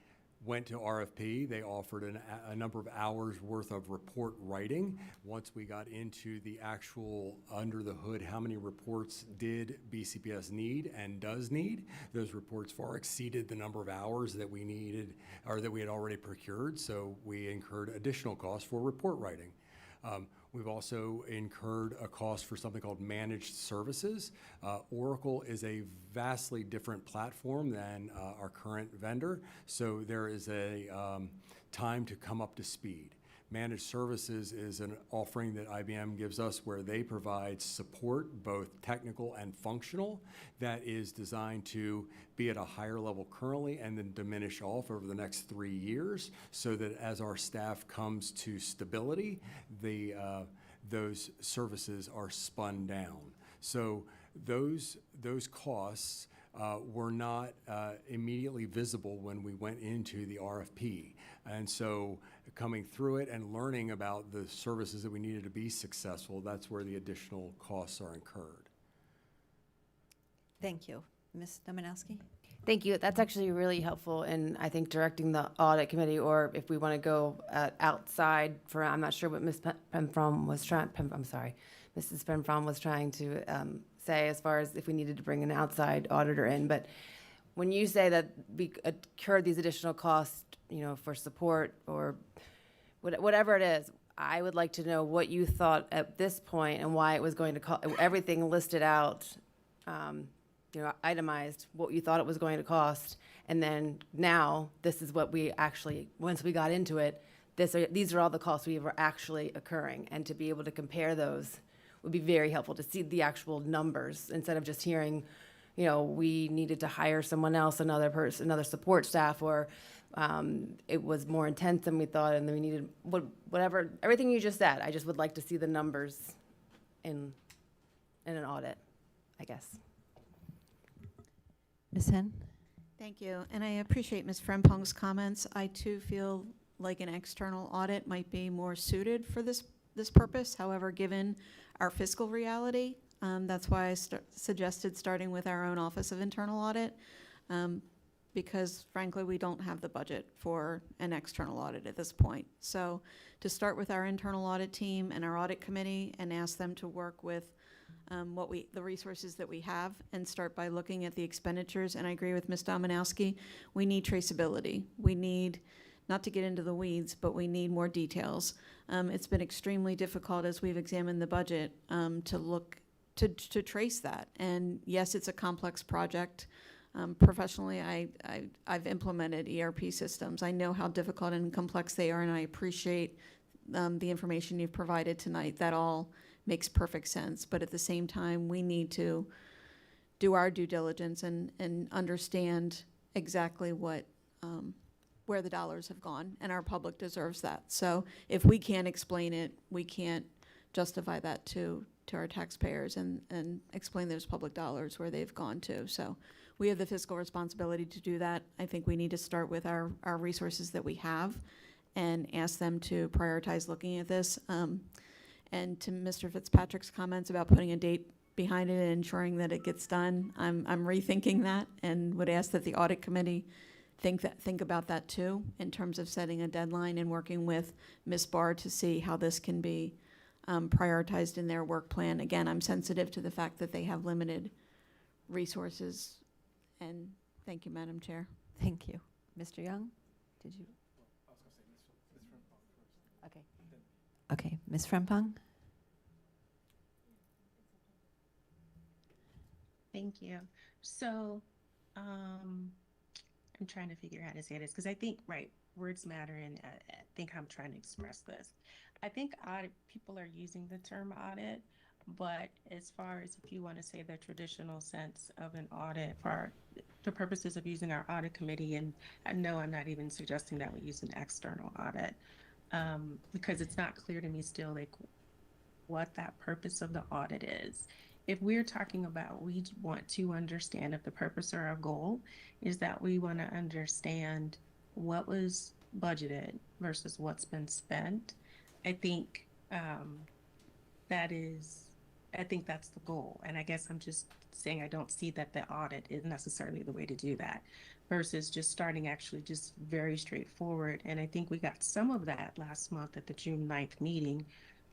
went to RFP, they offered a number of hours worth of report writing. Once we got into the actual under the hood, how many reports did BCPS need and does need, those reports far exceeded the number of hours that we needed or that we had already procured, so we incurred additional costs for report writing. We've also incurred a cost for something called managed services. Oracle is a vastly different platform than our current vendor, so there is a time to come up to speed. Managed services is an offering that IBM gives us where they provide support, both technical and functional, that is designed to be at a higher level currently and then diminish off over the next 3 years, so that as our staff comes to stability, those services are spun down. So those costs were not immediately visible when we went into the RFP. And so coming through it and learning about the services that we needed to be successful, that's where the additional costs are incurred. Thank you. Ms. Dominowski? Thank you. That's actually really helpful in, I think, directing the audit committee, or if we want to go outside for, I'm not sure what Ms. Penfrom was trying, Mrs. Penfrom was trying to say as far as if we needed to bring an outside auditor in. But when you say that we incurred these additional costs, you know, for support or whatever it is, I would like to know what you thought at this point and why it was going to cost, everything listed out, you know, itemized, what you thought it was going to cost, and then now this is what we actually, once we got into it, these are all the costs we were actually occurring, and to be able to compare those would be very helpful to see the actual numbers instead of just hearing, you know, we needed to hire someone else, another person, another support staff, or it was more intense than we thought, and then we needed whatever, everything you just said. I just would like to see the numbers in an audit, I guess. Ms. Hen? Thank you, and I appreciate Ms. Frempong's comments. I too feel like an external audit might be more suited for this purpose. However, given our fiscal reality, that's why I suggested starting with our own Office of Internal Audit, because frankly, we don't have the budget for an external audit at this point. So to start with our internal audit team and our audit committee and ask them to work with the resources that we have, and start by looking at the expenditures. And I agree with Ms. Dominowski, we need traceability. We need, not to get into the weeds, but we need more details. It's been extremely difficult as we've examined the budget to trace that. And yes, it's a complex project. Professionally, I've implemented ERP systems. I know how difficult and complex they are, and I appreciate the information you've provided tonight. That all makes perfect sense. But at the same time, we need to do our due diligence and understand exactly what where the dollars have gone, and our public deserves that. So if we can't explain it, we can't justify that to to our taxpayers and explain those public dollars where they've gone to. So we have the fiscal responsibility to do that. I think we need to start with our resources that we have and ask them to prioritize looking at this. And to Mr. Fitzpatrick's comments about putting a date behind it and ensuring that it gets done, I'm rethinking that and would ask that the audit committee think about that too, in terms of setting a deadline and working with Ms. Barr to see how this can be prioritized in their work plan. Again, I'm sensitive to the fact that they have limited resources. And thank you, Madam Chair. Thank you. Mr. Young, did you? Okay. Okay, Ms. Frempong? Thank you. So, I'm trying to figure out how to say this because I think, right, words matter, and I think I'm trying to express this. I think people are using the term audit, but as far as if you want to say the traditional sense of an audit for the purposes of using our audit committee, and I know I'm not even suggesting that we use an external audit, because it's not clear to me still like what that purpose of the audit is. If we're talking about, we want to understand if the purpose or our goal is that we want to understand what was budgeted versus what's been spent, I think I think that's the goal. And I guess I'm just saying I don't see that the audit is necessarily the way to do that versus just starting actually just very straightforward. And I think we got some of that last month at the June 9th meeting.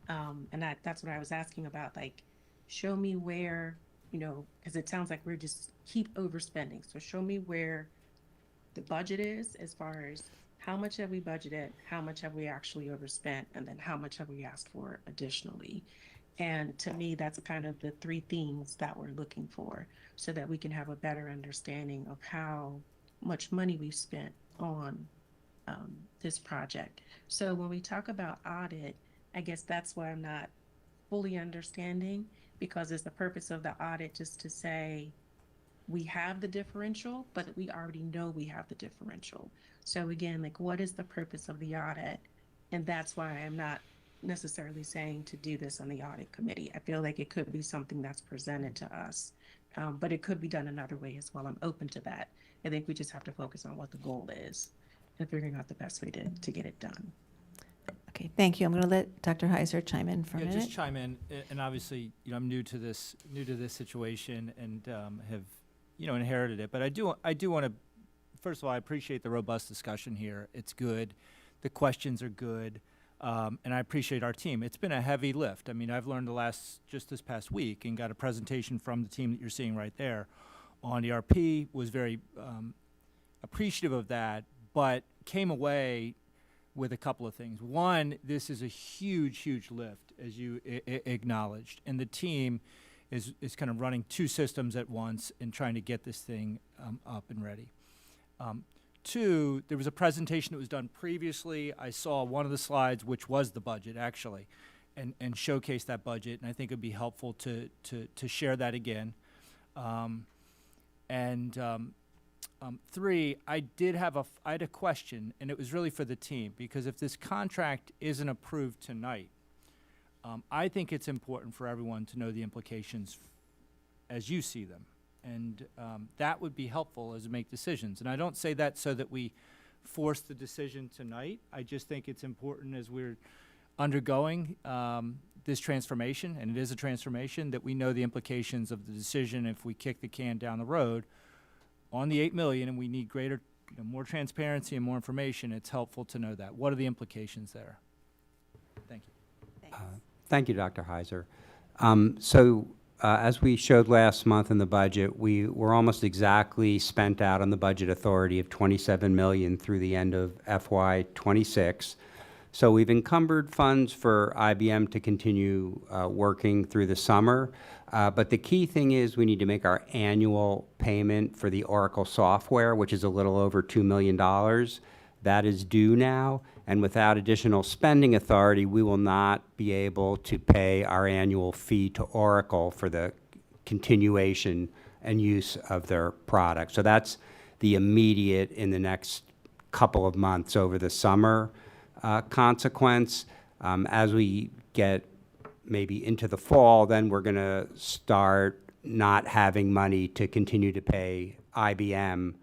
And that's what I was asking about, like, show me where, because it sounds like we're just keep overspending. So show me where the budget is as far as how much have we budgeted, how much have we actually overspent, and then how much have we asked for additionally. And to me, that's kind of the three things that we're looking for so that we can have a better understanding of how much money we've spent on this project. So when we talk about audit, I guess that's why I'm not fully understanding, because it's the purpose of the audit just to say we have the differential, but we already know we have the differential. So again, like, what is the purpose of the audit? And that's why I'm not necessarily saying to do this on the audit committee. I feel like it could be something that's presented to us, but it could be done another way as well. I'm open to that. I think we just have to focus on what the goal is and figuring out the best way to get it done. Okay, thank you. I'm going to let Dr. Heiser chime in for a minute. Just chime in, and obviously, I'm new to this situation, and have, inherited it. But I do want to, first of all, I appreciate the robust discussion here. It's good. The questions are good, and I appreciate our team. It's been a heavy lift. I mean, I've learned just this past week, and got a presentation from the team that you're seeing right there on ERP. Was very appreciative of that, but came away with a couple of things. One, this is a huge, huge lift, as you acknowledged, and the team is kind of running two systems at once and trying to get this thing up and ready. Two, there was a presentation that was done previously. I saw one of the slides, which was the budget, actually, and showcase that budget, and I think it would be helpful to share that again. Three, I had a question, and it was really for the team, because if this contract isn't approved tonight, I think it's important for everyone to know the implications as you see them, and that would be helpful as we make decisions. And I don't say that so that we force the decision tonight. I just think it's important as we're undergoing this transformation, and it is a transformation, that we know the implications of the decision if we kick the can down the road on the $8 million, and we need greater, more transparency and more information. It's helpful to know that. What are the implications there? Thank you. Thank you, Dr. Heiser. As we showed last month in the budget, we were almost exactly spent out on the budget authority of $27 million through the end of FY26. So we've encumbered funds for IBM to continue working through the summer. But the key thing is we need to make our annual payment for the Oracle software, which is a little over $2 million. That is due now, and without additional spending authority, we will not be able to pay our annual fee to Oracle for the continuation and use of their product. So that's the immediate, in the next couple of months over the summer, consequence. As we get maybe into the fall, then we're going to start not having money to continue to pay IBM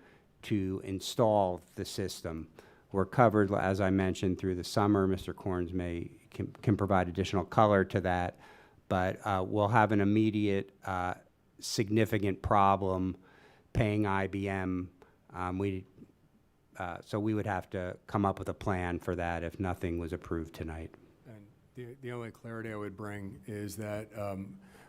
to install the system. We're covered, as I mentioned, through the summer. Mr. Corns can provide additional color to that, but we'll have an immediate significant problem paying IBM. So we would have to come up with a plan for that if nothing was approved tonight. And the only clarity I would bring is that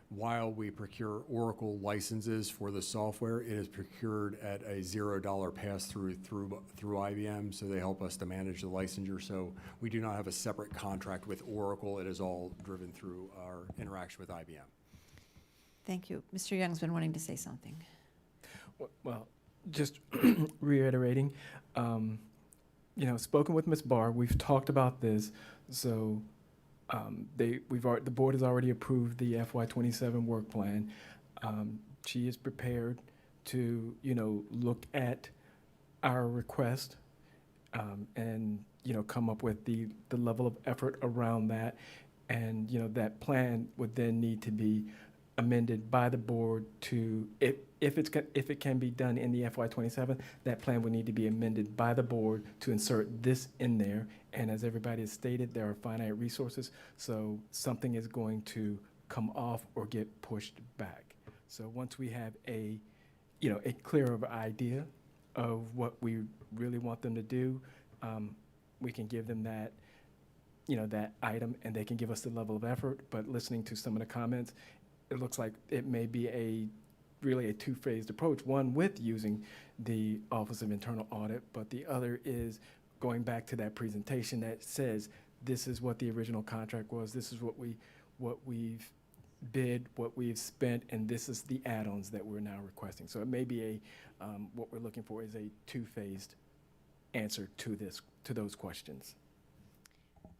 while we procure Oracle licenses for the software, it is procured at a $0 pass-through through IBM, so they help us to manage the licensure. So we do not have a separate contract with Oracle. It is all driven through our interaction with IBM. Thank you. Mr. Young's been wanting to say something. Well, just reiterating, spoken with Ms. Barr. We've talked about this, so the board has already approved the FY27 work plan. She is prepared to, look at our request and, come up with the level of effort around that. And, that plan would then need to be amended by the board to, if it can be done in the FY27, that plan would need to be amended by the board to insert this in there. And as everybody has stated, there are finite resources, so something is going to come off or get pushed back. So once we have a clearer idea of what we really want them to do, we can give them that, that item, and they can give us the level of effort. But listening to some of the comments, it looks like it may be really a two-phased approach, one with using the Office of Internal Audit, but the other is going back to that presentation that says, this is what the original contract was, this is what we've bid, what we've spent, and this is the add-ons that we're now requesting. So it may be what we're looking for is a two-phased answer to those questions.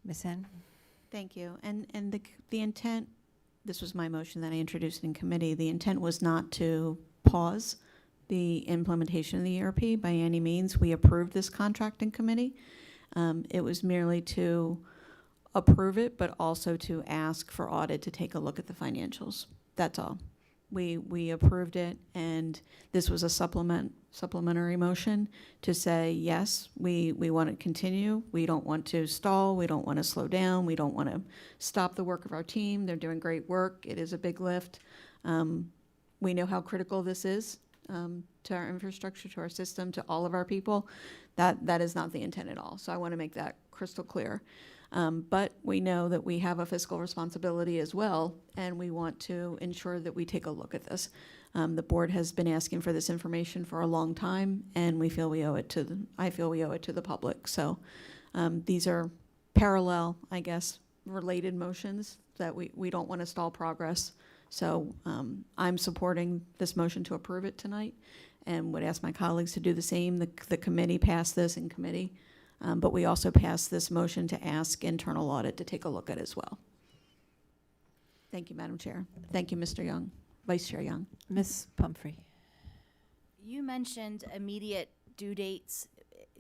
Ms. Henn? Thank you. And the intent, this was my motion that I introduced in committee, the intent was not to pause the implementation of the ERP by any means. We approved this contract in committee. It was merely to approve it, but also to ask for audit to take a look at the financials. That's all. We approved it, and this was a supplementary motion to say, yes, we want to continue. We don't want to stall. We don't want to slow down. We don't want to stop the work of our team. They're doing great work. It is a big lift. We know how critical this is to our infrastructure, to our system, to all of our people. That is not the intent at all. So I want to make that crystal clear. But we know that we have a fiscal responsibility as well, and we want to ensure that we take a look at this. The board has been asking for this information for a long time, and we feel we owe it to I feel we owe it to the public. So these are parallel, I guess, related motions that we don't want to stall progress. So I'm supporting this motion to approve it tonight, and would ask my colleagues to do the same. The committee passed this in committee. But we also passed this motion to ask internal audit to take a look at as well. Thank you, Madam Chair. Thank you, Mr. Young, Vice Chair Young. Ms. Pumphrey? You mentioned immediate due dates.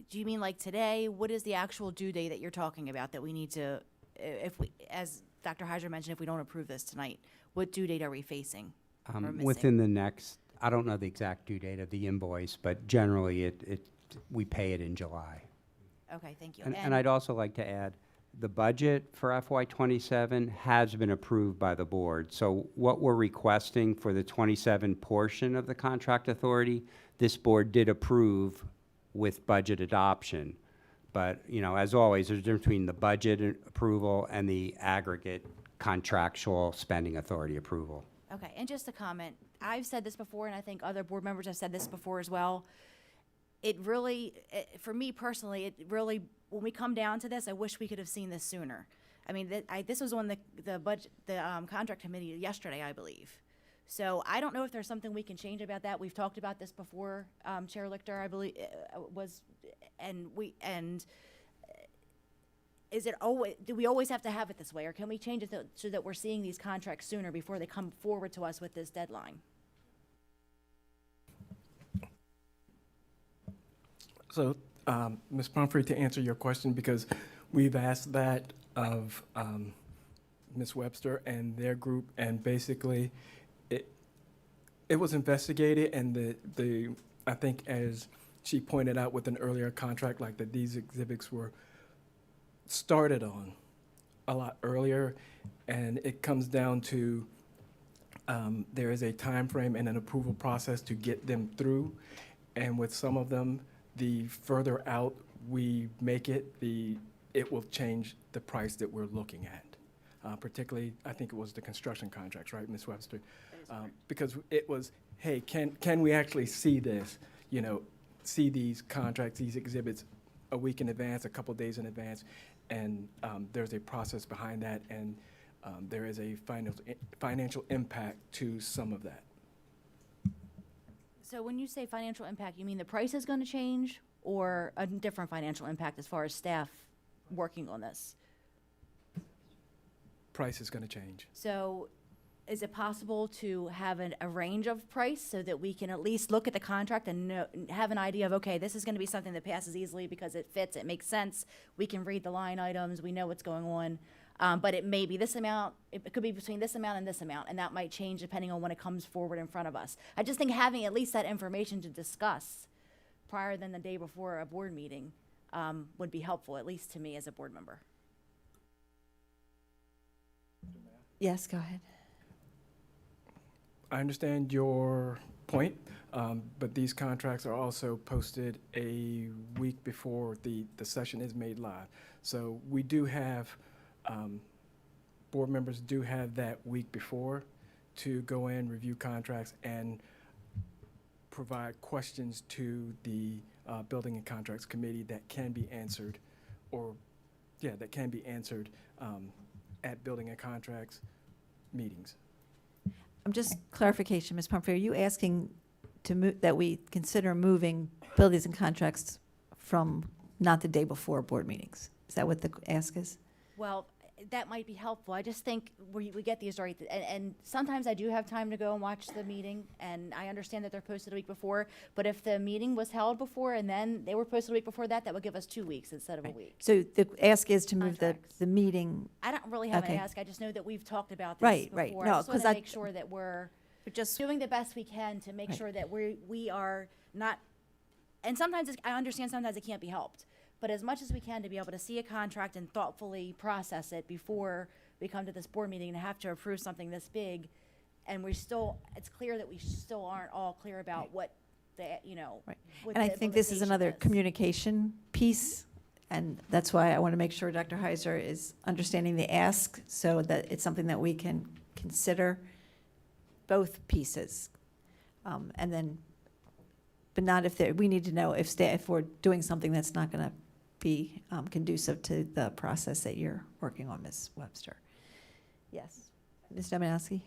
Do you mean like today? What is the actual due date that you're talking about that we need to, as Dr. Heiser mentioned, if we don't approve this tonight, what due date are we facing? Within the next, I don't know the exact due date of the invoice, but generally we pay it in July. Okay, thank you. And I'd also like to add, the budget for FY27 has been approved by the board. So what we're requesting for the 27 portion of the contract authority, this board did approve with budget adoption. But, as always, there's a difference between the budget approval and the aggregate contractual spending authority approval. Okay, and just a comment. I've said this before, and I think other board members have said this before as well. It really, for me personally, when we come down to this, I wish we could have seen this sooner. I mean, this was on the contract committee yesterday, I believe. So I don't know if there's something we can change about that. We've talked about this before, Chair Lichter, I believe, is it always, do we always have to have it this way, or can we change it so that we're seeing these contracts sooner before they come forward to us with this deadline? So, Ms. Pumphrey, to answer your question, because we've asked that of Ms. Webster and their group, and basically, it was investigated, and I think as she pointed out with an earlier contract, like that these exhibits were started on a lot earlier, and it comes down to there is a time frame and an approval process to get them through, and with some of them, the further out we make it, it will change the price that we're looking at. Particularly, I think it was the construction contracts, right, Ms. Webster? Because it was, hey, can we actually see this? You know, see these contracts, these exhibits a week in advance, a couple days in advance, and there's a process behind that, and there is a financial impact to some of that. So when you say financial impact, you mean the price is going to change, or a different financial impact as far as staff working on this? Price is going to change. So is it possible to have a range of price so that we can at least look at the contract and have an idea of, okay, this is going to be something that passes easily because it fits, it makes sense, we can read the line items, we know what's going on, but it may be this amount, it could be between this amount, and that might change depending on when it comes forward in front of us. I just think having at least that information to discuss prior than the day before a board meeting would be helpful, at least to me as a board member. Yes, go ahead. I understand your point, but these contracts are also posted a week before the session is made live. So we do have, board members do have that week before to go in, review contracts, and provide questions to the Building and Contracts Committee that can be answered, that can be answered at Building and Contracts meetings. Just clarification, Ms. Pumphrey, are you asking that we consider moving buildings and contracts from not the day before board meetings? Is that what the ask is? Well, that might be helpful. I just think we get these right, and sometimes I do have time to go and watch the meeting, and I understand that they're posted a week before, but if the meeting was held before and then they were posted a week before that, that would give us 2 weeks instead of a week. So the ask is to move the meeting. I don't really have Okay. an ask. I just know that we've talked about this Right, before. right. I No, just want 'cause to I- make sure that we're just doing the best we can to make Right. sure that we are not, and sometimes I understand sometimes it can't be helped, but as much as we can to be able to see a contract and thoughtfully process it before we come to this board meeting and have to approve something this big, and it's clear that we still aren't all clear about what the, Right. what And I the think this is another implementation is. communication piece, and that's why I want to make sure Dr. Heiser is understanding the ask so that it's something that we can consider both pieces. And then, but not if we need to know if we're doing something that's not going to be conducive to the process that you're working on, Ms. Webster. Yes. Ms. Dominowski?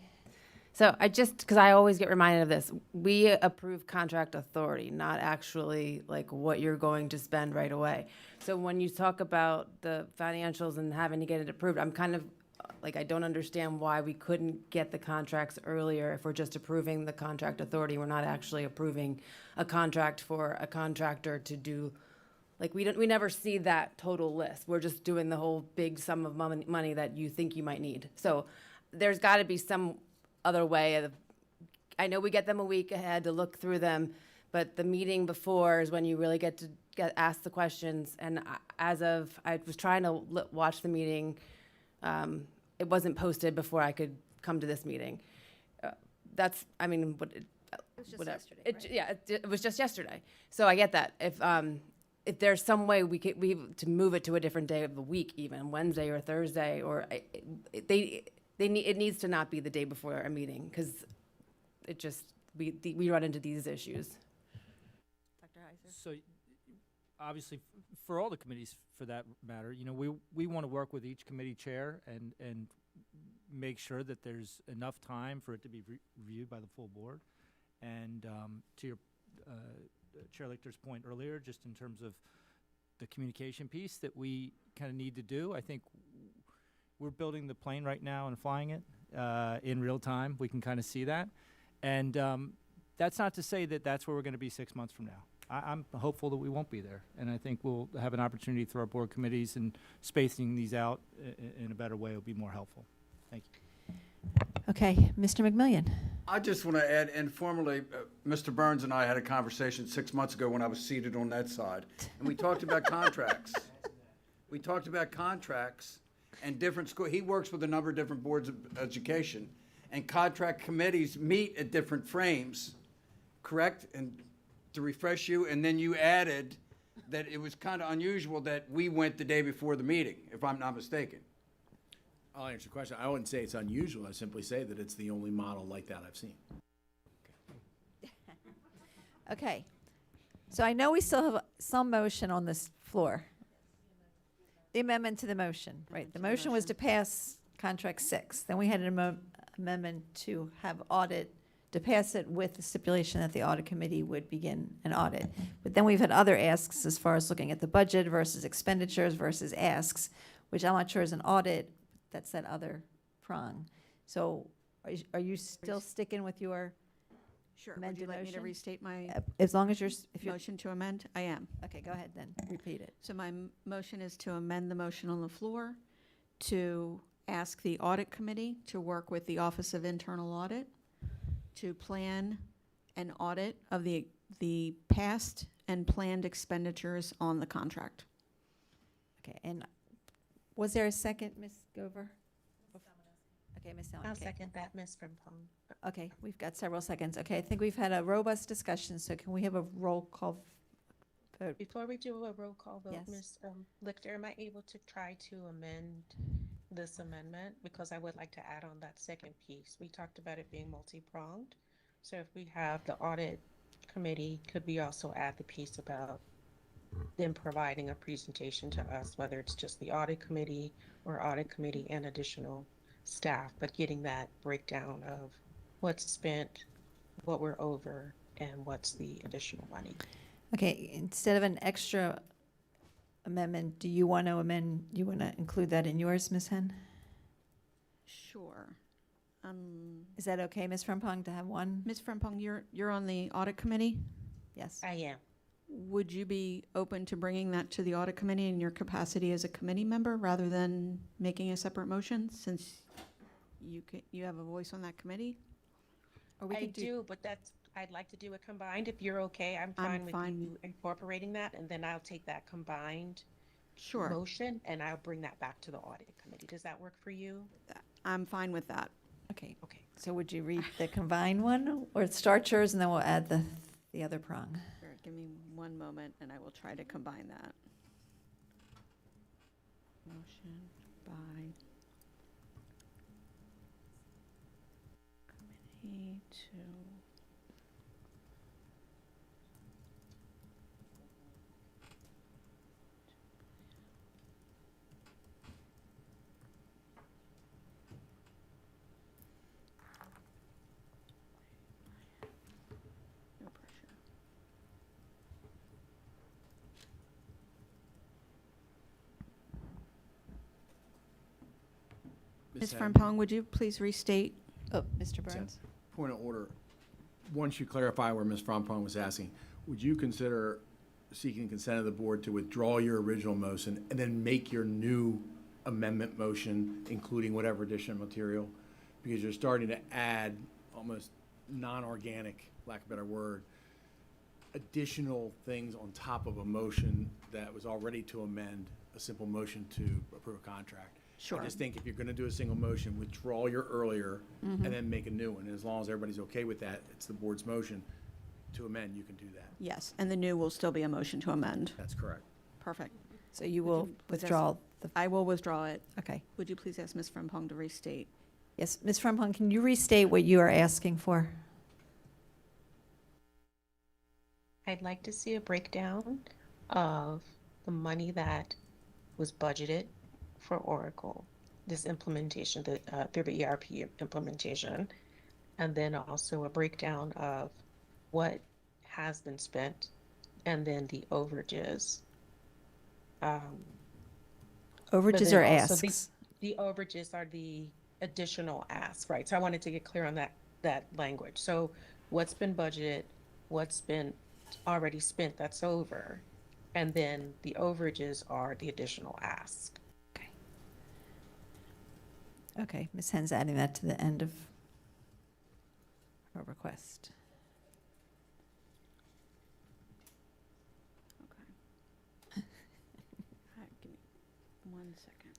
So because I always get reminded of this, we approve contract authority, not actually like what you're going to spend right away. So when you talk about the financials and having to get it approved, I'm kind of like, I don't understand why we couldn't get the contracts earlier if we're just approving the contract authority. We're not actually approving a contract for a contractor to do, like, we never see that total list. We're just doing the whole big sum of money that you think you might need. So there's got to be some other way. I know we get them a week ahead to look through them, but the meeting before is when you really get to ask the questions. And I was trying to watch the meeting. It wasn't posted before I could come to this meeting. It was just yesterday. It was just yesterday. So I get that. If there's some way to move it to a different day of the week, even Wednesday or Thursday, or it needs to not be the day before a meeting, because we run into these issues. Dr. Heiser? So, obviously, for all the committees, for that matter, we want to work with each committee chair and make sure that there's enough time for it to be reviewed by the full board. And to your Chair Lichter's point earlier, just in terms of the communication piece that we kind of need to do, I think we're building the plane right now and flying it in real time. We can kind of see that. And that's not to say that that's where we're going to be 6 months from now. I'm hopeful that we won't be there. And I think we'll have an opportunity through our board committees, and spacing these out in a better way will be more helpful. Thank you. Okay, Mr. McMillian. I just want to add informally, Mr. Burns and I had a conversation 6 months ago when I was seated on that side, and we talked about contracts. We talked about contracts and different school. He works with a number of different boards of education, and contract committees meet at different frames, correct? And to refresh you, and then you added that it was kind of unusual that we went the day before the meeting, if I'm not mistaken. I'll answer the question. I wouldn't say it's unusual. I simply say that it's the only model like that I've seen. Okay, so I know we still have some motion on this floor. The amendment to the motion, right? The motion was to pass contract 6. Then we had an amendment to have audit, to pass it with the stipulation that the audit committee would begin an audit. But then we've had other asks as far as looking at the budget versus expenditures versus asks, which I'm not sure is an audit. That's that other prong. So are you still sticking with your Sure. Would amended you like me to motion? restate my As long as if you're, motion to amend? I am. okay, go ahead then, repeat it. So my motion is to amend the motion on the floor to ask the audit committee to work with the Office of Internal Audit to plan an audit of the past and planned expenditures on the contract. Okay, and was there a second, Ms. Gover? Okay, Ms. Allen. I'll Okay. second that, Ms. Frimpong. Okay, we've got several seconds. Okay, I think we've had a robust discussion, so can we have a roll call vote? Before we do a roll call vote, Yes. Ms. Lichter, am I able to try to amend this amendment? Because I would like to add on that second piece. We talked about it being multi-pronged. So if we have the audit committee, could we also add the piece about them providing a presentation to us, whether it's just the audit committee or audit committee and additional staff, but getting that breakdown of what's spent, what we're over, and what's the additional money. Okay, instead of an extra amendment, do you want to include that in yours, Ms. Hen? Sure. Is that okay, Ms. Frempong, to have one? Ms. Frimpong, you're on the audit committee? Yes. I am. Would you be open to bringing that to the audit committee in your capacity as a committee member rather than making a separate motion, since you have a voice on that committee? Or we I could do, but I'd like to do it combined. If you're okay, I'm fine with you incorporating that, and then I'll take that combined Sure. motion and I'll bring that back to the audit committee. Does that work for you? I'm fine with that. Okay. Okay. So would you read the combined one, or start yours and then we'll add the other prong? Sure, give me one moment and I will try to combine that. Motion by committee to no pressure. Ms. Frimpong, would you please restate? Oh, Mr. Burns? Point of order. Once you clarify where Ms. Frompong was asking, would you consider seeking consent of the board to withdraw your original motion and then make your new amendment motion, including whatever additional material? Because you're starting to add almost non-organic, lack of a better word, additional things on top of a motion that was already to amend a simple motion to approve a contract. Sure. I just think if you're gonna do a single motion, withdraw your earlier and then make a new one. And as long as everybody's okay with that, it's the board's motion to amend, you can do that. Yes, and the new will still be a motion to amend. That's correct. Perfect. So you will please withdraw the, I will withdraw it. okay. Would you please ask Ms. Frimpong to restate? Yes, Ms. Frempong, can you restate what you are asking for? I'd like to see a breakdown of the money that was budgeted for Oracle, this implementation, through the ERP implementation, and then also a breakdown of what has been spent, and then the overages. Overages or asks? The overages are the additional asks, right? So I wanted to get clear on that language. So what's been budgeted, what's been already spent that's over, and then the overages are the additional ask. Okay, Ms. Hens adding that to the end of her request. Give me 1 second.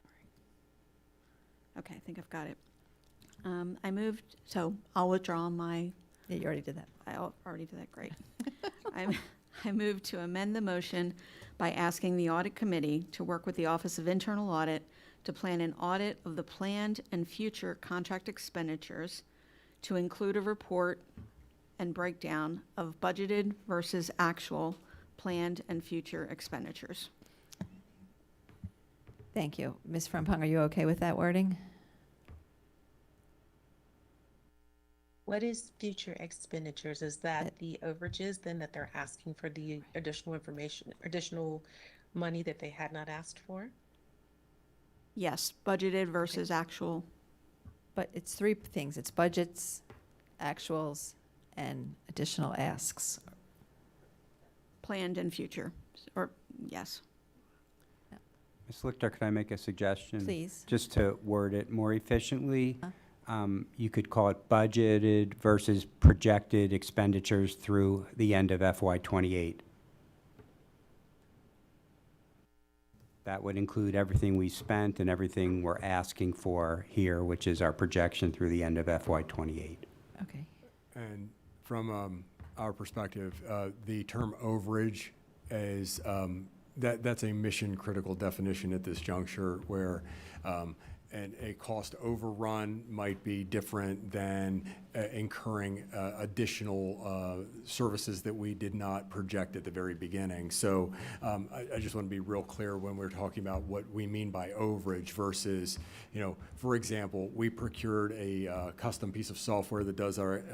Sorry. Okay, I think I've got it. I moved, so I'll withdraw my. Yeah, you already did that. I already did that, great. I moved to amend the motion by asking the audit committee to work with the Office of Internal Audit to plan an audit of the planned and future contract expenditures to include a report and breakdown of budgeted versus actual planned and future expenditures. Thank you. Ms. Frempong, are you okay with that wording? What is future expenditures? Is that the overages then that they're asking for the additional information, additional money that they had not asked for? Yes, budgeted versus actual. But it's three things. It's budgets, actuals, and additional asks. Planned and future, or yes. Ms. Lichter, could I make a suggestion? Please. Just to word it more efficiently. You could call it budgeted versus projected expenditures through the end of FY28. That would include everything we spent and everything we're asking for here, which is our projection through the end of FY28. Okay. And from our perspective, the term overage is, that's a mission-critical definition at this juncture where and a cost overrun might be different than incurring additional services that we did not project at the very beginning. So I just want to be real clear when we're talking about what we mean by overage versus, for example, we procured a custom piece of software that does our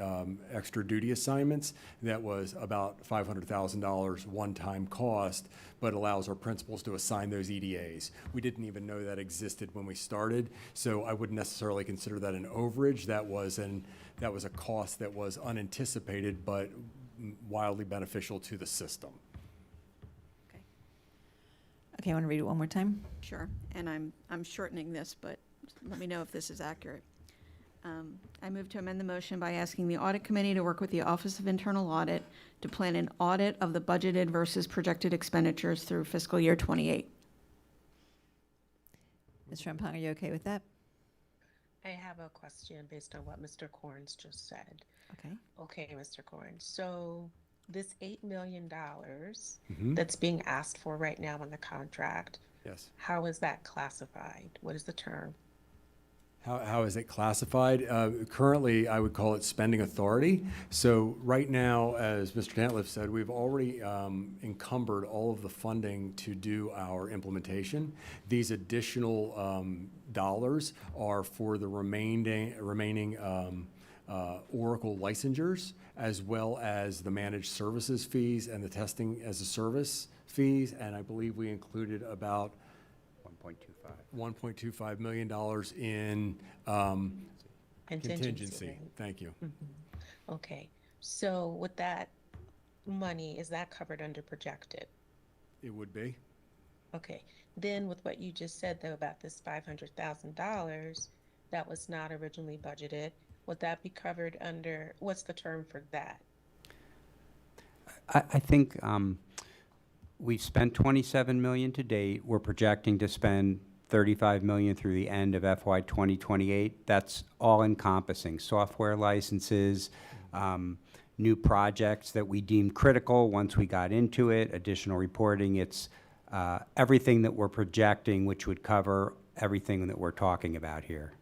extra duty assignments that was about $500,000 one-time cost, but allows our principals to assign those EDAs. We didn't even know that existed when we started, so I wouldn't necessarily consider that an overage. That was a cost that was unanticipated, but wildly beneficial to the system. Okay, I want to read it one more time. Sure, and I'm shortening this, but let me know if this is accurate. I move to amend the motion by asking the audit committee to work with the Office of Internal Audit to plan an audit of the budgeted versus projected expenditures through fiscal year 28. Ms. Frempong, are you okay with that? I have a question based on what Mr. Corns just said. Okay. Okay, Mr. Corns. So this $8 million Mm-hmm. that's being asked for right now in the contract, Yes. how is that classified? What is the term? How is it classified? Currently, I would call it spending authority. So right now, as Mr. Tantliff said, we've already encumbered all of the funding to do our implementation. These additional dollars are for the remaining Oracle licensures, as well as the managed services fees and the testing as a service fees. And I believe we included about $1.25 million in contingency. Right? Thank you. Mm-hmm. Okay. So with that money, is that covered under projected? It would be. Okay. Then with what you just said, though, about this $500,000 that was not originally budgeted, would that be covered under, what's the term for that? I think we've spent $27 million to date. We're projecting to spend $35 million through the end of FY 2028. That's all encompassing software licenses, new projects that we deemed critical once we got into it, additional reporting. It's everything that we're projecting, which would cover everything that we're talking about here.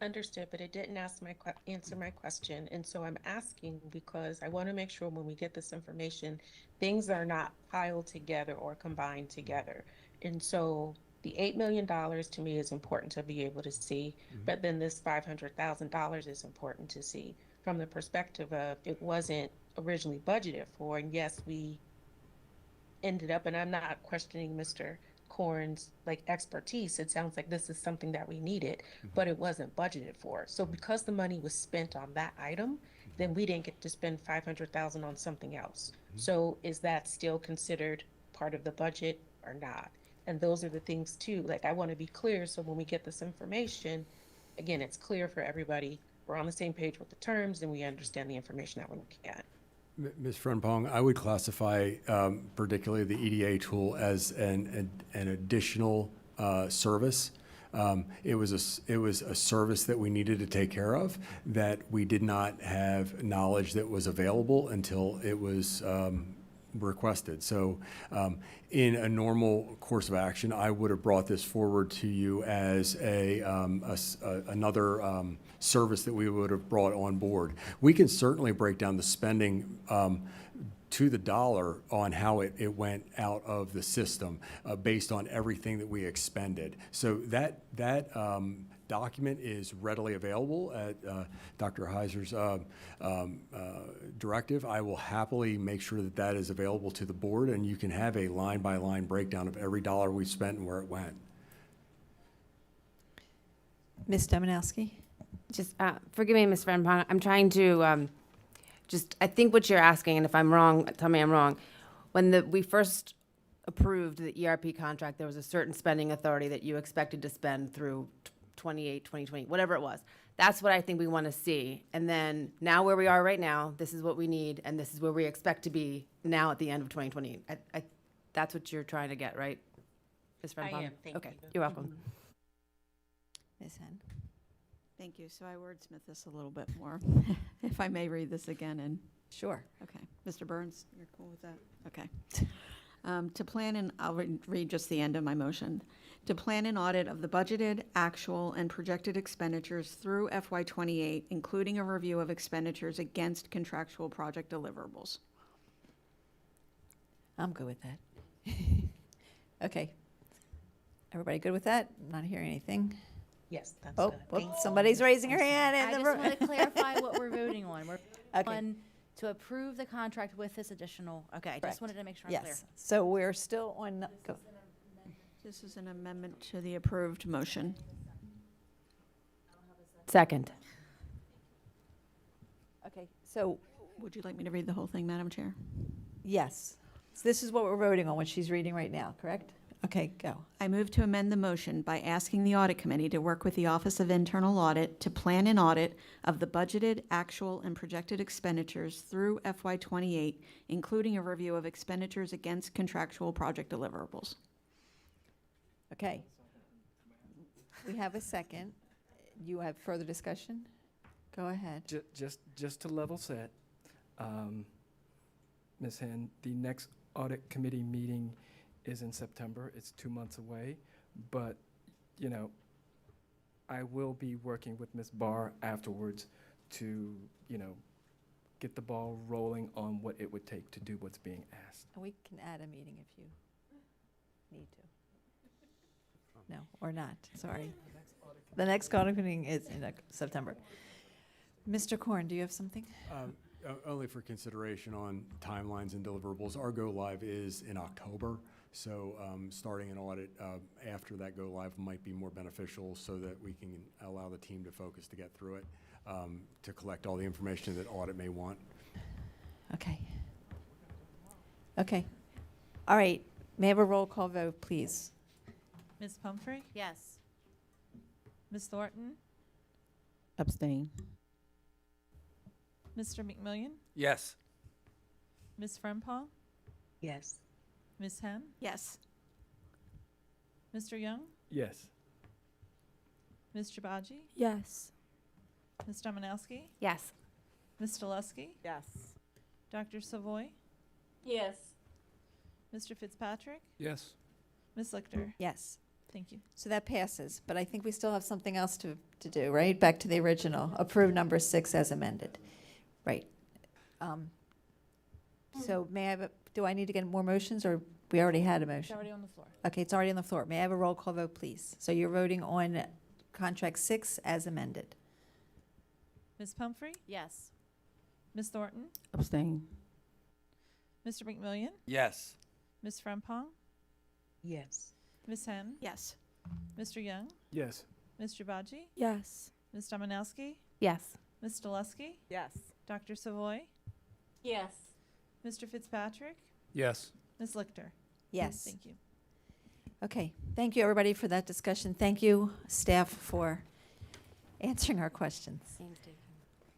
Understood, but it didn't answer my question, and so I'm asking because I want to make sure when we get this information, things are not piled together or combined together. And so the $8 million to me is important to be able to see, but then this $500,000 is important to see from the perspective of it wasn't originally budgeted for, and yes, we ended up, and I'm not questioning Mr. Corn's expertise. It sounds like this is something that we needed, but it wasn't budgeted for. So because the money was spent on that item, then we didn't get to spend $500,000 on something else. So is that still considered part of the budget or not? And those are the things too, like I want to be clear, so when we get this information, again, it's clear for everybody. We're on the same page with the terms and we understand the information that we're looking at. Ms. Frimpong, I would classify particularly the EDA tool as an additional service. It was a service that we needed to take care of that we did not have knowledge that was available until it was requested. So in a normal course of action, I would have brought this forward to you as another service that we would have brought on board. We can certainly break down the spending to the dollar on how it went out of the system based on everything that we expended. So that document is readily available at Dr. Heiser's directive. I will happily make sure that that is available to the board, and you can have a line-by-line breakdown of every dollar we spent and where it went. Ms. Dominowski? Just forgive me, Ms. Frimpong. I'm trying to I think what you're asking, and if I'm wrong, tell me I'm wrong. When we first approved the ERP contract, there was a certain spending authority that you expected to spend through 2020, whatever it was. That's what I think we want to see. And then now where we are right now, this is what we need, and this is where we expect to be now at the end of 2020. That's what you're trying to get, right, Ms. Frimpong? I am, thank okay, you. You're welcome. Ms. Henn? Thank you. So I wordsmith this a little bit more, if I may read this again. And Sure. okay, Mr. Burns, you're cool with that? Okay. To plan and I'll read just the end of my motion. To plan an audit of the budgeted, actual, and projected expenditures through FY28, including a review of expenditures against contractual project deliverables. I'm good with that. Okay. Everybody good with that? Not hearing anything. Yes, that's Oh, good. whoops, Thank somebody's raising her hand in I the just room. want to clarify what we're voting on. We're Okay. on to approve the contract with this additional, okay, I Correct. just wanted to make sure I'm clear. Yes. So we're still on, go. This is an amendment to the approved motion. Second. Okay, so Would you like me to read the whole thing, Madam Chair? yes. So this is what we're voting on, what she's reading right now, correct? Okay, go. I move to amend the motion by asking the Audit Committee to work with the Office of Internal Audit to plan an audit of the budgeted, actual, and projected expenditures through FY28, including a review of expenditures against contractual project deliverables. Okay. We have a second. You have further discussion? Go ahead. Just to level set, Ms. Henn, the next audit committee meeting is in September. It's 2 months away, but, you know, I will be working with Ms. Barr afterwards to, you know, get the ball rolling on what it would take to do what's being asked. We can add a meeting if you need to. No, or not, sorry. The next audit meeting is in September. Mr. Korn, do you have something? Only for consideration on timelines and deliverables. Our go-live is in October, so starting an audit after that go-live might be more beneficial so that we can allow the team to focus to get through it, to collect all the information that audit may want. Okay. Okay. All right. May I have a roll call vote, please? Ms. Pumphrey? Yes. Ms. Thornton? Abstain. Mr. McMillian? Yes. Ms. Frimpong? Yes. Ms. Henn? Yes. Mr. Young? Yes. Ms. Jabaji? Yes. Ms. Dominowski? Yes. Ms. Delusky? Yes. Dr. Savoy? Yes. Mr. Fitzpatrick? Yes. Ms. Lichter? Yes. Thank you. So that passes, but I think we still have something else to do, right? Back to the original, approve number 6 as amended. Right. So may I have, do I need to get more motions, or we already had a It's motion? already on the floor. Okay, it's already on the floor. May I have a roll call vote, please? So you're voting on contract 6 as amended. Ms. Pumphrey? Yes. Ms. Thornton? Abstain. Mr. McMillian? Yes. Ms. Frimpong? Yes. Ms. Henn? Yes. Mr. Young? Yes. Ms. Jabaji? Yes. Ms. Dominowski? Yes. Ms. Delusky? Yes. Dr. Savoy? Yes. Mr. Fitzpatrick? Yes. Ms. Lichter? Yes. Thank you. Okay, thank you, everybody, for that discussion. Thank you, staff, for answering our questions.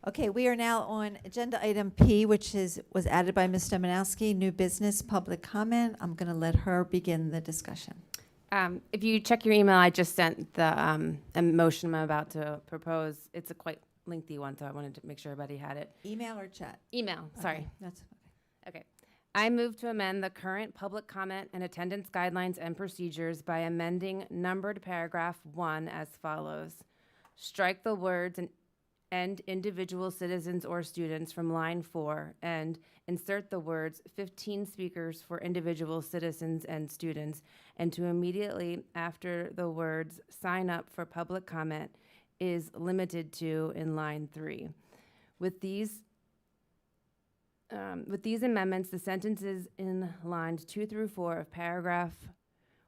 Okay, we are now on agenda item P, which was added by Ms. Domanowski, new business, public comment. I'm going to let her begin the discussion. If you check your email, I just sent the a motion I'm about to propose. It's a quite lengthy one, so I wanted to make sure everybody had it. Email or chat? Email, sorry. Okay, that's Okay. I move to amend the current public comment and attendance guidelines and procedures by amending numbered paragraph 1 as follows. Strike the words and individual citizens or students from line 4 and insert the words 15 speakers for individual citizens and students, and to immediately after the words sign up for public comment is limited to in line 3. With these amendments, the sentences in lines 2 through 4 of paragraph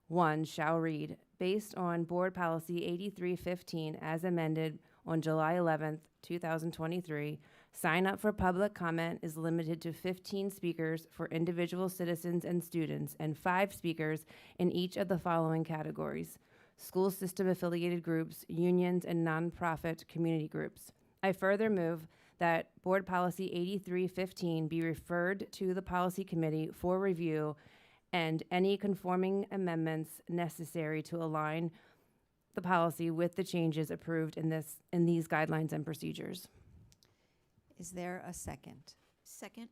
1 shall read, based on Board Policy 8315 as amended on July 11th, 2023, sign up for public comment is limited to 15 speakers for individual citizens and students and 5 speakers in each of the following categories: school system affiliated groups, unions, and nonprofit community groups. I further move that Board Policy 8315 be referred to the Policy Committee for review and any conforming amendments necessary to align the policy with the changes approved in these guidelines and procedures. Is there a second? Second.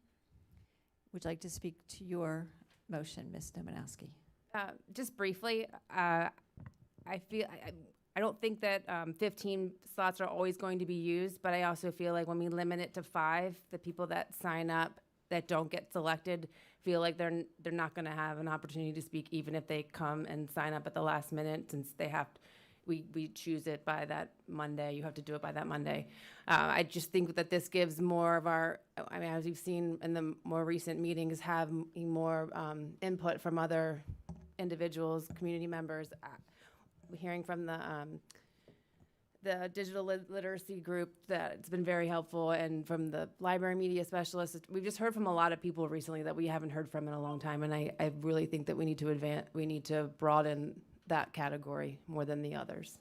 Would you like to speak to your motion, Ms. Domanowski? Just briefly, I don't think that 15 slots are always going to be used, but I also feel like when we limit it to 5, the people that sign up that don't get selected feel like they're not going to have an opportunity to speak, even if they come and sign up at the last minute, since they have. We choose it by that Monday. You have to do it by that Monday. I just think that this gives more of our, I mean, as we've seen in the more recent meetings, have more input from other individuals, community members. Hearing from the digital literacy group that it's been very helpful, and from the library media specialists. We've just heard from a lot of people recently that we haven't heard from in a long time, and I really think that we need to broaden that category more than the others.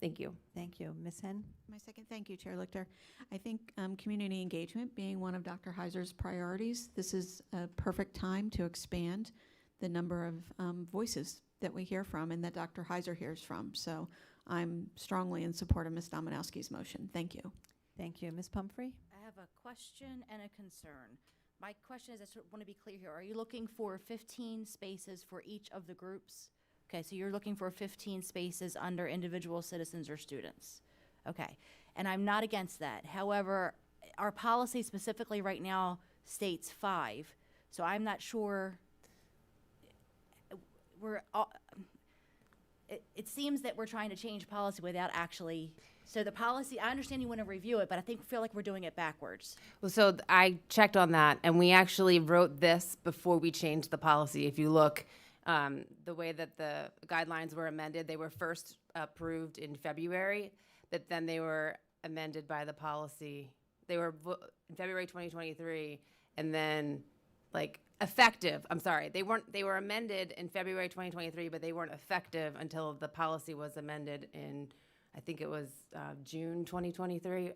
Thank you. Thank you. Ms. Henn? My second, thank you, Chair Lichter. I think community engagement being one of Dr. Heiser's priorities, this is a perfect time to expand the number of voices that we hear from and that Dr. Heiser hears from. So I'm strongly in support of Ms. Domanowski's motion. Thank you. Thank you. Ms. Pumphrey? I have a question and a concern. My question is, I want to be clear here. Are you looking for 15 spaces for each of the groups? Okay, so you're looking for 15 spaces under individual citizens or students. Okay, and I'm not against that. However, our policy specifically right now states 5, so I'm not sure. It seems that we're trying to change policy without actually. So the policy, I understand you want to review it, but I feel like we're doing it backwards. Well, so I checked on that, and we actually wrote this before we changed the policy. If you look, the way that the guidelines were amended, they were first approved in February, but then they were amended by the policy. They were in February 2023, and then effective. I'm sorry, they were amended in February 2023, but they weren't effective until the policy was amended in, I think it was June 2023.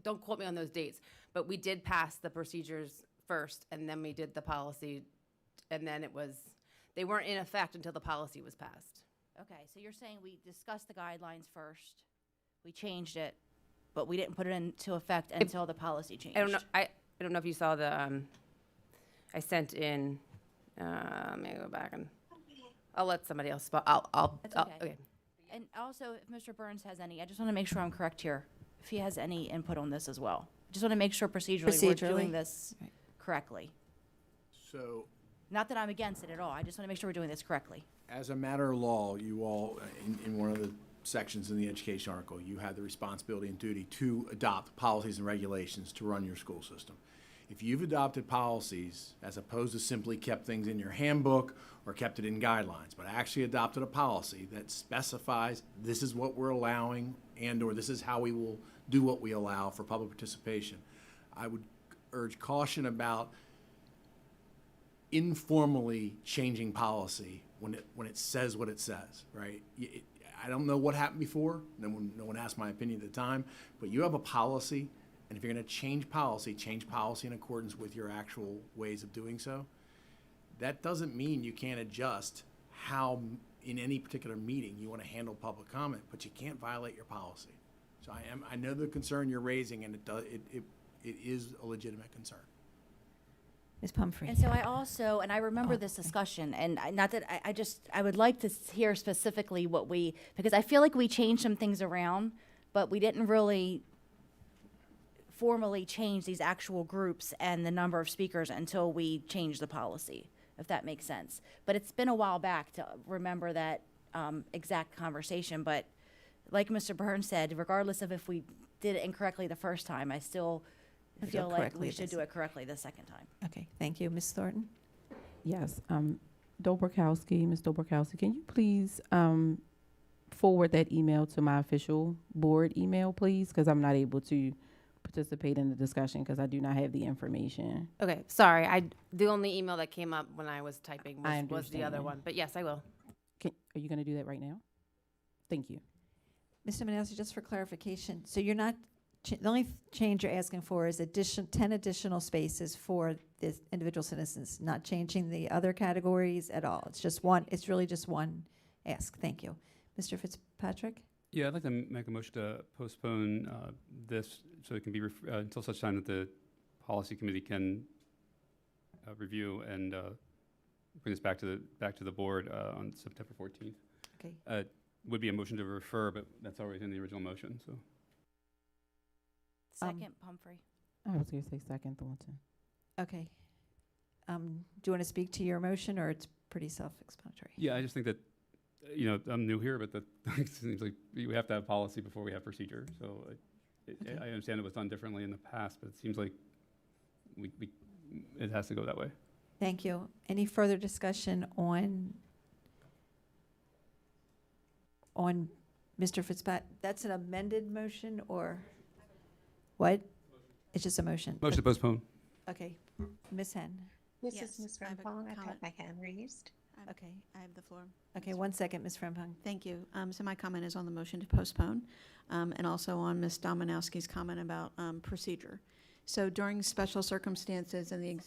Don't quote me on those dates, but we did pass the procedures first, and then we did the policy, and then they weren't in effect until the policy was passed. Okay, so you're saying we discussed the guidelines first, we changed it, but we didn't put it into effect until the policy changed. I don't know. I don't know if you saw the. I sent in. Let me go back and I'll let somebody else. That's okay. And also, if Mr. Burns has any, I just want to make sure I'm correct here. If he has any input on this as well, I just want to make sure procedurally we're doing this correctly. So, not that I'm against it at all. I just want to make sure we're doing this correctly. as a matter of law, you all, in one of the sections in the education article, you have the responsibility and duty to adopt policies and regulations to run your school system. If you've adopted policies, as opposed to simply kept things in your handbook or kept it in guidelines, but actually adopted a policy that specifies this is what we're allowing and or this is how we will do what we allow for public participation, I would urge caution about informally changing policy when it says what it says, right? I don't know what happened before. No one asked my opinion at the time, but you have a policy, and if you're going to change policy in accordance with your actual ways of doing so. That doesn't mean you can't adjust how, in any particular meeting, you want to handle public comment, but you can't violate your policy. So I know the concern you're raising, and it is a legitimate concern. Ms. Pumphrey. And so I remember this discussion, and not that I would like to hear specifically because I feel like we changed some things around, but we didn't really formally change these actual groups and the number of speakers until we changed the policy, if that makes sense. But it's been a while back to remember that exact conversation. But like Mr. Burns said, regardless of if we did it incorrectly the first time, I still feel like we should do it correctly the second time. Okay, thank you. Ms. Thornton? Yes, Dobrikowski, Ms. Dobrikowski, can you please forward that email to my official board email, please? Because I'm not able to participate in the discussion because I do not have the information. Okay, sorry. The only email that came up when I was typing was the other understand. one. But yes, I will. Are you going to do that right now? Thank you. Mr. Manassi, just for clarification, so you're not, the only change you're asking for is 10 additional spaces for the individual citizens, not changing the other categories at all. It's just one, it's really just one ask. Thank you. Mr. Fitzpatrick? Yeah, I'd like to make a motion to postpone this so it can be until such time that the policy committee can review and bring this back to the board on September 14th. Okay. Would be a motion to refer, but that's already in the original motion. So. Second, Pumphrey. I was going to say second, Thornton. Okay. Do you want to speak to your motion, or it's pretty self-explanatory? Yeah, I just think that, I'm new here, but it seems like we have to have policy before we have procedure. So I understand it was done differently in the past, but it seems like it has to go that way. Thank you. Any further discussion on Mr. Fitzpatrick? That's an amended motion, or what? It's just a motion. Motion to postpone. Okay. Ms. Henn. This Yes, is Ms. I have a Rempong. I've comment. got my hand raised. Okay. I have the floor. Okay, 1 second, Ms. Frempong. Thank you. So my comment is on the motion to postpone, and also on Ms. Dominowski's comment about procedure. So during special circumstances and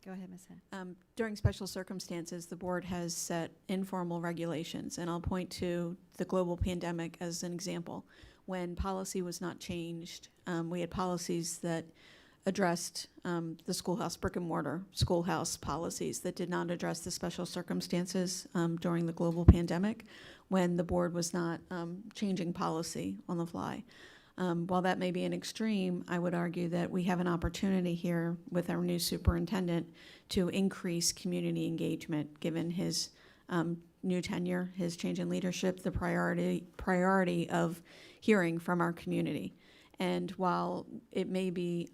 Go ahead, Ms. Henn. During special circumstances, the board has set informal regulations, and I'll point to the global pandemic as an example. When policy was not changed, we had policies that addressed the schoolhouse, brick and mortar schoolhouse policies that did not address the special circumstances during the global pandemic when the board was not changing policy on the fly. While that may be an extreme, I would argue that we have an opportunity here with our new superintendent to increase community engagement, given his new tenure, his change in leadership, the priority of hearing from our community. And while it may be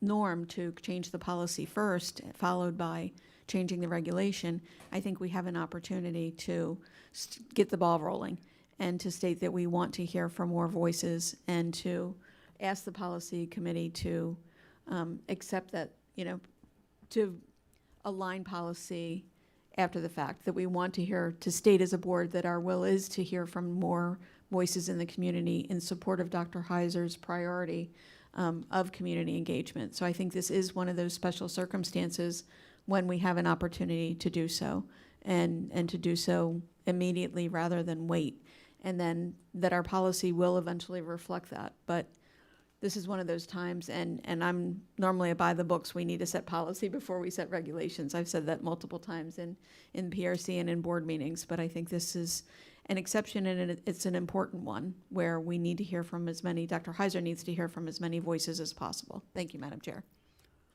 norm to change the policy first, followed by changing the regulation, I think we have an opportunity to get the ball rolling and to state that we want to hear from more voices and to ask the policy committee to accept that, to align policy after the fact, that we want to state as a board that our will is to hear from more voices in the community in support of Dr. Heiser's priority of community engagement. So I think this is one of those special circumstances when we have an opportunity to do so, and to do so immediately rather than wait. And then that our policy will eventually reflect that. But this is one of those times, and I'm normally a by the books, we need to set policy before we set regulations. I've said that multiple times in PRC and in board meetings, but I think this is an exception, and it's an important one where we need to hear from as many, Dr. Heiser needs to hear from as many voices as possible. Thank you, Madam Chair.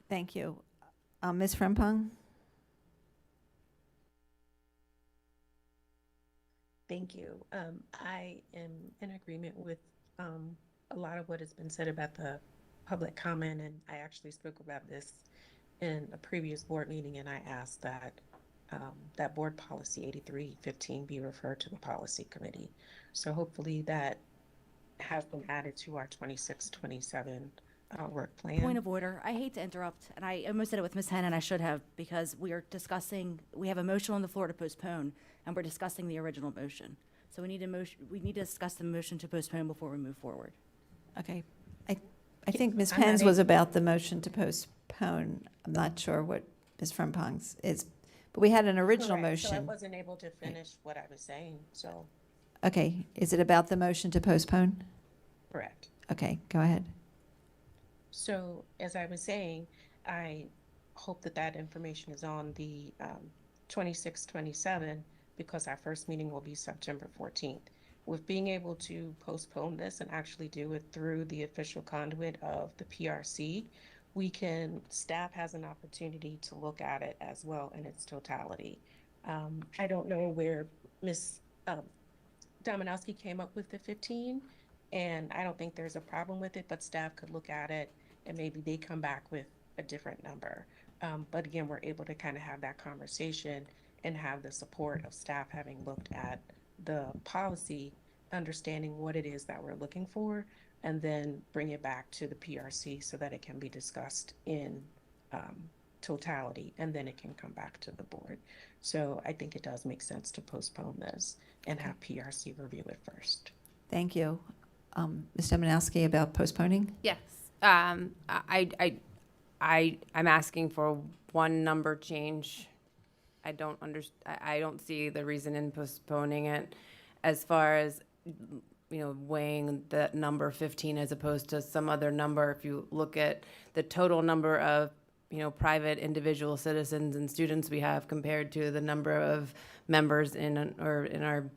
Thank you. Ms. Frempong? Thank you. I am in agreement with a lot of what has been said about the public comment, and I actually spoke about this in a previous board meeting, and I asked that that board policy 8315 be referred to the policy committee. So hopefully that has been added to our 26-27 work plan. Point of order. I hate to interrupt, and I almost said it with Ms. Hen, and I should have, because we are discussing, we have a motion on the floor to postpone, and we're discussing the original motion. So we need to discuss the motion to postpone before we move forward. Okay. I think Ms. I'm not Penn's was able- about the motion to postpone. I'm not sure what Ms. Frempong's is, but we had an original Correct. So I motion. wasn't able to finish what I was saying, so, Okay, is it about the motion to postpone? correct. Okay, go ahead. So, as I was saying, I hope that that information is on the 26, 27, because our first meeting will be September 14th. With being able to postpone this and actually do it through the official conduit of the PRC, staff has an opportunity to look at it as well in its totality. I don't know where Ms. Dominowski came up with the 15, and I don't think there's a problem with it, but staff could look at it and maybe they come back with a different number. But again, we're able to kind of have that conversation and have the support of staff having looked at the policy, understanding what it is that we're looking for, and then bring it back to the PRC so that it can be discussed in totality, and then it can come back to the board. So I think it does make sense to postpone this and have PRC review it first. Thank you. Ms. Dominowski, about postponing? Yes. I'm asking for one number change. I don't see the reason in postponing it as far as, weighing the number 15 as opposed to some other number. If you look at the total number of, private individual citizens and students we have compared to the number of members in our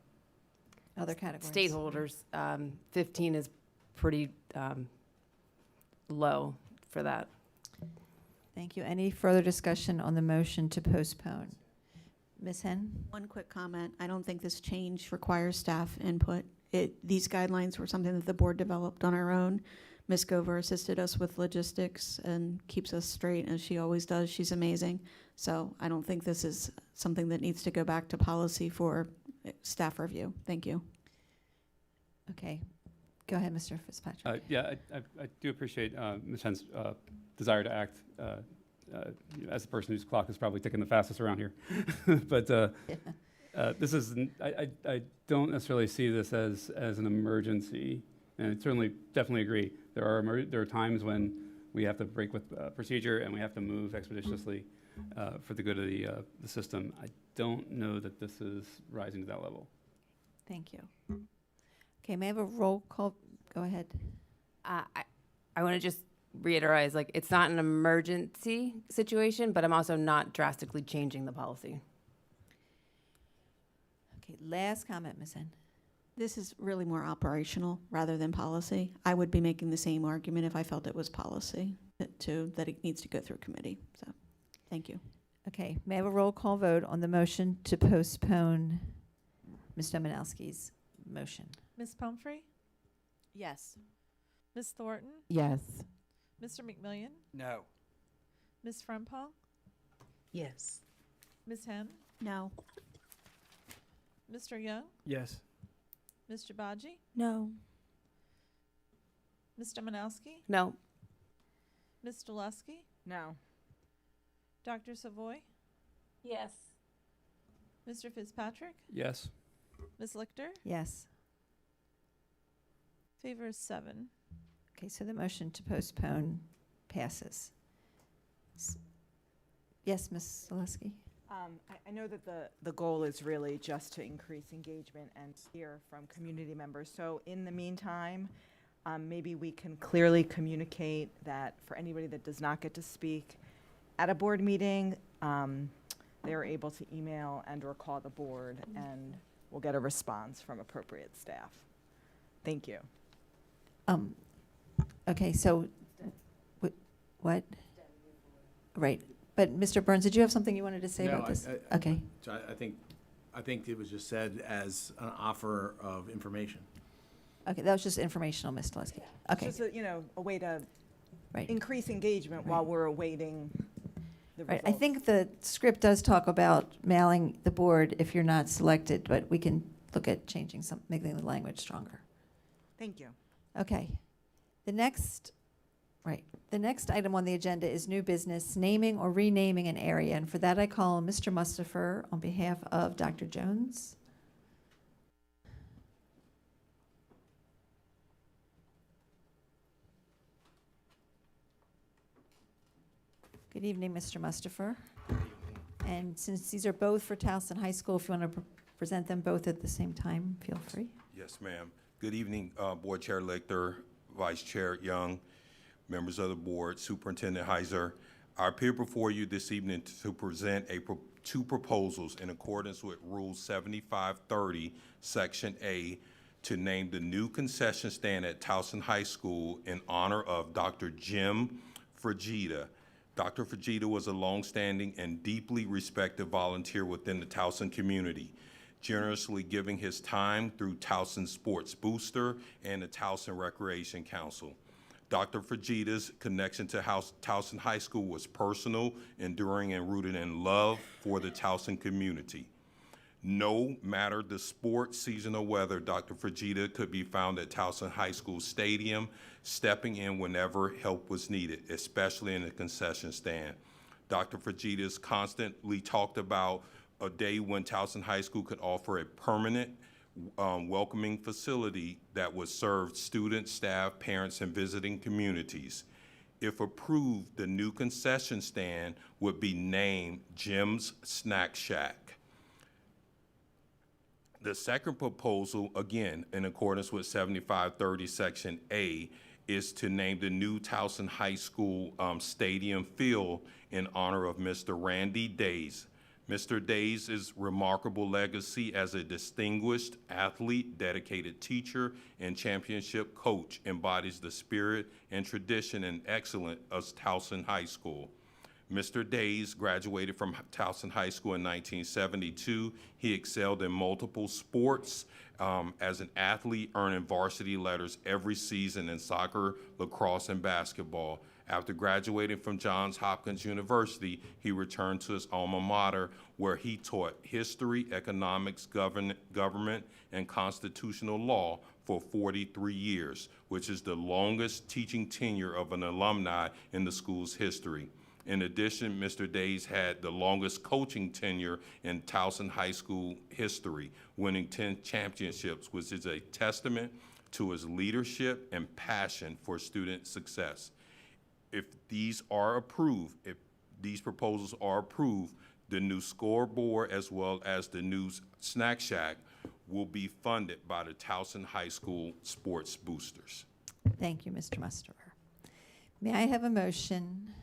Other categories. stakeholders, 15 is pretty low for that. Thank you. Any further discussion on the motion to postpone? Ms. Hen? One quick comment. I don't think this change requires staff input. These guidelines were something that the board developed on our own. Ms. Gover assisted us with logistics and keeps us straight, as she always does. She's amazing. So I don't think this is something that needs to go back to policy for staff review. Thank you. Okay. Go ahead, Mr. Fitzpatrick. Yeah, I do appreciate Ms. Hen's desire to act as the person whose clock is probably ticking the fastest around here. But this is, I don't necessarily see this as an emergency. And I definitely agree. There are times when we have to break with procedure and we have to move expeditiously for the good of the system. I don't know that this is rising to that level. Thank you. Okay, may I have a roll call? Go ahead. I want to just reiterate, it's not an emergency situation, but I'm also not drastically changing the policy. Okay, last comment, Ms. Hen. This is really more operational rather than policy. I would be making the same argument if I felt it was policy, that it needs to go through committee. So, thank you. Okay, may I have a roll call vote on the motion to postpone Ms. Dominowski's motion? Ms. Pumphrey? Yes. Ms. Thornton? Yes. Mr. McMillian? No. Ms. Frempong? Yes. Ms. Hen? No. Mr. Young? Yes. Ms. Jabaji? No. Ms. Dominowski? No. Ms. Dulesky? No. Dr. Savoy? Yes. Mr. Fitzpatrick? Yes. Ms. Lichter? Yes. Favor is 7. Okay, so the motion to postpone passes. Yes, Ms. Zaleski? I know that the goal is really just to increase engagement and hear from community members. So in the meantime, maybe we can clearly communicate that for anybody that does not get to speak at a board meeting, they're able to email and or call the board, and we'll get a response from appropriate staff. Thank you. Okay, so, what? Right, but Mr. Burns, did you have something you wanted to say about this? Okay. So I think it was just said as an offer of information. Okay, that was just informational, Ms. Dulesky. Okay, Just a way to right. increase engagement while we're awaiting the Right, results. I think the script does talk about mailing the board if you're not selected, but we can look at changing making the language stronger. Thank you. Okay. The next Right. The next item on the agenda is new business, naming or renaming an area. And for that, I call on Mr. Mustafer on behalf of Dr. Jones. Good evening, Mr. Mustafer. And since these are both for Towson High School, if you want to present them both at the same time, feel free. Yes, ma'am. Good evening, Board Chair Lichter, Vice Chair Young, members of the board, Superintendent Heiser. I appear before you this evening to present two proposals in accordance with Rule 7530, Section A, to name the new concession stand at Towson High School in honor of Dr. Jim Frigida. Dr. Frigida was a longstanding and deeply respected volunteer within the Towson community, generously giving his time through Towson Sports Booster and the Towson Recreation Council. Dr. Frigida's connection to Towson High School was personal, enduring, and rooted in love for the Towson community. No matter the sport, season, or weather, Dr. Frigida could be found at Towson High School Stadium, stepping in whenever help was needed, especially in the concession stand. Dr. Frigida's constantly talked about a day when Towson High School could offer a permanent, welcoming facility that would serve students, staff, parents, and visiting communities. If approved, the new concession stand would be named Jim's Snack Shack. The second proposal, again, in accordance with 7530 Section A, is to name the new Towson High School stadium field in honor of Mr. Randy Days. Mr. Days' remarkable legacy as a distinguished athlete, dedicated teacher, and championship coach embodies the spirit and tradition and excellence of Towson High School. Mr. Days graduated from Towson High School in 1972. He excelled in multiple sports as an athlete, earning varsity letters every season in soccer, lacrosse, and basketball. After graduating from Johns Hopkins University, he returned to his alma mater, where he taught history, economics, government, and constitutional law for 43 years, which is the longest teaching tenure of an alumni in the school's history. In addition, Mr. Days had the longest coaching tenure in Towson High School history, winning 10 championships, which is a testament to his leadership and passion for student success. If these proposals are approved, the new scoreboard as well as the new snack shack will be funded by the Towson High School Sports Boosters. Thank you, Mr. Mustafer. May I have a motion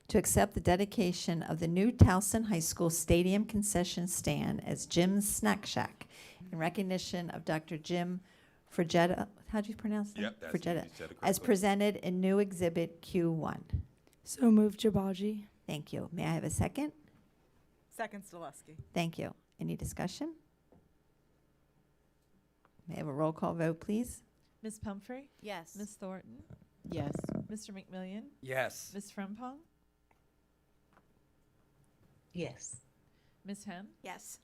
to accept the dedication of the new Towson High School Stadium concession stand as Jim's Snack Shack in recognition of Dr. Jim Frigida, how do you pronounce that? Yep, that's Frigida, you said it as correctly. presented in new exhibit Q1. So moved, Jabaji. Thank you. May I have a second? Second, Stoleski. Thank you. Any discussion? May I have a roll call vote, please? Ms. Pumphrey? Yes. Ms. Thornton? Yes. Mr. McMillian? Yes. Ms. Frempong? Yes. Ms. Hen? Yes.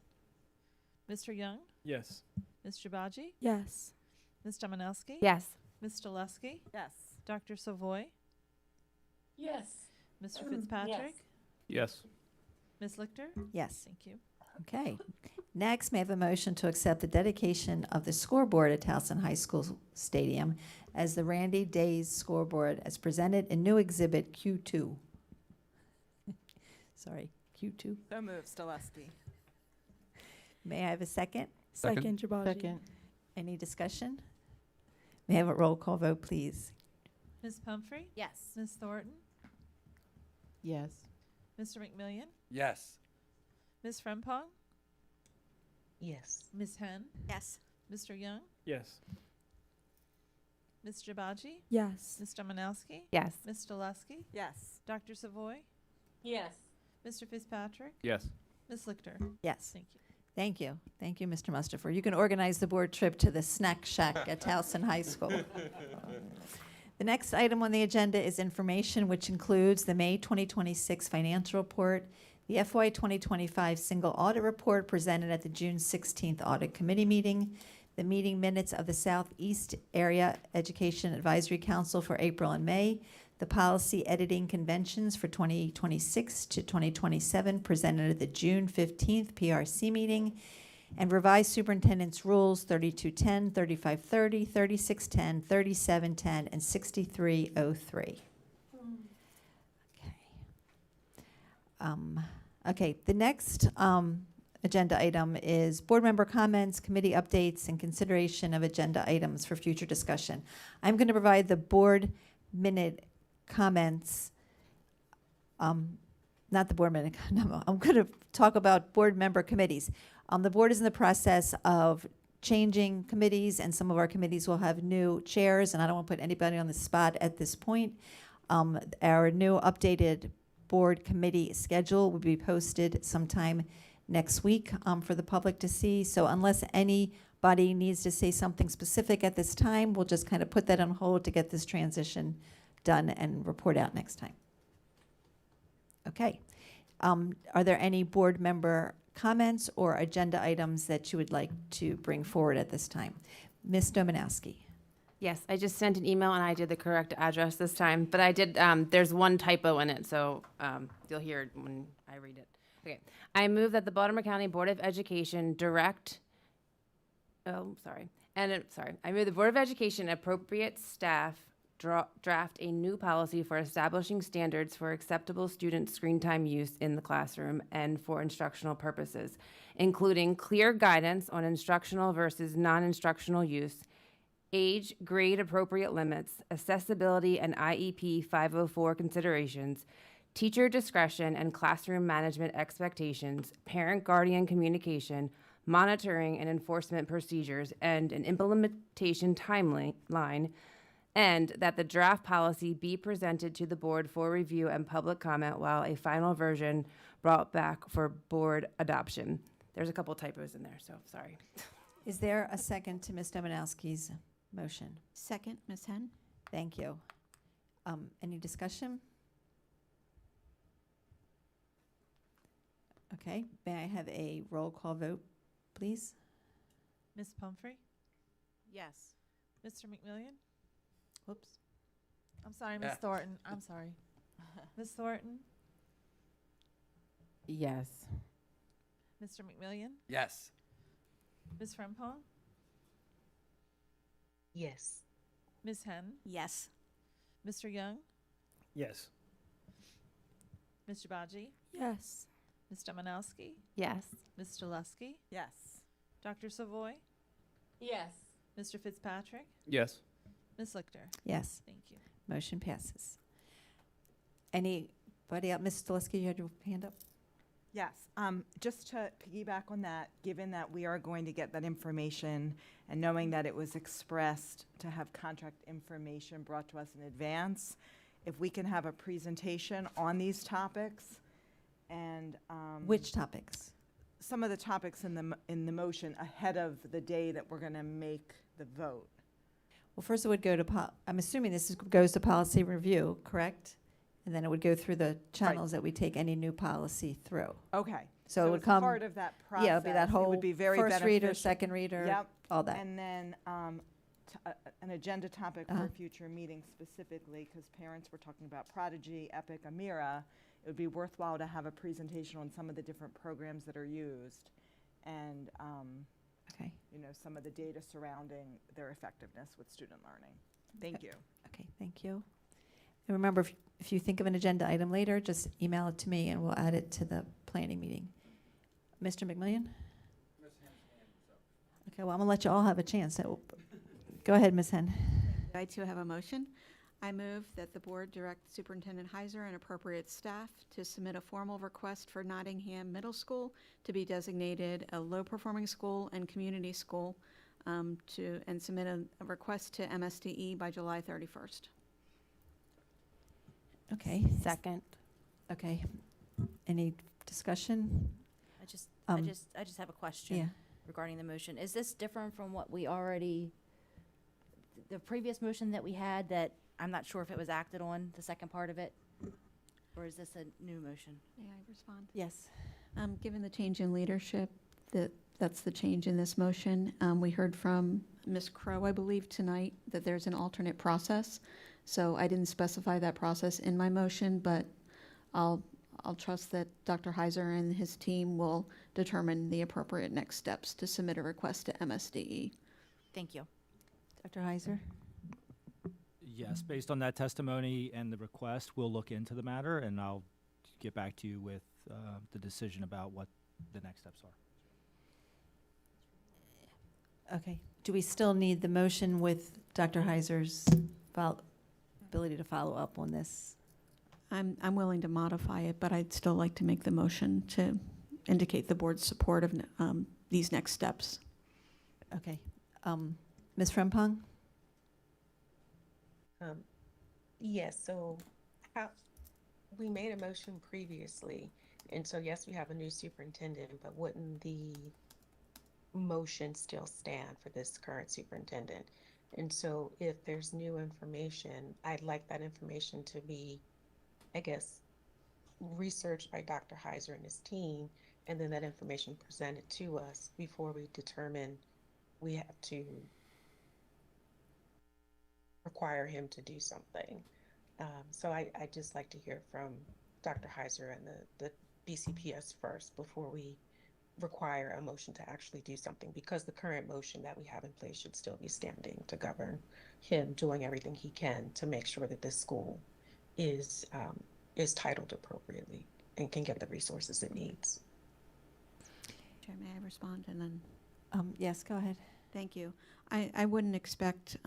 Mr. Young? Yes. Ms. Jabaji? Yes. Ms. Domanowski? Yes. Ms. Stoleski? Yes. Dr. Savoy? Yes. Mr. Fitzpatrick? Yes. Ms. Lichter? Yes. Thank you. Okay. Next, may I have a motion to accept the dedication of the scoreboard at Towson High School Stadium as the Randy Days scoreboard as presented in new exhibit Q2. Sorry, Q2. So moved, Stoleski. May I have a second? Second, Jabaji. Second. Any discussion? May I have a roll call vote, please? Ms. Pumphrey? Yes. Ms. Thornton? Yes. Mr. McMillian? Yes. Ms. Frempong? Yes. Ms. Hen? Yes. Mr. Young? Yes. Ms. Jabaji? Yes. Ms. Domanowski? Yes. Ms. Stoleski? Yes. Dr. Savoy? Yes. Mr. Fitzpatrick? Yes. Ms. Lichter? Yes. Thank you. Thank you. Thank you, Mr. Mustafer. You can organize the board trip to the snack shack at Towson High School. The next item on the agenda is information, which includes the May 2026 financial report, the FY 2025 single audit report presented at the June 16th audit committee meeting, the meeting minutes of the Southeast Area Education Advisory Council for April and May, the policy editing conventions for 2026 to 2027 presented at the June 15th PRC meeting, and revised superintendent's rules 3210, 3530, 3610, 3710, and 6303. Okay, the next agenda item is board member comments, committee updates, and consideration of agenda items for future discussion. I'm going to provide the board minute comments, not the board minute, no, I'm going to talk about board member committees. The board is in the process of changing committees, and some of our committees will have new chairs, and I don't want to put anybody on the spot at this point. Our new updated board committee schedule will be posted sometime next week for the public to see. So unless anybody needs to say something specific at this time, we'll just kind of put that on hold to get this transition done and report out next time. Okay. Are there any board member comments or agenda items that you would like to bring forward at this time? Ms. Domanowski. Yes, I just sent an email and I did the correct address this time, but I did, there's one typo in it, so you'll hear it when I read it. Okay, I move that the Baltimore County Board of Education I move the Board of Education appropriate staff draft a new policy for establishing standards for acceptable student screen time use in the classroom and for instructional purposes, including clear guidance on instructional versus non-instructional use, age, grade appropriate limits, accessibility and IEP 504 considerations, teacher discretion and classroom management expectations, parent-guardian communication, monitoring and enforcement procedures, and an implementation timeline, and that the draft policy be presented to the board for review and public comment while a final version brought back for board adoption. There's a couple typos in there, so sorry. Is there a second to Ms. Domanowski's motion? Second, Ms. Henn. Thank you. Any discussion? Okay, may I have a roll call vote, please? Ms. Pumphrey? Yes. Mr. McMillian? Whoops. I'm sorry, Ms. Thornton. I'm sorry. Ms. Thornton? Yes. Mr. McMillian? Yes. Ms. Frempong? Yes. Ms. Henn? Yes. Mr. Young? Yes. Mr. Baji? Yes. Ms. Domanowski? Yes. Ms. Jaluski? Yes. Dr. Savoy? Yes. Mr. Fitzpatrick? Yes. Ms. Lichter? Yes. Thank you. Motion passes. Anybody else? Ms. Jaluski, you had your hand up? Yes, just to piggyback on that, given that we are going to get that information and knowing that it was expressed to have contract information brought to us in advance, if we can have a presentation on these topics and Which topics? some of the topics in the motion ahead of the day that we're going to make the vote. Well, first it would go to, I'm assuming goes to policy review, correct? And then it would go through the channels that we take any new policy through. Okay. So it would as come. part of that process. Yeah, it would be that whole would be very first reader, beneficial. second reader, Yep. all that. And then an agenda topic for a future meeting specifically, because parents were talking about Prodigy, Epic, Amira. It would be worthwhile to have a presentation on some of the different programs that are used and Okay. some of the data surrounding their effectiveness with student learning. Thank you. Okay, thank you. And remember, if you think of an agenda item later, just email it to me and we'll add it to the planning meeting. Mr. McMillian? Okay, well, I'm gonna let you all have a chance. So go ahead, Ms. Henn. I too have a motion. I move that the board direct Superintendent Heiser and appropriate staff to submit a formal request for Nottingham Middle School to be designated a low-performing school and community school and submit a request to MSDE by July 31st. Okay. Second. Okay. Any discussion? I just have a question Yeah. regarding the motion. Is this different from what we already, the previous motion that we had that I'm not sure if it was acted on, the second part of it? Or is this a new motion? May I respond? Yes. Given the change in leadership, the That's the change in this motion. We heard from Ms. Crow, I believe, tonight that there's an alternate process. So I didn't specify that process in my motion, but I'll trust that Dr. Heiser and his team will determine the appropriate next steps to submit a request to MSDE. Thank you. Dr. Heiser? Yes, based on that testimony and the request, we'll look into the matter, and I'll get back to you with the decision about what the next steps are. Okay. Do we still need the motion with Dr. Heiser's ability to follow up on this? I'm willing to modify it, but I'd still like to make the motion to indicate the board's support of these next steps. Okay. Ms. Frempong? Yes, so we made a motion previously, and so yes, we have a new superintendent, but wouldn't the motion still stand for this current superintendent? And so if there's new information, I'd like that information to be, I guess, researched by Dr. Heiser and his team, and then that information presented to us before we determine we have to require him to do something. So I'd just like to hear from Dr. Heiser and the BCPS first before we require a motion to actually do something, because the current motion that we have in place should still be standing to govern him doing everything he can to make sure that this school is titled appropriately and can get the resources it needs. Chair, may I respond? And then, Yes, go ahead. thank you. I wouldn't expect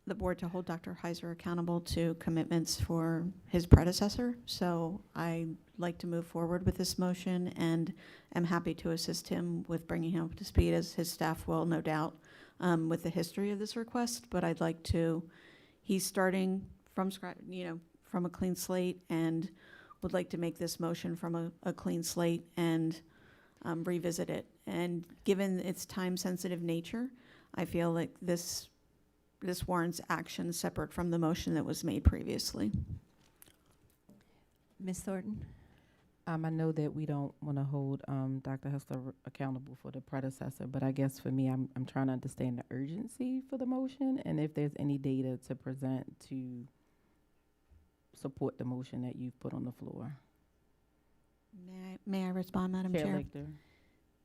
the board to hold Dr. Heiser accountable to commitments for his predecessor. So I'd like to move forward with this motion, and am happy to assist him with bringing him up to speed, as his staff will, no doubt, with the history of this request. But I'd like to, he's starting from scratch, from a clean slate, and would like to make this motion from a clean slate and revisit it. And given its time-sensitive nature, I feel like this warrants action separate from the motion that was made previously. Ms. Thornton? I know that we don't want to hold Dr. Hessler accountable for the predecessor, but I guess for me, I'm trying to understand the urgency for the motion, and if there's any data to present to support the motion that you've put on the floor. May I respond, Madam Chair? Lecter.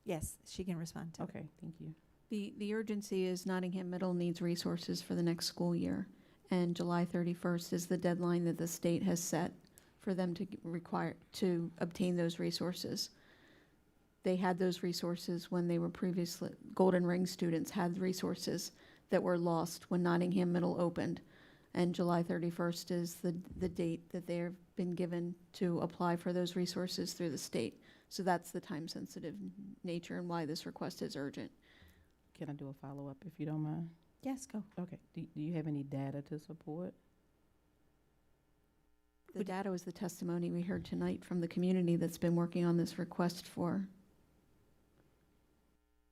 Yes, she can respond to it. Okay, thank you. The urgency is Nottingham Middle needs resources for the next school year, and July 31st is the deadline that the state has set for them to obtain those resources. They had those resources when they were previously, Golden Ring students had resources that were lost when Nottingham Middle opened, and July 31st is the date that they've been given to apply for those resources through the state. So that's the time-sensitive nature and why this request is urgent. Can I do a follow-up if you don't mind? Yes, go. Okay. Do you have any data to support? The data was the testimony we heard tonight from the community that's been working on this request for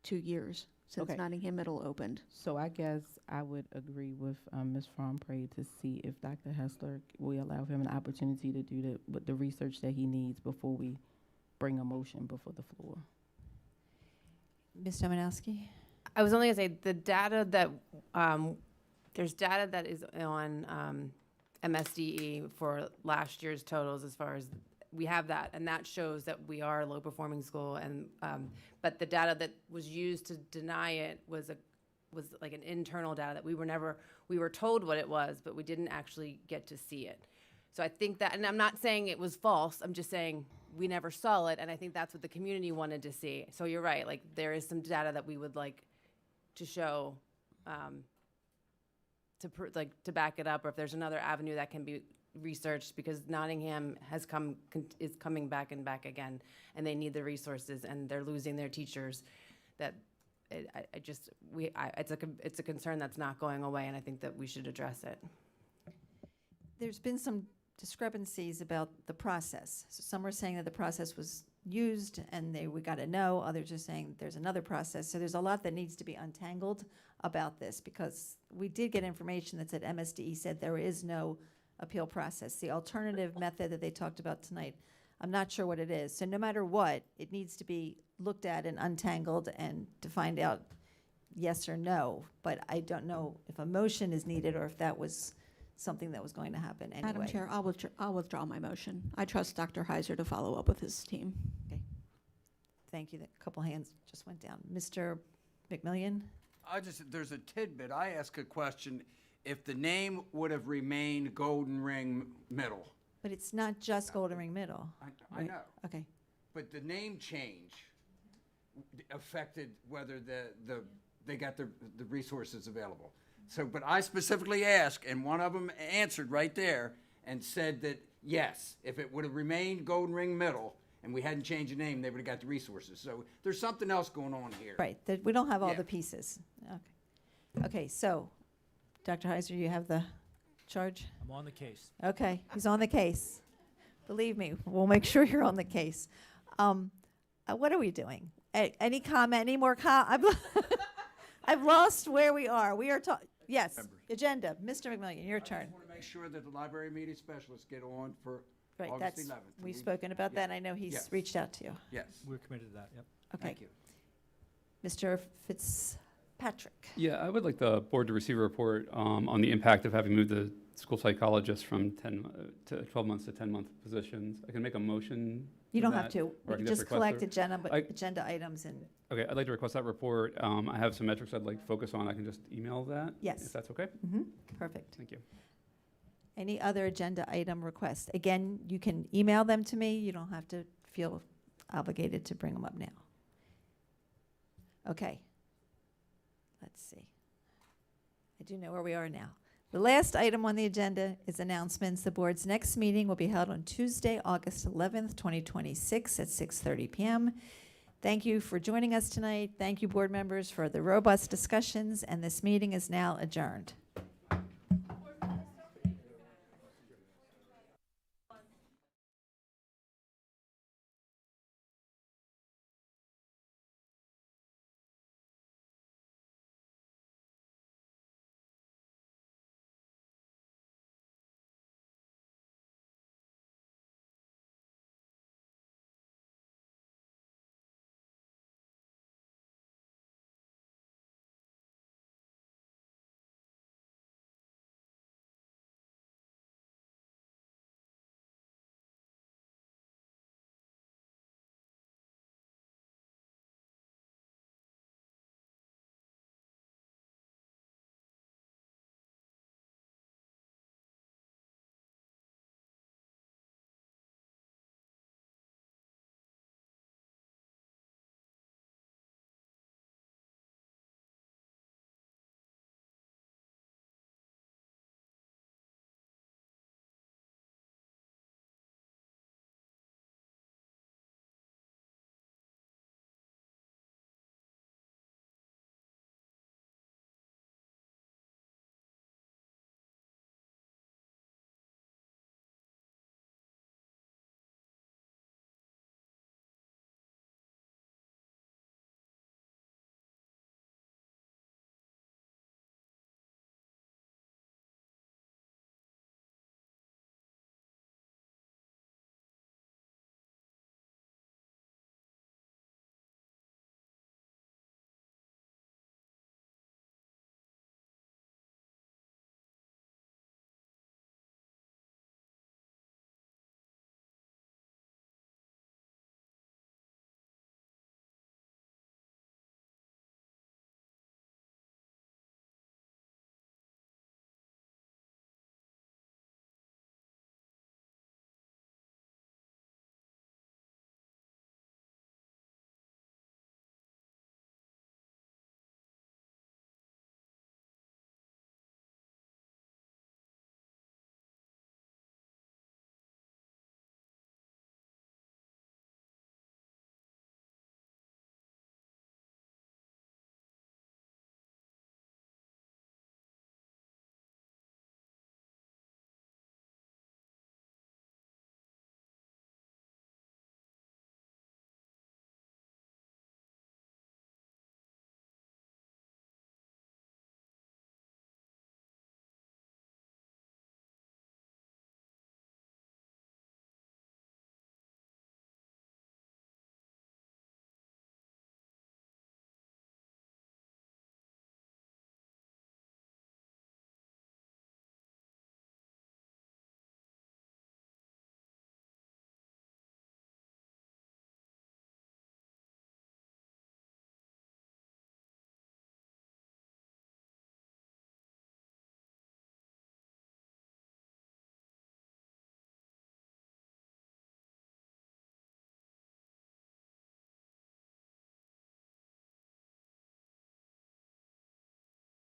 2 years, since Okay. Nottingham Middle opened. So I guess I would agree with Ms. Fromprey to see if Dr. Hessler, we allow him an opportunity to do the research that he needs before we bring a motion before the floor. Ms. Dominowski? I was only going to say the data that, there's data that is on MSDE for last year's totals, as far as we have that, and that shows that we are a low-performing school. And but the data that was used to deny it was like an internal data that we were told what it was, but we didn't actually get to see it. So I think that, and I'm not saying it was false, I'm just saying we never saw it, and I think that's what the community wanted to see. So you're right, like there is some data that we would like to show, to back it up, or if there's another avenue that can be researched, because Nottingham is coming back and back again, and they need the resources, and they're losing their teachers. That it's a concern that's not going away, and I think that we should address it. There's been some discrepancies about the process. So some are saying that the process was used and we got to know. Others are saying there's another process. So there's a lot that needs to be untangled about this, because we did get information that said MSDE said there is no appeal process. The alternative method that they talked about tonight I'm not sure what it is. So no matter what, it needs to be looked at and untangled and to find out yes or no. But I don't know if a motion is needed or if that was something that was going to happen anyway. Madam Chair, I'll withdraw my motion. I trust Dr. Heiser to follow up with his team. Okay. Thank you. A couple hands just went down. Mr. McMillian? There's a tidbit. I ask a question, if the name would have remained Golden Ring Middle. But it's not just Golden Ring Middle. I know. Okay. But the name change affected whether they got the resources available. So, but I specifically asked, and one of them answered right there and said that, yes, if it would have remained Golden Ring Middle and we hadn't changed the name, they would have got the resources. So there's something else going on here. Right, that we don't have all Yeah. the pieces. Okay. Okay, so, Dr. Heiser, you have the charge? I'm on the case. Okay, he's on the case. Believe me, we'll make sure you're on the case. What are we doing? Any comment, any more I've lost where we are. We are talking, yes, Members. agenda. Mr. McMillian, your I turn. just want to make sure that the library media specialists get on for Right, August that's, 11th. we've spoken about that. I know he's Yes. reached out to you. Yes. We're committed to that, yep. Okay. Thank you. Mr. Fitzpatrick. Yeah, I would like the board to receive a report on the impact of having moved the school psychologist from 12 months to 10-month positions. I can make a motion. You for don't that, have to. or I We can just request collect a- agenda items and, Okay, I'd like to request that report. I have some metrics I'd like to focus on. I can just email that? Yes. If that's okay? perfect. Thank you. Any other agenda item requests? Again, you can email them to me. You don't have to feel obligated to bring them up now. Okay. Let's see. I do know where we are now. The last item on the agenda is announcements. The board's next meeting will be held on Tuesday, August 11th, 2026 at 6:30 p.m. Thank you for joining us tonight. Thank you, board members, for the robust discussions, and this meeting is now adjourned.